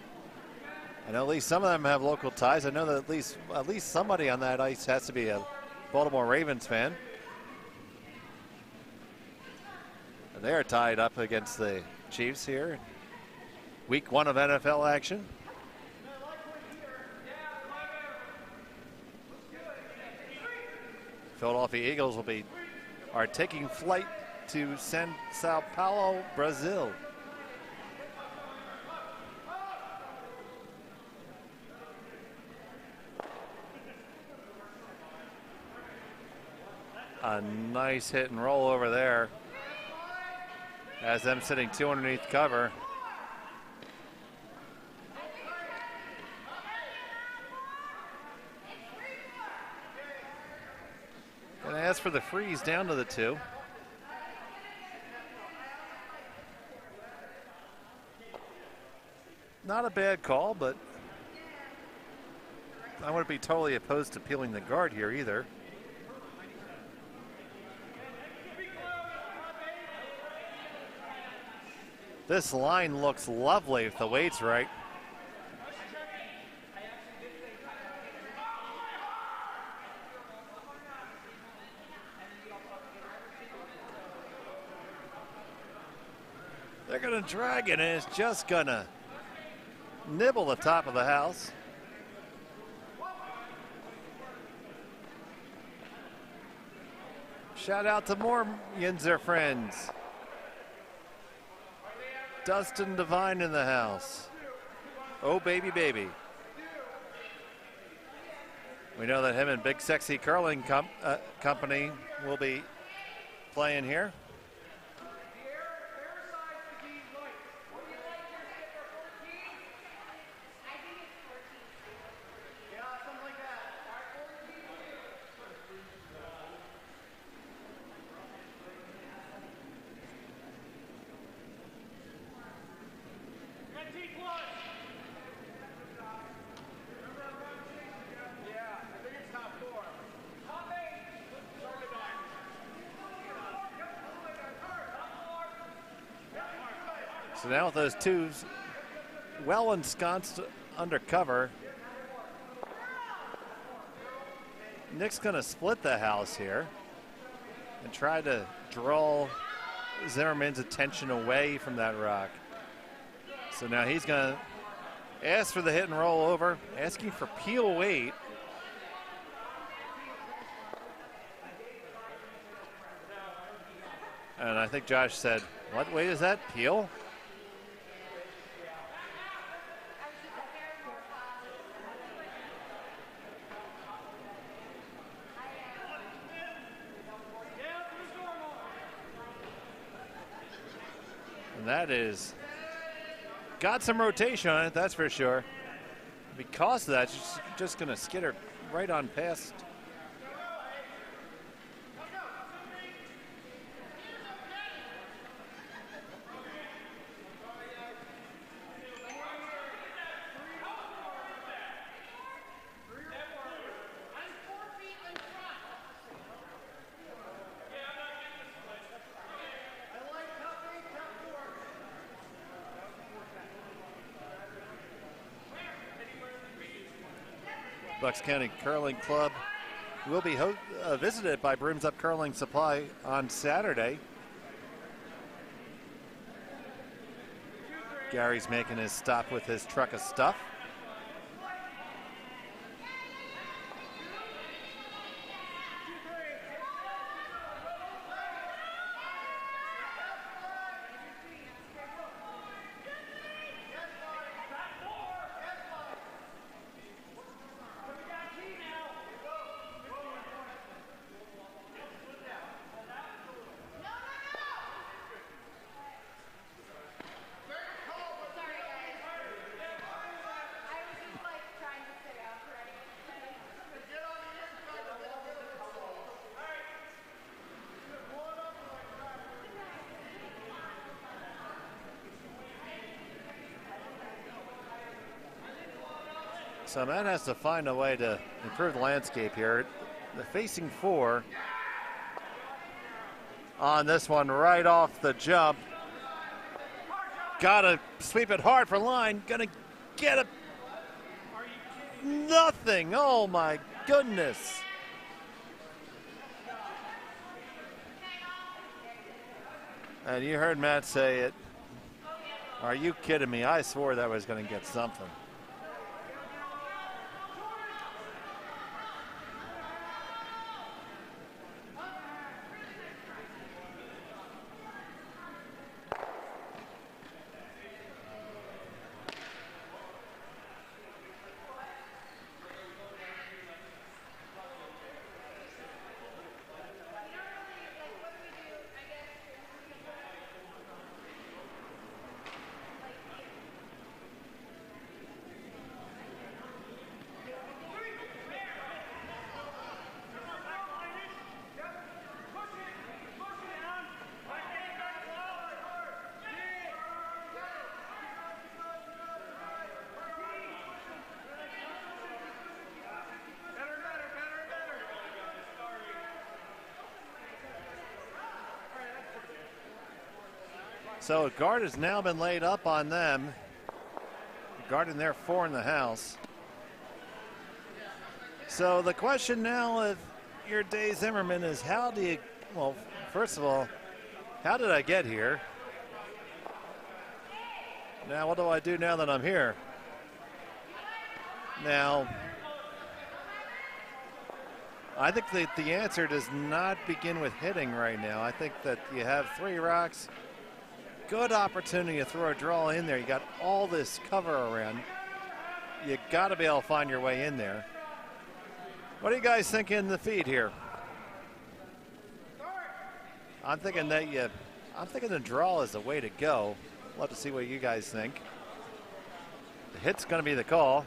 Speaker 1: I know at least some of them have local ties. I know that at least somebody on that ice has to be a Baltimore Ravens fan. They are tied up against the Chiefs here. Week 1 of NFL action. Philadelphia Eagles are taking flight to Sao Paulo, Brazil. A nice hit and roll over there. Has them sitting 2 underneath cover. Gonna ask for the freeze down to the 2. Not a bad call, but I wouldn't be totally opposed to peeling the guard here either. This line looks lovely if the weight's right. They're gonna drag it, and it's just gonna nibble the top of the house. Shout out to more Yinzer friends. Dustin Devine in the house. Oh, baby, baby. We know that him and Big Sexy Curling Company will be playing here. So now with those twos well ensconced under cover, Nick's going to split the house here and try to draw Zimmerman's attention away from that rock. So now he's going to ask for the hit and roll over, asking for peel weight. And I think Josh said, what weight is that? Peel? And that is got some rotation on it, that's for sure. Because of that, she's just going to skid her right on past. Bucks County Curling Club will be visited by Brims Up Curling Supply on Saturday. Gary's making his stop with his truck of stuff. So Matt has to find a way to improve the landscape here. The facing 4 on this one right off the jump. Gotta sweep it hard for line. Gonna get it. Nothing. Oh my goodness. And you heard Matt say it. Are you kidding me? I swore that was going to get something. So a guard has now been laid up on them. Guarding their 4 in the house. So the question now if you're Dave Zimmerman is how do you, well, first of all, how did I get here? Now what do I do now that I'm here? Now, I think that the answer does not begin with hitting right now. I think that you have 3 rocks. Good opportunity to throw a draw in there. You got all this cover around. You got to be able to find your way in there. What do you guys think in the feed here? I'm thinking the draw is the way to go. Love to see what you guys think. The hit's going to be the call.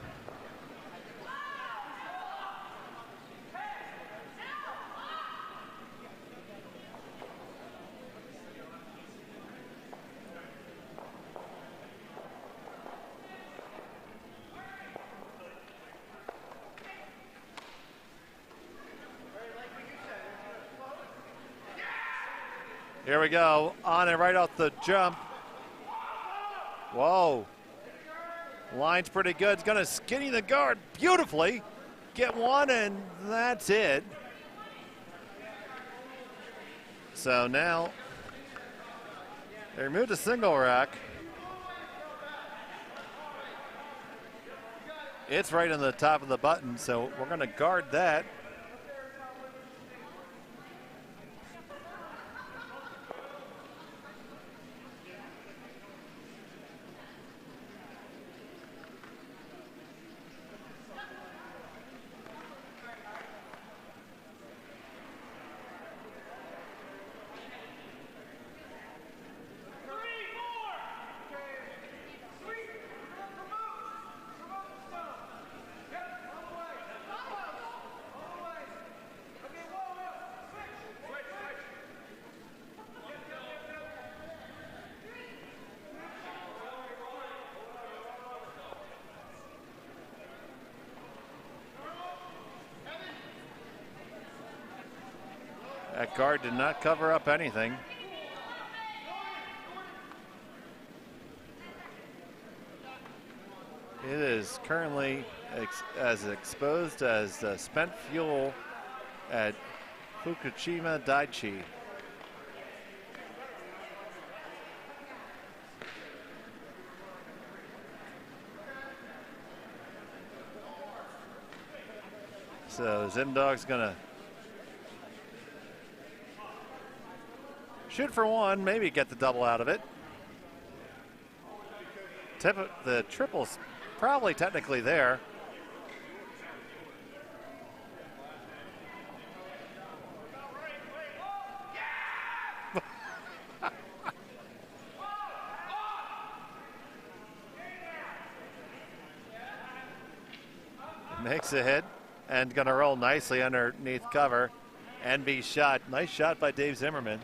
Speaker 1: Here we go, on and right off the jump. Whoa. Line's pretty good. It's going to skinny the guard beautifully. Get one, and that's it. So now, they removed a single rack. It's right on the top of the button, so we're going to guard that. That guard did not cover up anything. It is currently as exposed as spent fuel at Fukushima Daiichi. So Zimdog's gonna shoot for one, maybe get the double out of it. The triple's probably technically there. Makes a hit and gonna roll nicely underneath cover and be shot. Nice shot by Dave Zimmerman.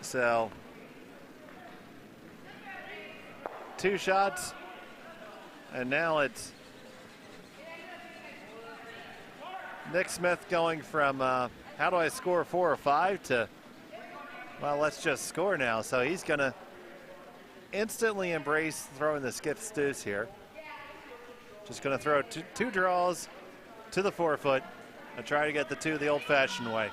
Speaker 1: So 2 shots, and now it's Nick Smith going from how do I score 4 or 5 to, well, let's just score now. So he's gonna instantly embrace throwing the skip deuce here. Just going to throw two draws to the 4-foot and try to get the 2 the old-fashioned way.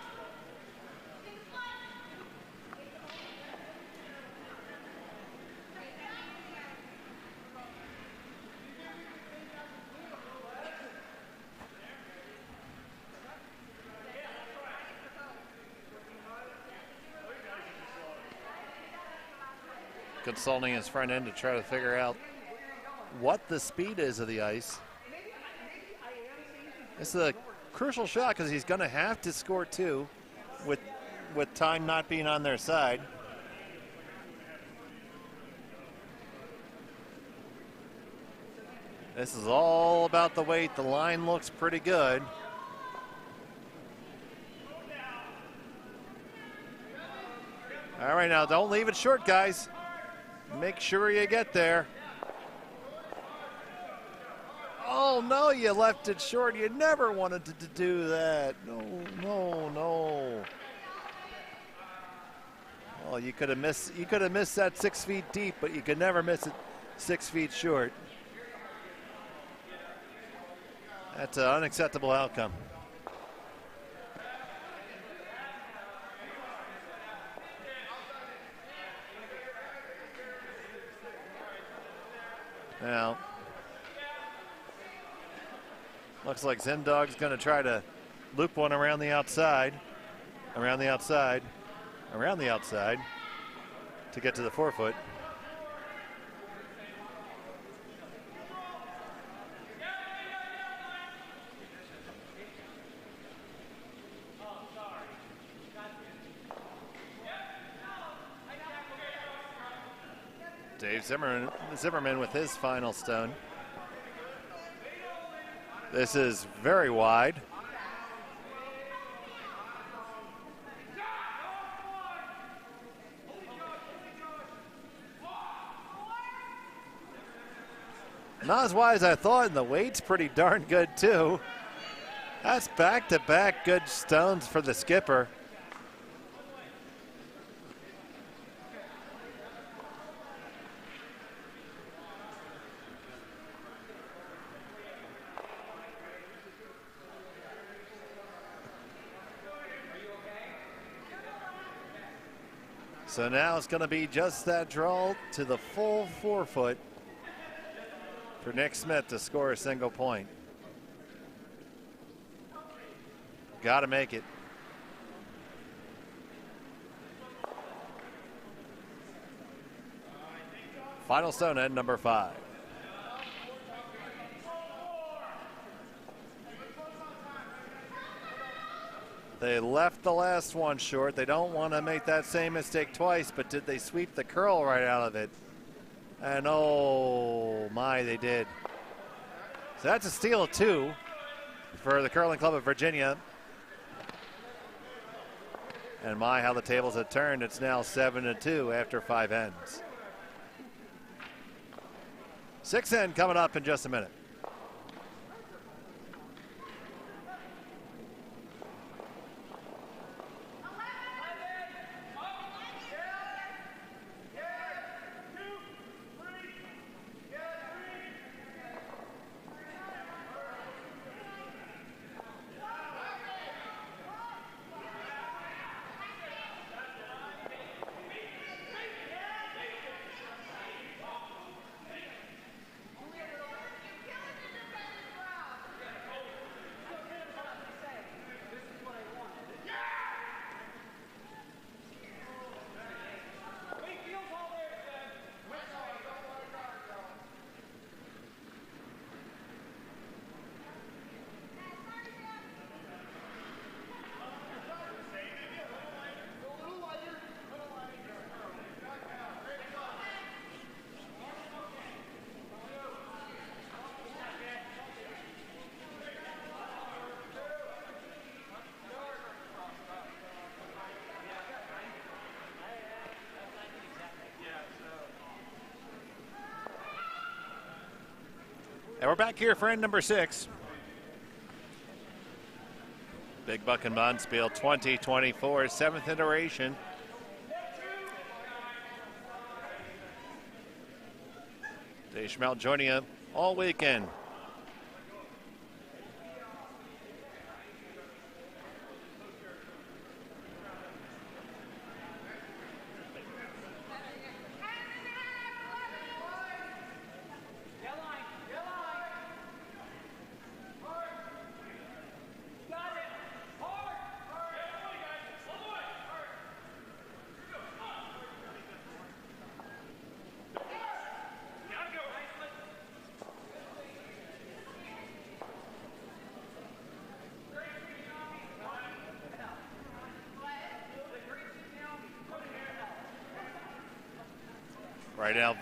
Speaker 1: Consulting his front end to try to figure out what the speed is of the ice. This is a crucial shot because he's going to have to score 2 with time not being on their side. This is all about the weight. The line looks pretty good. All right, now don't leave it short, guys. Make sure you get there. Oh, no, you left it short. You never wanted to do that. No. Oh, you could have missed that 6 feet deep, but you could never miss it 6 feet short. That's an unacceptable outcome. Now, looks like Zendog's going to try to loop one around the outside to get to the 4-foot. Dave Zimmerman with his final stone. This is very wide. Not as wide as I thought, and the weight's pretty darn good too. That's back-to-back good stones for the skipper. So now it's going to be just that draw to the full 4-foot for Nick Smith to score a single point. Got to make it. Final stone at number 5. They left the last one short. They don't want to make that same mistake twice, but did they sweep the curl right out of it? And oh my, they did. So that's a steal of 2 for the Curling Club of Virginia. And my, how the tables have turned. It's now 7-2 after 5 ends. 6 end coming up in just a minute. And we're back here for end number 6. Big Buckin Bonspiel 2024, 7th iteration. Jay Schmelt joining you all weekend. Right now,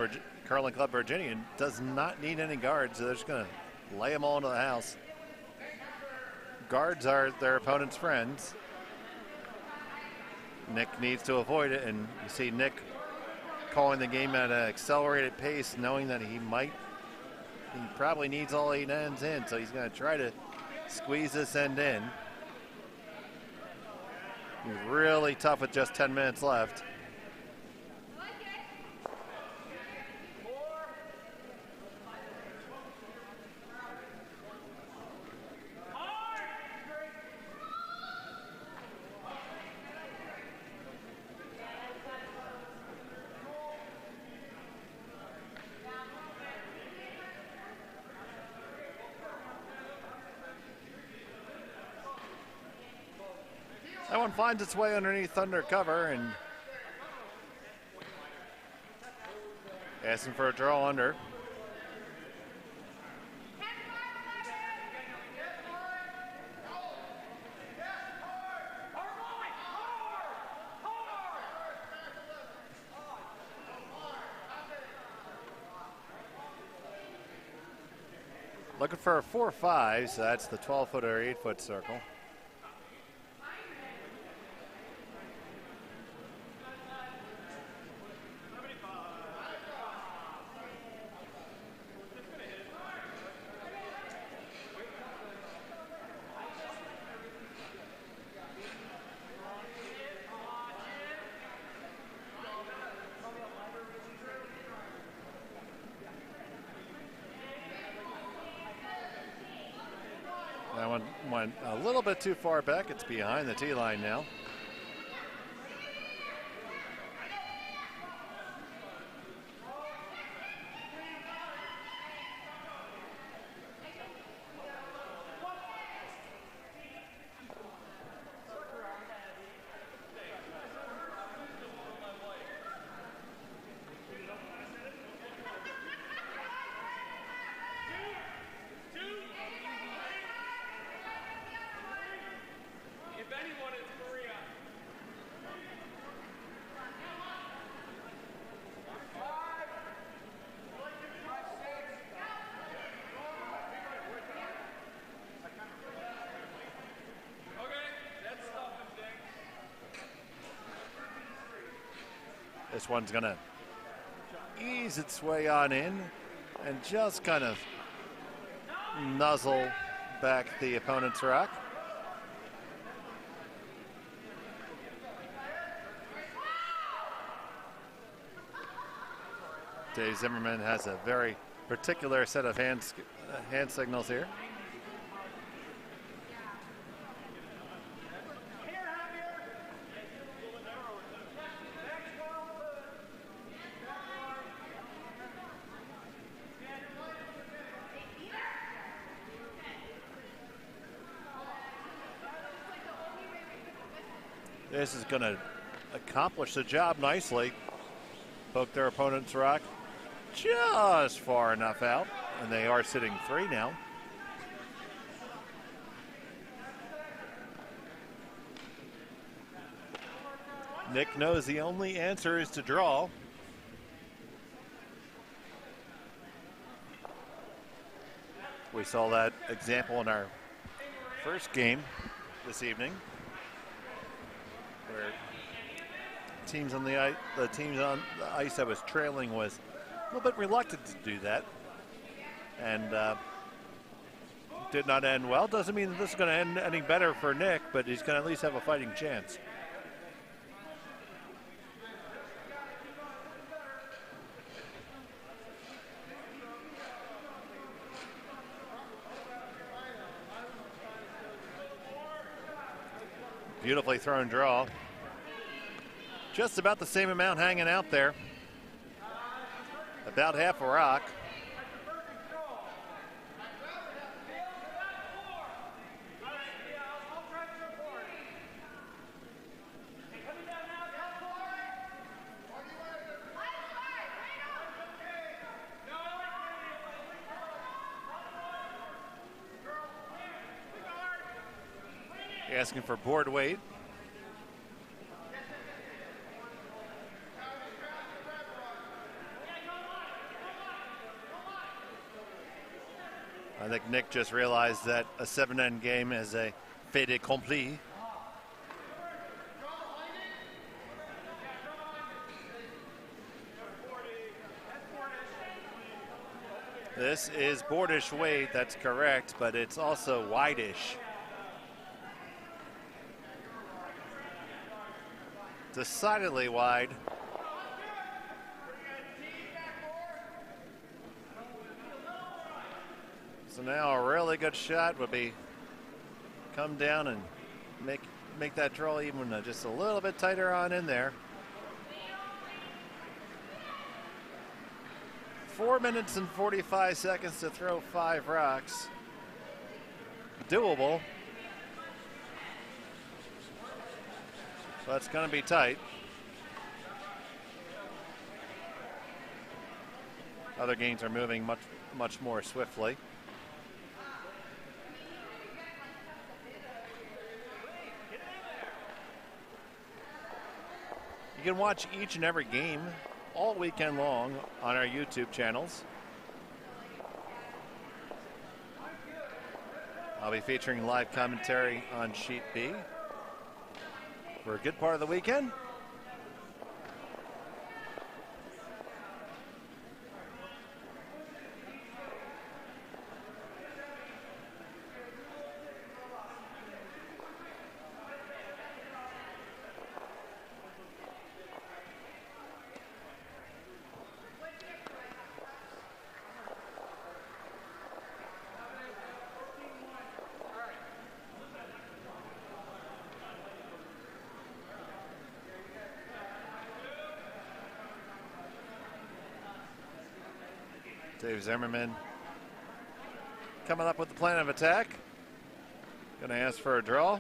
Speaker 1: Curling Club Virginia does not need any guards, so they're just going to lay them all into the house. Guards are their opponent's friends. Nick needs to avoid it, and you see Nick calling the game at an accelerated pace, knowing that he probably needs all 8 ends in, so he's going to try to squeeze this end in. He's really tough with just 10 minutes left. That one finds its way underneath undercover and asking for a draw under. Looking for a 4-5, so that's the 12-foot or 8-foot circle. That one went a little bit too far back. It's behind the tee line now. This one's going to ease its way on in and just kind of nuzzle back the opponent's rock. Dave Zimmerman has a very particular set of hand signals here. This is going to accomplish the job nicely. Poke their opponent's rock just far enough out, and they are sitting 3 now. Nick knows the only answer is to draw. We saw that example in our first game this evening, where teams on the ice that was trailing was a little bit reluctant to do that, and did not end well. Doesn't mean that this is going to end any better for Nick, but he's going to at least have a fighting chance. Beautifully thrown draw. Just about the same amount hanging out there. About half a rock. Asking for board weight. I think Nick just realized that a 7-end game is a fait accompli. This is boardish weight, that's correct, but it's also wide-ish. Decidedly wide. So now a really good shot would be come down and make that draw even just a little bit tighter on in there. 4 minutes and 45 seconds to throw 5 rocks. Doable. But it's going to be tight. Other games are moving much more swiftly. You can watch each and every game all weekend long on our YouTube channels. I'll be featuring live commentary on Sheet B for a good part of the weekend. Dave Zimmerman coming up with the plan of attack. Going to ask for a draw.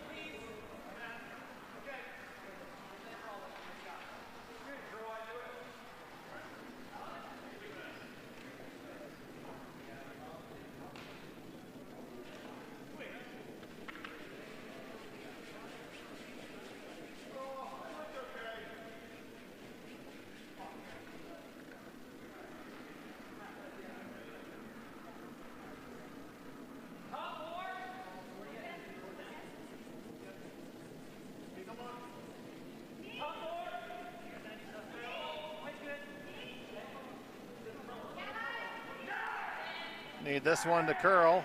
Speaker 1: Need this one to curl.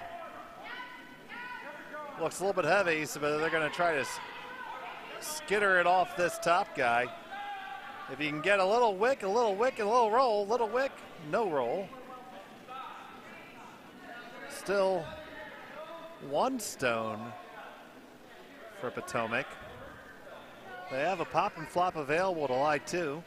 Speaker 1: Looks a little bit heavy, so they're going to try to skitter it off this top guy. If you can get a little wick, a little wick, and a little roll, little wick, no roll. Still 1 stone for Potomac. They have a pop and flop available to lie 2.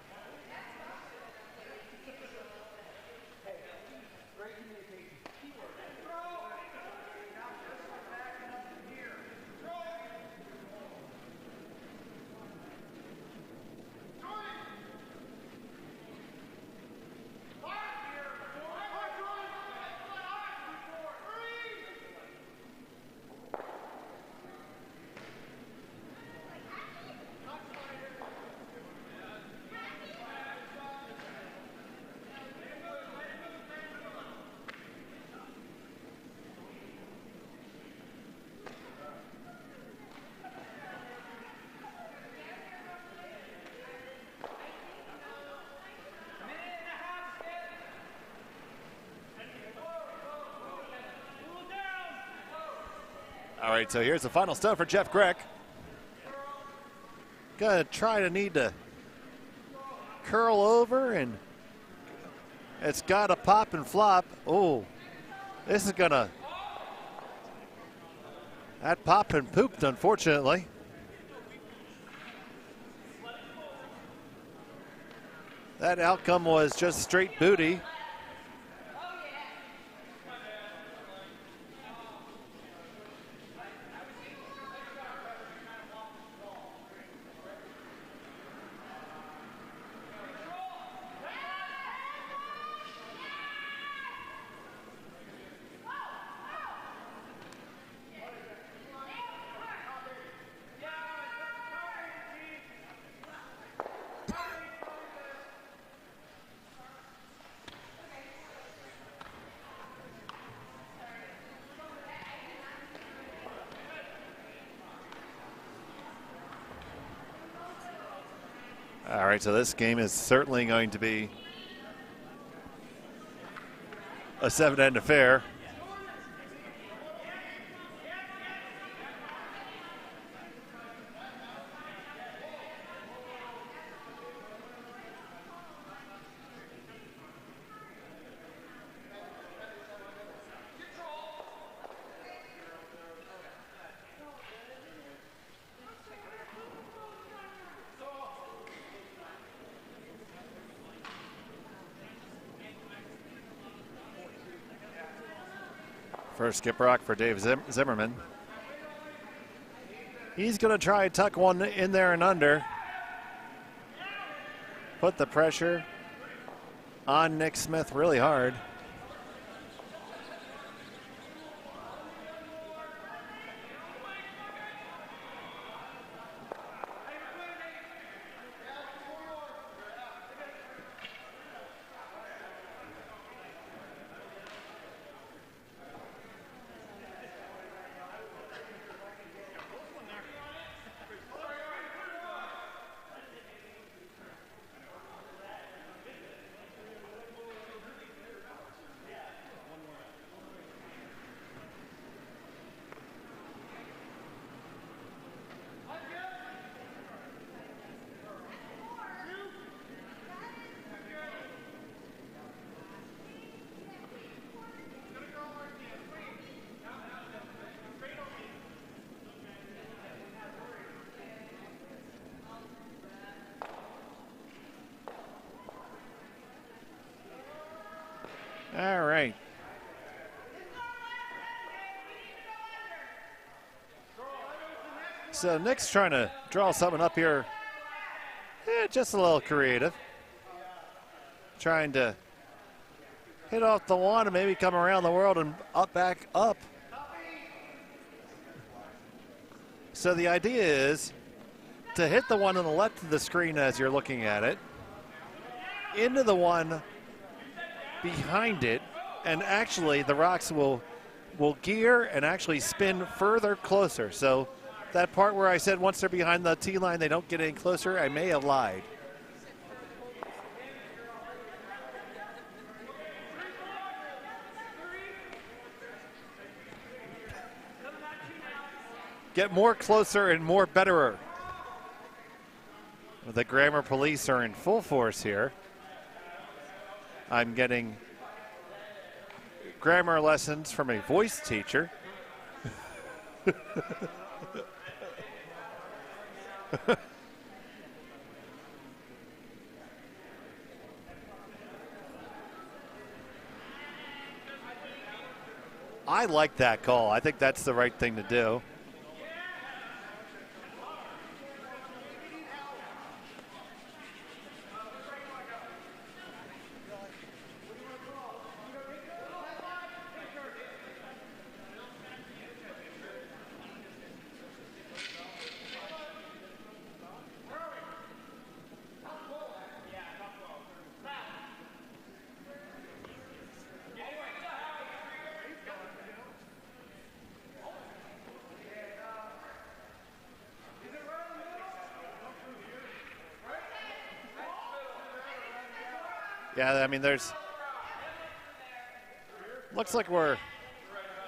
Speaker 1: All right, so here's the final stone for Jeff Greck. Gonna try to need to curl over, and it's got a pop and flop. Oh, this is gonna, that pop and pooped, unfortunately. That outcome was just straight booty. All right, so this game is certainly going to be a 7-end affair. First skip rock for Dave Zimmerman. He's going to try to tuck one in there and under. Put the pressure on Nick Smith really hard. All right. So Nick's trying to draw something up here. Just a little creative. Trying to hit off the one and maybe come around the world and up, back up. So the idea is to hit the one on the left of the screen as you're looking at it, into the one behind it, and actually the rocks will gear and actually spin further closer. So that part where I said once they're behind the tee line they don't get any closer, I may have lied. Get more closer and more betterer. The grammar police are in full force here. I'm getting grammar lessons from a voice teacher. I like that call. I think that's the right thing to do. Yeah, I mean, looks like we're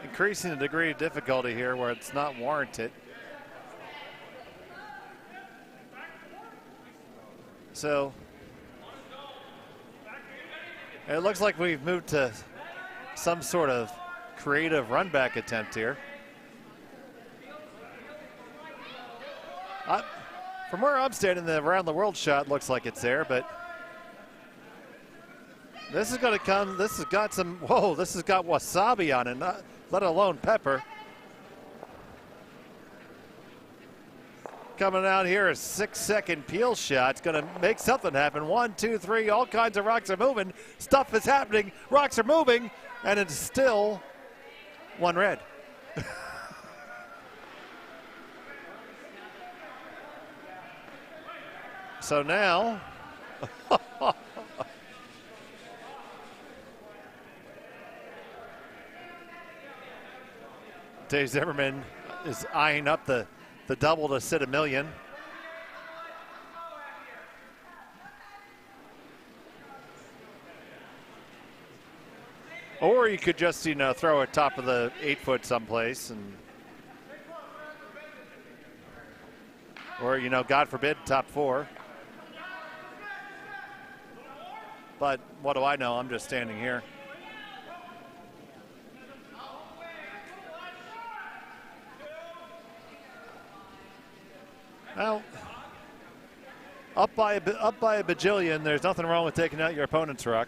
Speaker 1: increasing the degree of difficulty here where it's not warranted. So it looks like we've moved to some sort of creative run back attempt here. From where I'm standing, the around the world shot looks like it's there, but This is going to come. This has got some. Whoa! This has got wasabi on it, not, let alone pepper. Coming out here, a 6-second peel shot. It's going to make something happen. 1, 2, 3. All kinds of rocks are moving. Stuff is happening. Rocks are moving, and it's still one red. So now, Dave Zimmerman is eyeing up the double to sit $1 million. Or you could just, throw it top of the 8-foot someplace, or God forbid, top 4. But what do I know? I'm just standing here. Well, up by a bajillion, there's nothing wrong with taking out your opponent's rock.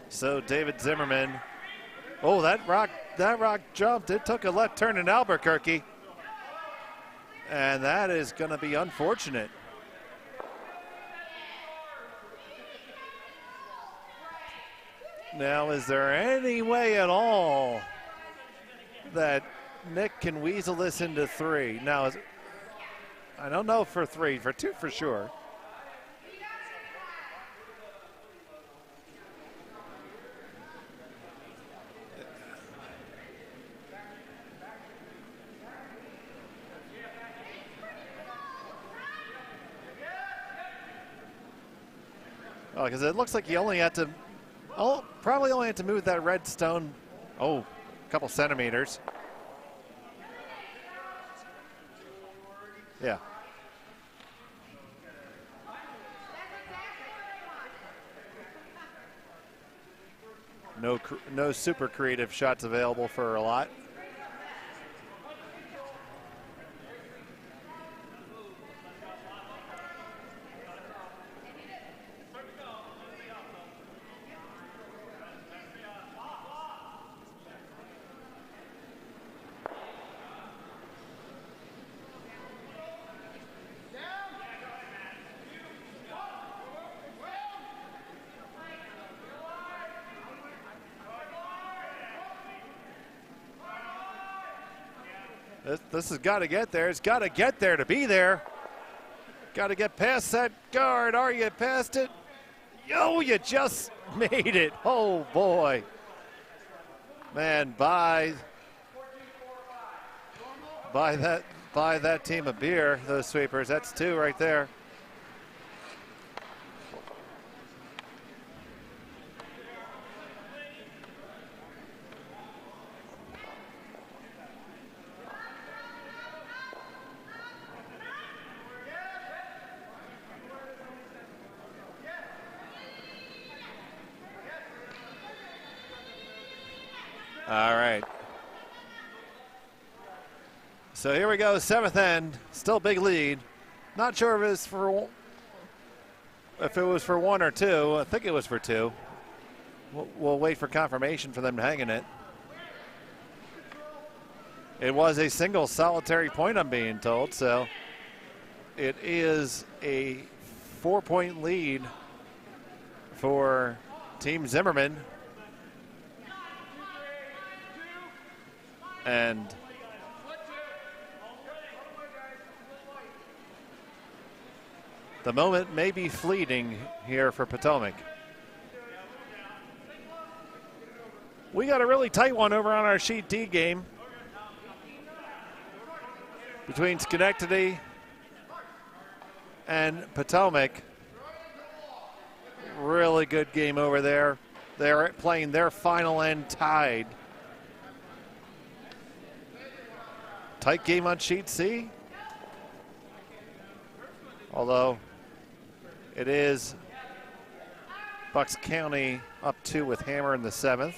Speaker 1: So David Zimmerman, oh, that rock jumped. It took a left turn in Albuquerque. And that is going to be unfortunate. Now, is there any way at all that Nick can weasel this into 3? Now, I don't know for 3, for 2 for sure. Because it looks like you only had to, probably only had to move that red stone, a couple centimeters. Yeah. No super creative shots available for a lot. This has got to get there. It's got to get there to be there. Got to get past that guard. Are you past it? Yo, you just made it. Oh, boy. Man, buy that team a beer, those sweepers. That's 2 right there. All right. So here we go, 7th end, still big lead. Not sure if it was for 1 or 2. I think it was for 2. We'll wait for confirmation for them to hang in it. It was a single solitary point, I'm being told, so it is a 4-point lead for Team Zimmerman. And the moment may be fleeting here for Potomac. We got a really tight one over on our Sheet D game between Schenectady and Potomac. Really good game over there. They're playing their final end tied. Tight game on Sheet C. Although it is Bucks County up 2 with Hammer in the 7th.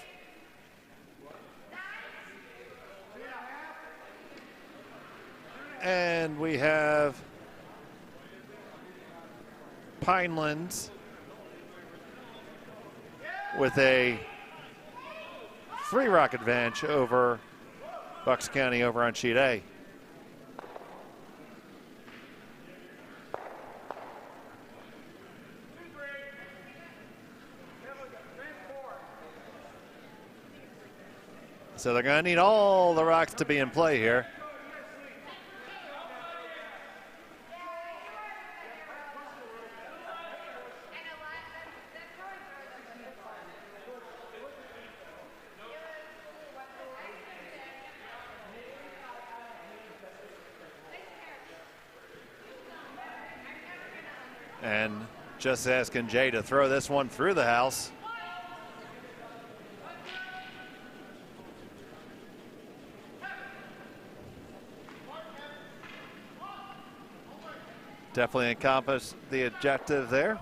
Speaker 1: And we have Pinelands with a 3-rock advantage over Bucks County over on sheet A. So they're going to need all the rocks to be in play here. And just asking Jay to throw this one through the house. Definitely accomplished the objective there.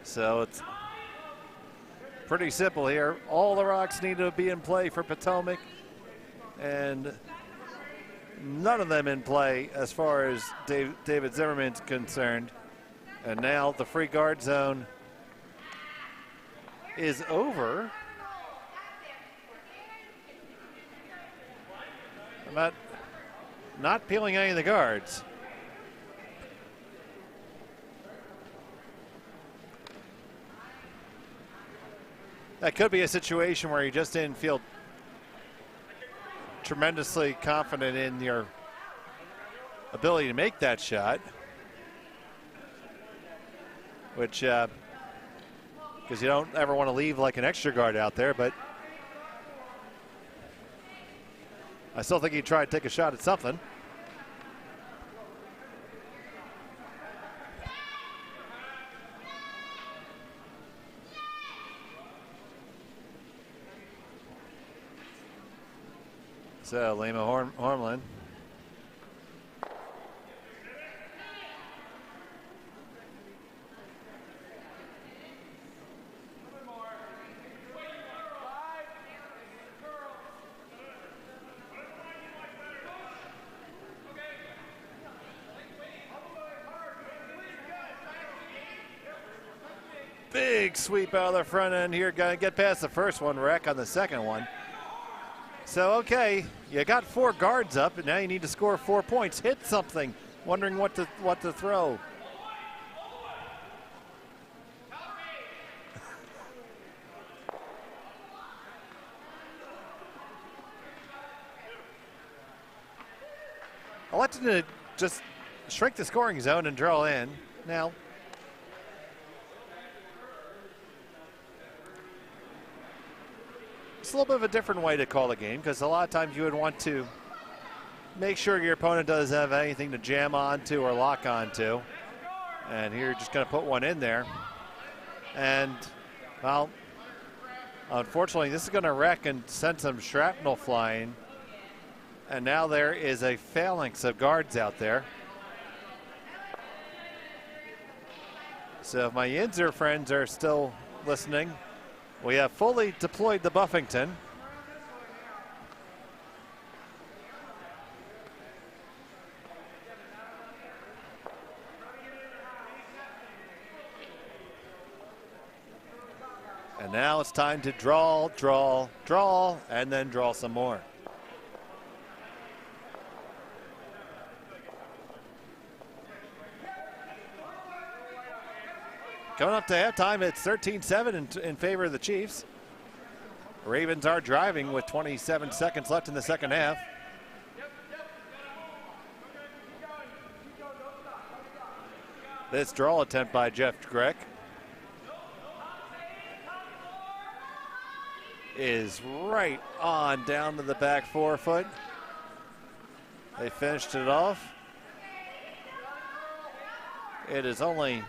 Speaker 1: So it's pretty simple here. All the rocks need to be in play for Potomac, and none of them in play as far as David Zimmerman's concerned. And now the free guard zone is over. I'm not peeling any of the guards. That could be a situation where you just didn't feel tremendously confident in your ability to make that shot, which, because you don't ever want to leave like an extra guard out there, but I still think he tried to take a shot at something. So Lima Hormland. Big sweep out of the front end here. Got to get past the first one, wreck on the second one. So, okay, you got 4 guards up, and now you need to score 4 points. Hit something. Wondering what to throw. Elected to just shrink the scoring zone and draw in. Now, it's a little bit of a different way to call the game, because a lot of times you would want to make sure your opponent doesn't have anything to jam onto or lock onto. And here you're just going to put one in there. And, well, unfortunately, this is going to wreck and send some shrapnel flying. And now there is a phalanx of guards out there. So if my Yinzer friends are still listening, we have fully deployed the Buffington. And now it's time to draw, and then draw some more. Coming up to halftime, it's 13-7 in favor of the Chiefs. Ravens are driving with 27 seconds left in the second half. This draw attempt by Jeff Grech. is right on down to the back forefoot. They finished it off. It is only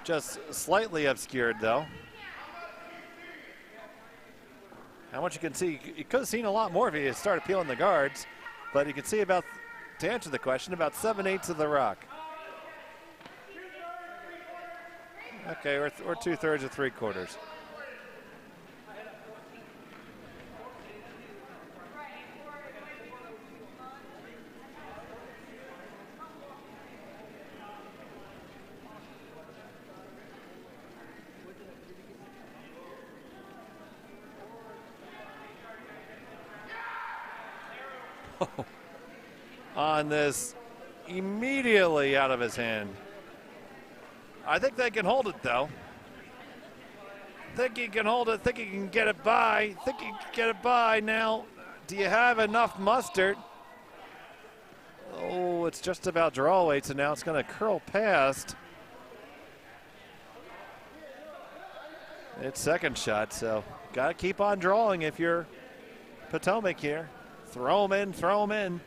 Speaker 1: just slightly obscured, though. How much you can see, you could have seen a lot more if you started peeling the guards, but you can see about, to answer the question, about 7/8 of the rock. Okay, we're 2/3 or 3/4. On this, immediately out of his hand. I think they can hold it, though. Think he can hold it. Think he can get it by. Think he can get it by. Now, do you have enough mustard? Oh, it's just about draw weight, so now it's going to curl past. It's second shot, so got to keep on drawing if you're Potomac here. Throw him in, throw him in.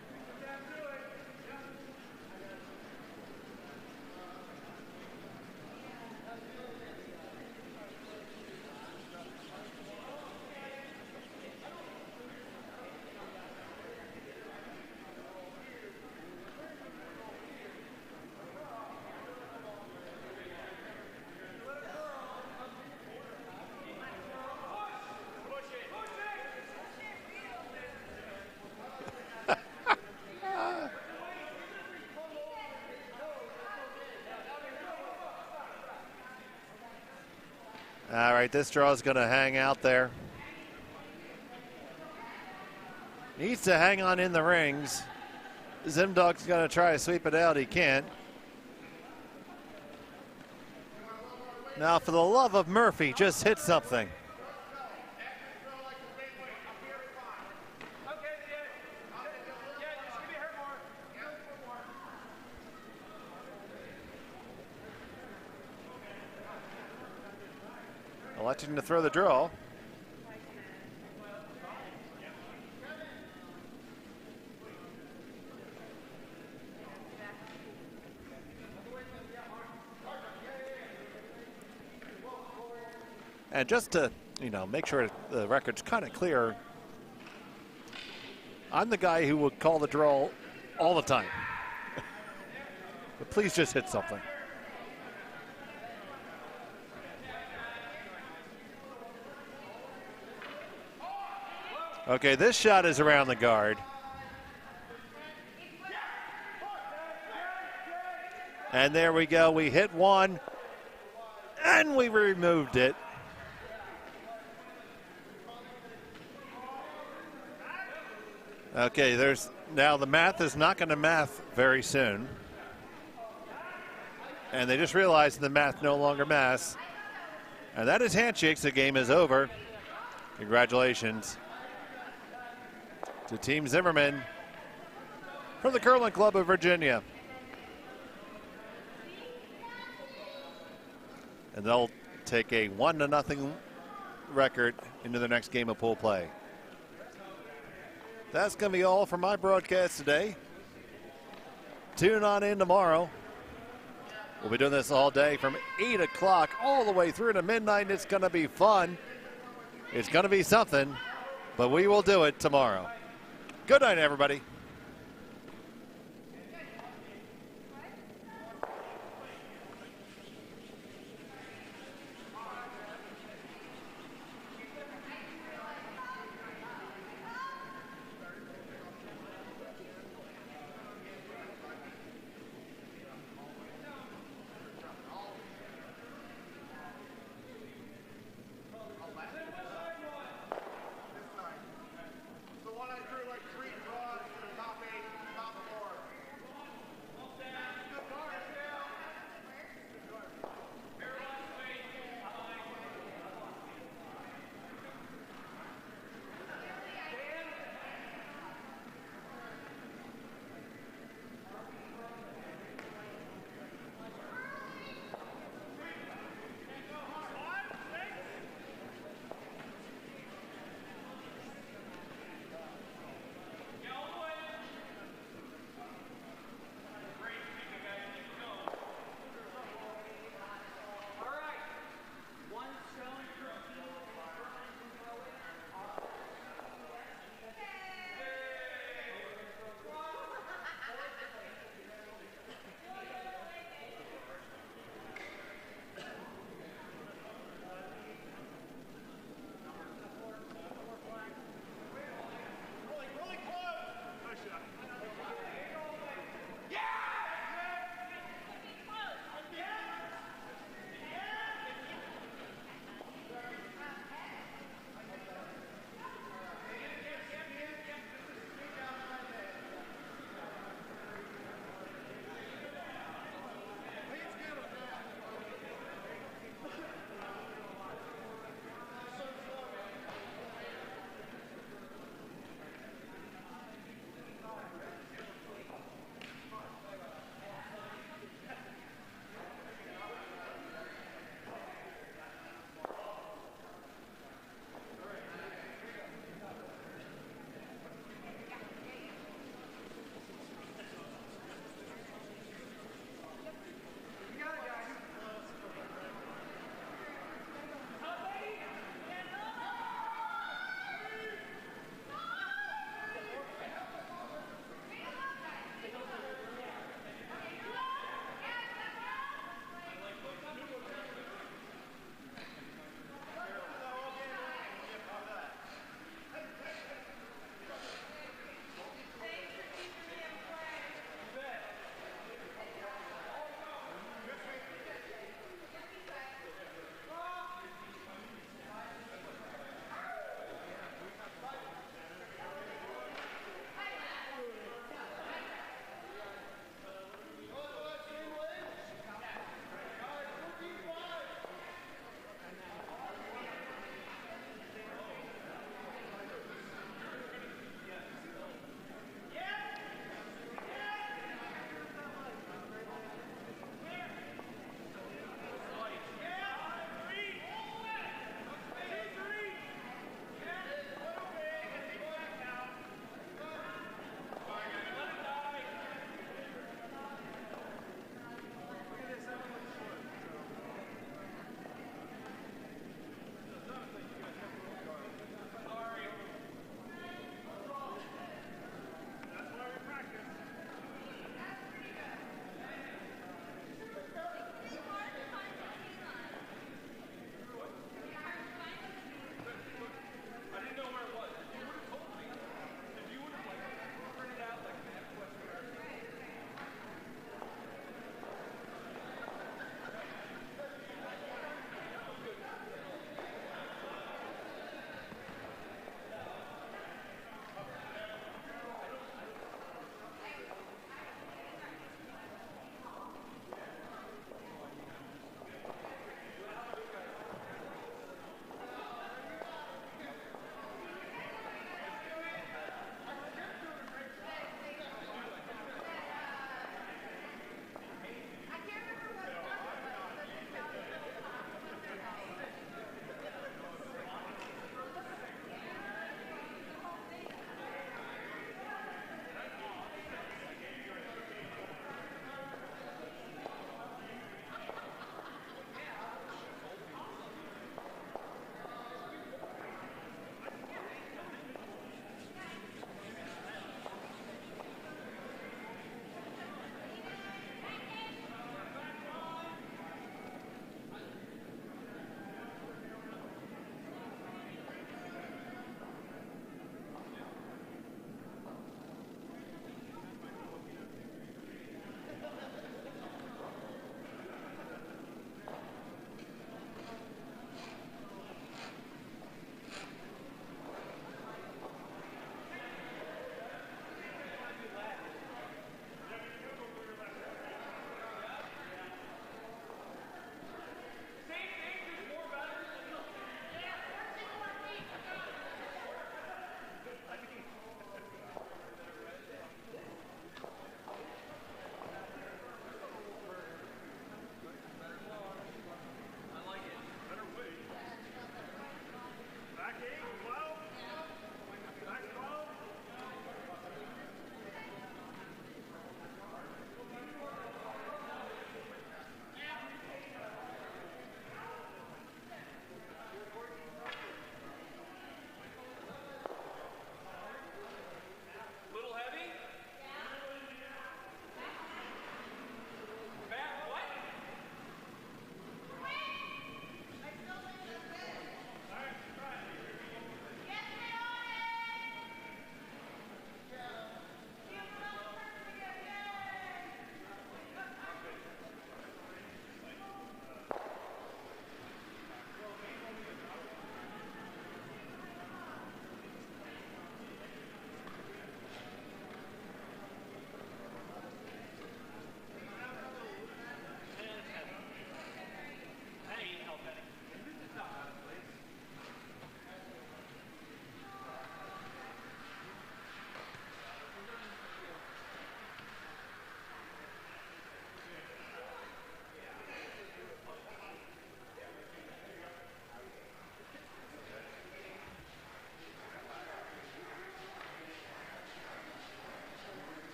Speaker 1: All right, this draw is going to hang out there. Needs to hang on in the rings. Zimdog's going to try to sweep it out. He can't. Now, for the love of Murphy, just hit something. Electing to throw the draw. And just to, make sure the record's kind of clear, I'm the guy who would call the draw all the time. But please just hit something. Okay, this shot is around the guard. And there we go. We hit one, and we removed it. Okay, now the math is not going to math very soon. And they just realized the math no longer maths. And that is handshakes. The game is over. Congratulations to Team Zimmerman from the Curling Club of Virginia. And they'll take a 1-0 record into the next game of pool play. That's going to be all for my broadcast today. Tune on in tomorrow. We'll be doing this all day from 8 o'clock all the way through to midnight. It's going to be fun. It's going to be something, but we will do it tomorrow. Good night, everybody.